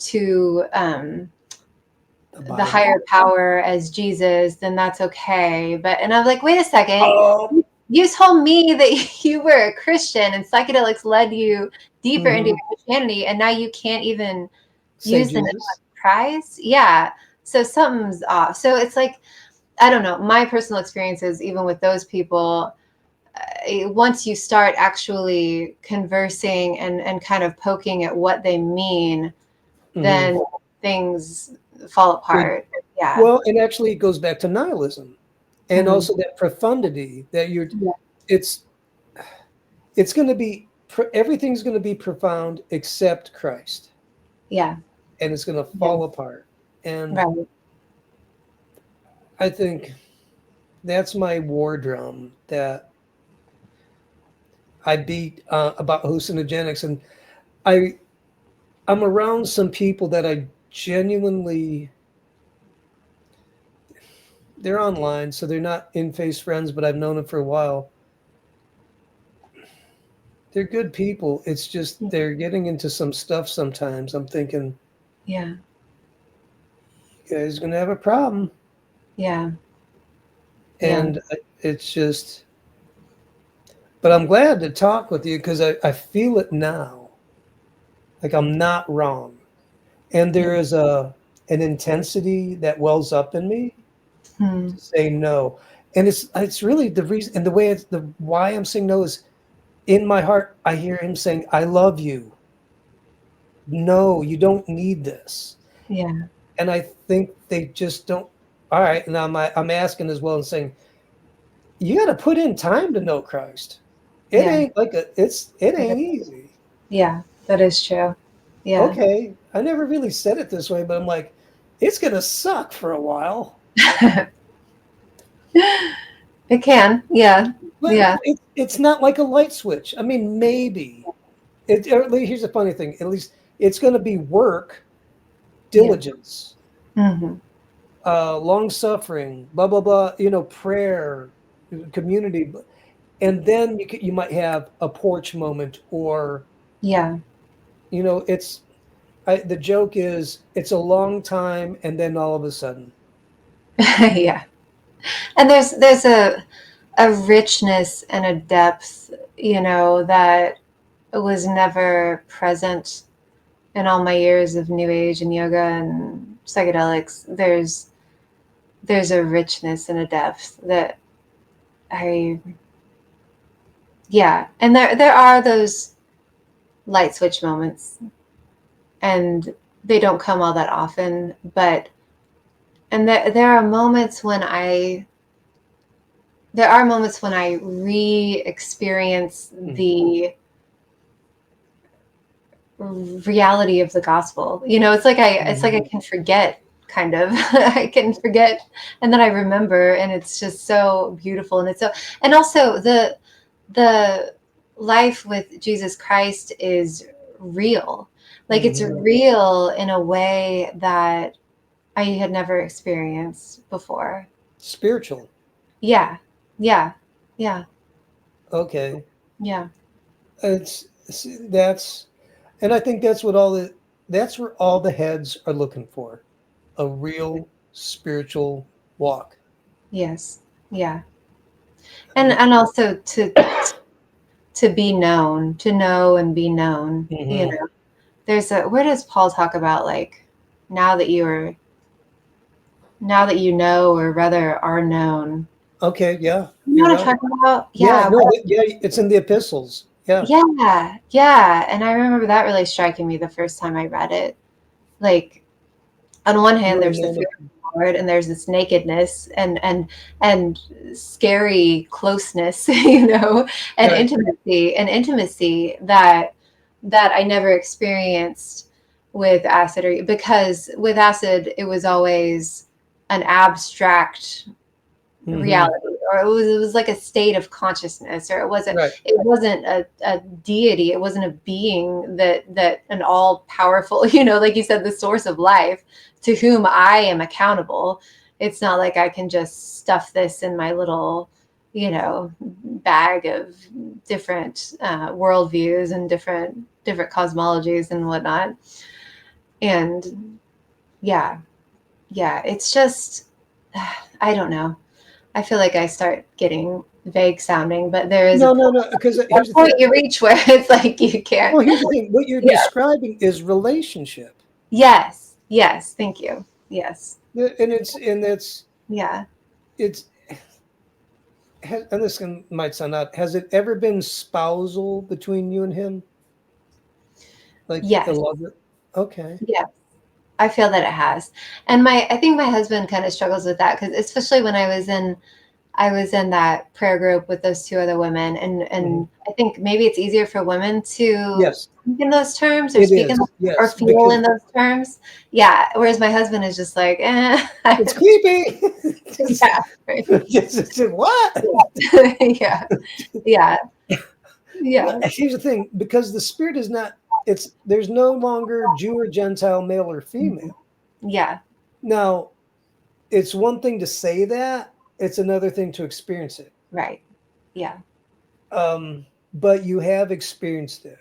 The the Bible. higher power as Jesus, then that's okay. But and I'm like, wait a second, Oh. you told me that you were a Christian and psychedelics led you deeper into Hmm. your Christianity, and now you can't even Say use the name Jesus. of Christ. Yeah. So something's off. So it's like, I don't know. My personal experiences, even with those people, once you start actually conversing and kind of poking at what they mean, Hmm. then things fall apart. Yeah. Well, and actually, it goes back to nihilism, and Mhm. also that profundity that you're. Yeah. It's it's going to be everything's going to be profound except Christ, Yeah. and it's going to Yeah. fall apart. And Right. I think that's my war drum that I beat about hallucinogenics, and I I'm around some people that I genuinely, they're online, so they're not in-face friends, but I've known them for a while. They're good people. It's just they're getting into some stuff sometimes. I'm thinking, Yeah. you guys are gonna have a problem. Yeah. Yeah. And it's just, but I'm glad to talk with you because I feel it now. Like I'm not wrong. And Yeah. there is an intensity that wells up in me Hmm. to say no. And it's really the reason, and the way it's the why I'm saying no is in my heart, I hear him saying, I love you. No, you don't need this. Yeah. And I think they just don't. All right. And I'm asking as well and saying, you got to put in time to know Christ. It Yeah. ain't like it ain't easy. Yeah. That is true. Yeah. Okay. I never really said it this way, but I'm like, it's going to suck for a while. It can. Yeah. But Yeah. it's not like a light switch. I mean, maybe. Here's the funny thing. At least it's going to be work, Yeah. diligence, Hmm. long suffering, blah blah blah. Prayer, community, and then you might have a porch moment, or Yeah. it's the joke is it's a long time, and then all of a sudden, Yeah. And there's a richness and a depth, that was never present in all my years of new age and yoga and psychedelics. There's a richness and a depth that I yeah. And there are those light switch moments, and they don't come all that often, but and there are moments when I re-experience the reality of the gospel. It's like I can forget, kind of. I can forget, and then I remember, and it's just so beautiful. And also the life with Jesus Christ is real. Like it's real in a way that I had never experienced before. spiritual. Yeah. Yeah. Yeah. Okay, Yeah. that's, and I think that's where all the heads are looking for, a real spiritual walk. Yes. Yeah. I And mean, and also to be known, to know and be known. mhm. There's a where does Paul talk about, like, now that you are now that you know, or rather are known. Okay, yeah, You know you're what I'm right. talking about? Yeah, Yeah. no, yeah, it's in the epistles. Yeah, Yeah. Yeah. And I remember that really striking me the first time I read it. Like, on one hand, you there's the fear of the Lord, and there's this nakedness and scary closeness, and right. intimacy that I never experienced with acid, because with acid it was always an abstract Hmm. reality, or it was like a state of consciousness, or Right. it wasn't a deity, it wasn't a being that an all powerful, like you said, the source of life, to whom I am accountable. It's not like I can just stuff this in my little, bag of different worldviews and different cosmologies and whatnot. And yeah, yeah, it's just I don't know. I feel like I start getting vague sounding, but there is No, no, no. Because a here's the point thing. you reach where it's like you can't. Well, here's the thing. What you're Yeah. describing is relationship, Yes. Yes. Thank you. Yes. and Yeah. it's and might sound odd. Has it ever been spousal between you and him? Like a Yes. love? Okay. Yes. I feel that it has. And I think my husband kind of struggles with that, because especially when I was in I was in that prayer group with those two other women, and I think maybe it's easier for women to Yes, speak in those terms or it speak in is. or Yes, feel because in those terms. Yeah. Whereas my husband is just like, it's creepy. Just, yeah, right. just what? Yeah, yeah, Well, yeah, here's the thing, because the spirit is not, it's there's no longer Jew or Gentile, male or female. yeah, Now, it's one thing to say that, it's another thing to experience it. right. Yeah. But you have experienced it.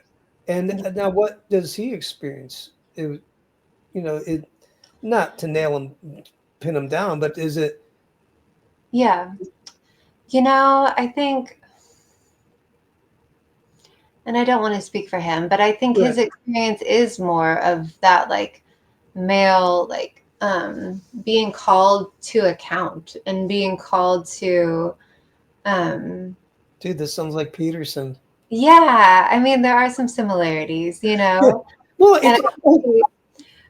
And now what does he experience? It, it not to nail him, pin him down, but is it Yeah. You know, I think, and I don't want to speak for him, but I think his right? experience is more of that like male, like being called to account and being called to um Dude, this sounds like Peterson. yeah, I mean there are some similarities, you know. Well, And it's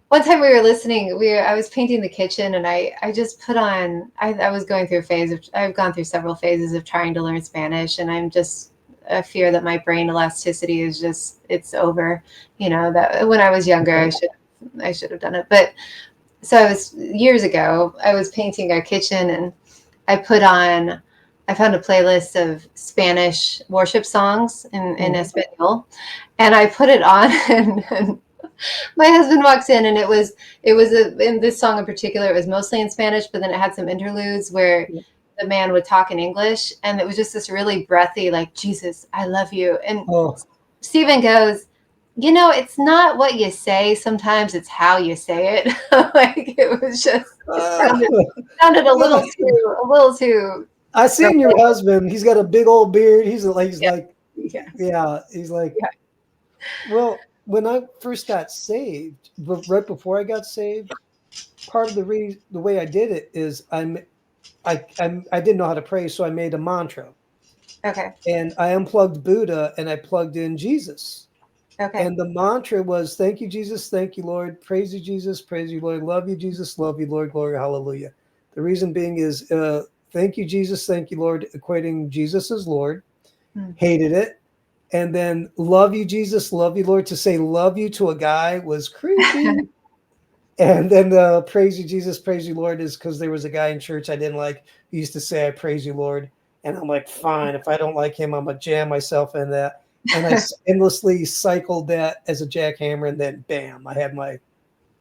one time we were listening, I was painting the kitchen and I just put on I was going through a phase of I've gone through several phases of trying to learn Spanish, and I'm just I fear that my brain elasticity is just it's over. You know, that when I was younger I should have done it. But so I was years ago, I was painting our kitchen and I put on I found a playlist of Spanish worship songs in Espanol, and I put it on and my husband walks in and in this song in particular it was mostly in Spanish, but then it had some interludes where the man would talk in English, and it was just this really breathy like Jesus I love you, and oh, Stephen goes, you know, it's not what you say, sometimes it's how you say it. Like it was just it sounded a little too I seen your husband. He's got a big old beard. He's yeah like, yeah yeah. He's like, yeah well, when I first got saved, but right before I got saved, part of the way I did it is I didn't know how to pray, so I made a mantra, okay and I unplugged Buddha and I plugged in Jesus. okay And the mantra was, "Thank you, Jesus. Thank you, Lord. Praise you, Jesus. Praise you, Lord. Love you, Jesus. Love you, Lord. Glory, hallelujah." The reason being is, thank you, Jesus. Thank you, Lord. Equating Jesus as Lord. Hmm. Hated it. And then love you, Jesus. Love you, Lord. To say love you to a guy was creepy. And then praise you, Jesus. Praise you, Lord, is because there was a guy in church I didn't like who used to say, I praise you, Lord. And I'm like, fine. If I don't like him, I'm going to jam myself in that. And I endlessly cycled that as a jackhammer, and then bam, I had my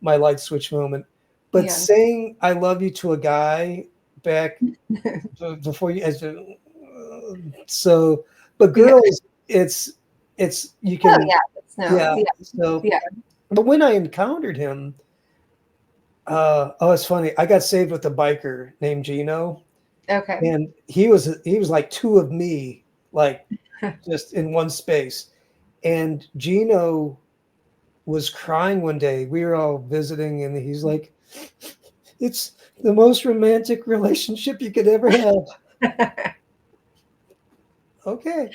light switch moment. But Yeah. saying I love you to a guy back before you, so, but Yeah. girls, it's you Oh can, yeah. That's no. yeah. Yeah. So, Yeah. but when I encountered him, oh, it's funny. I got saved with a biker named Gino, Okay. and he was like two of me, like just in one space. And Gino was crying one day. We were all visiting, and he's like, "It's the most romantic relationship you could ever have." Okay,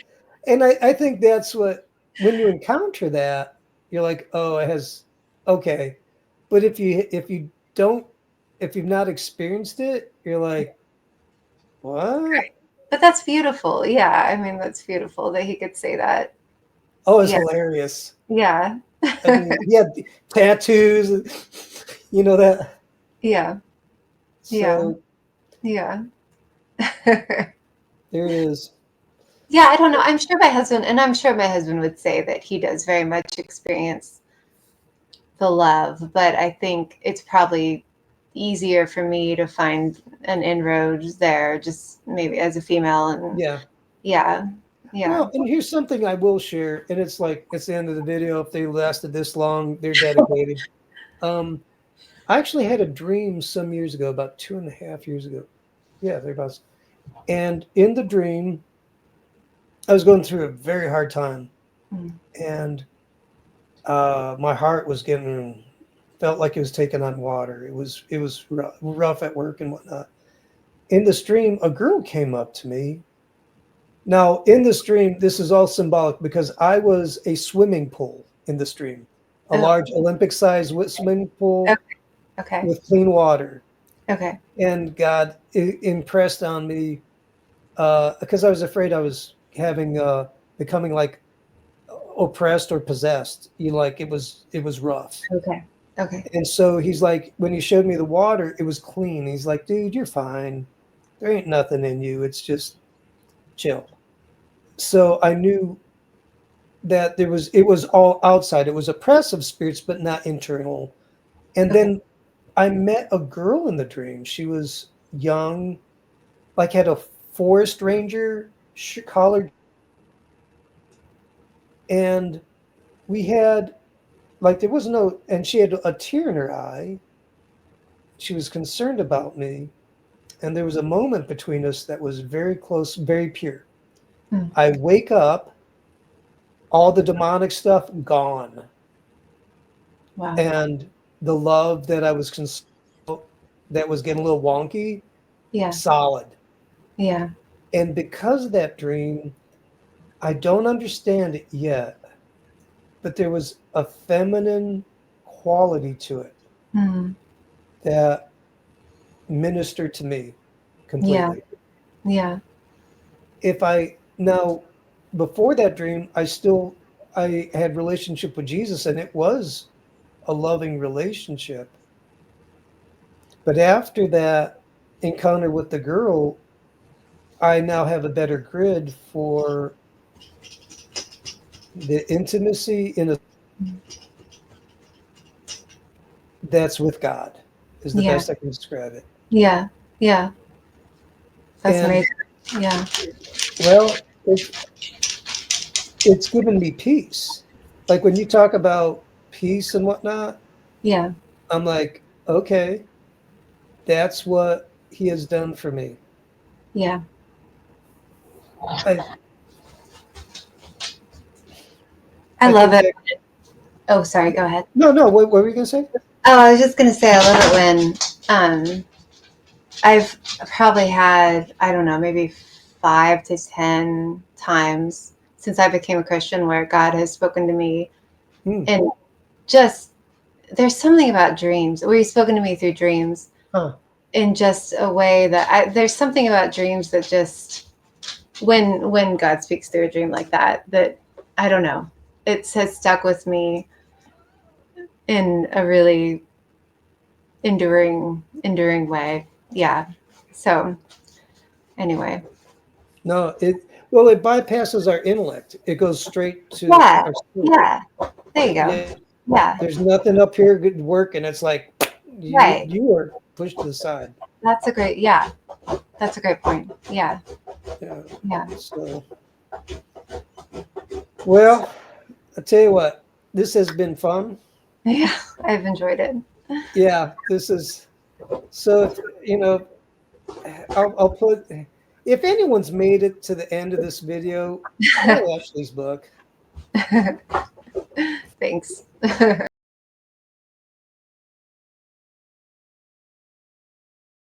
and I think that's what when you encounter that, you're like, "Oh, it has okay." But if you don't if you've not experienced it, you're like, "What?" But that's beautiful. Yeah. I mean, that's beautiful that he could say that. Oh, it's Yeah. hilarious. Yeah. I mean, he had tattoos, that. Yeah. Yeah. So Yeah. there it is. Yeah, I don't know. I'm sure my husband would say that he does very much experience the love, but I think it's probably easier for me to find an inroad there, just maybe as a female. And Yeah. yeah, yeah. Well, and here's something I will share, and it's like it's the end of the video. If they lasted this long, they're dedicated. Um, I actually had a dream some years ago, about 2.5 years ago. Yeah, thereabouts. And in the dream, I was going through a very hard time, Mm. and my heart was getting felt like it was taking on water. It was rough at work and whatnot. In the stream, a girl came up to me. Now, in the stream, this is all symbolic because I was a swimming pool in the stream, a Oh, large Olympic-sized swimming pool okay, okay, with clean water. okay. And God impressed on me, because I was afraid I was having becoming like oppressed or possessed. Like it was rough. Okay. Okay. And so he's like, when he showed me the water, it was clean. He's like, dude, you're fine. There ain't nothing in you. It's just chill. So I knew that it was all outside. It was oppressive spirits, but not internal. And Okay. then I met a girl in the dream. She was young, like had a forest ranger collar, and we had like there was no, and she had a tear in her eye. She was concerned about me, and there was a moment between us that was very close, very pure. Mm. I wake up, all the demonic stuff gone, Wow. and the love that I was that was getting a little wonky, Yeah. solid. Yeah. And because of that dream, I don't understand it yet, but there was a feminine quality to it Mm. that ministered to me Yeah. completely. Yeah. If I now before that dream, I had relationship with Jesus, and it was a loving relationship. But after that encounter with the girl, I now have a better grid for the intimacy in a that's with God is the Yeah. best I can describe it. Yeah. Yeah. That's And amazing. Yeah. well, it's given me peace. Like when you talk about peace and whatnot, Yeah. I'm like, okay, that's what he has done for me. Yeah. I I I love think it. that Oh, sorry. Go ahead. no, what were you gonna say? Oh, I was just gonna say I love it when I've probably had, I don't know, maybe 5 to 10 times since I became a Christian where God has spoken to me. Hmm. And just there's something about dreams where He's spoken to me through dreams Huh. in just a way that there's something about dreams that just when God speaks through a dream like that I don't know, it has stuck with me in a really enduring way. Yeah. So anyway. No, it bypasses our intellect. It goes straight to Yeah. our spirit. Yeah. There you go. Yeah, Yeah. there's nothing up here good working. It's like Right. you are pushed to the side. Yeah. That's a great point. Yeah. Yeah. Yeah. So well, I tell you what, this has been fun. Yeah. I've enjoyed it. Yeah, this is so. If, I'll put if anyone's made it to the end of this video, buy Ashley's book. Thanks.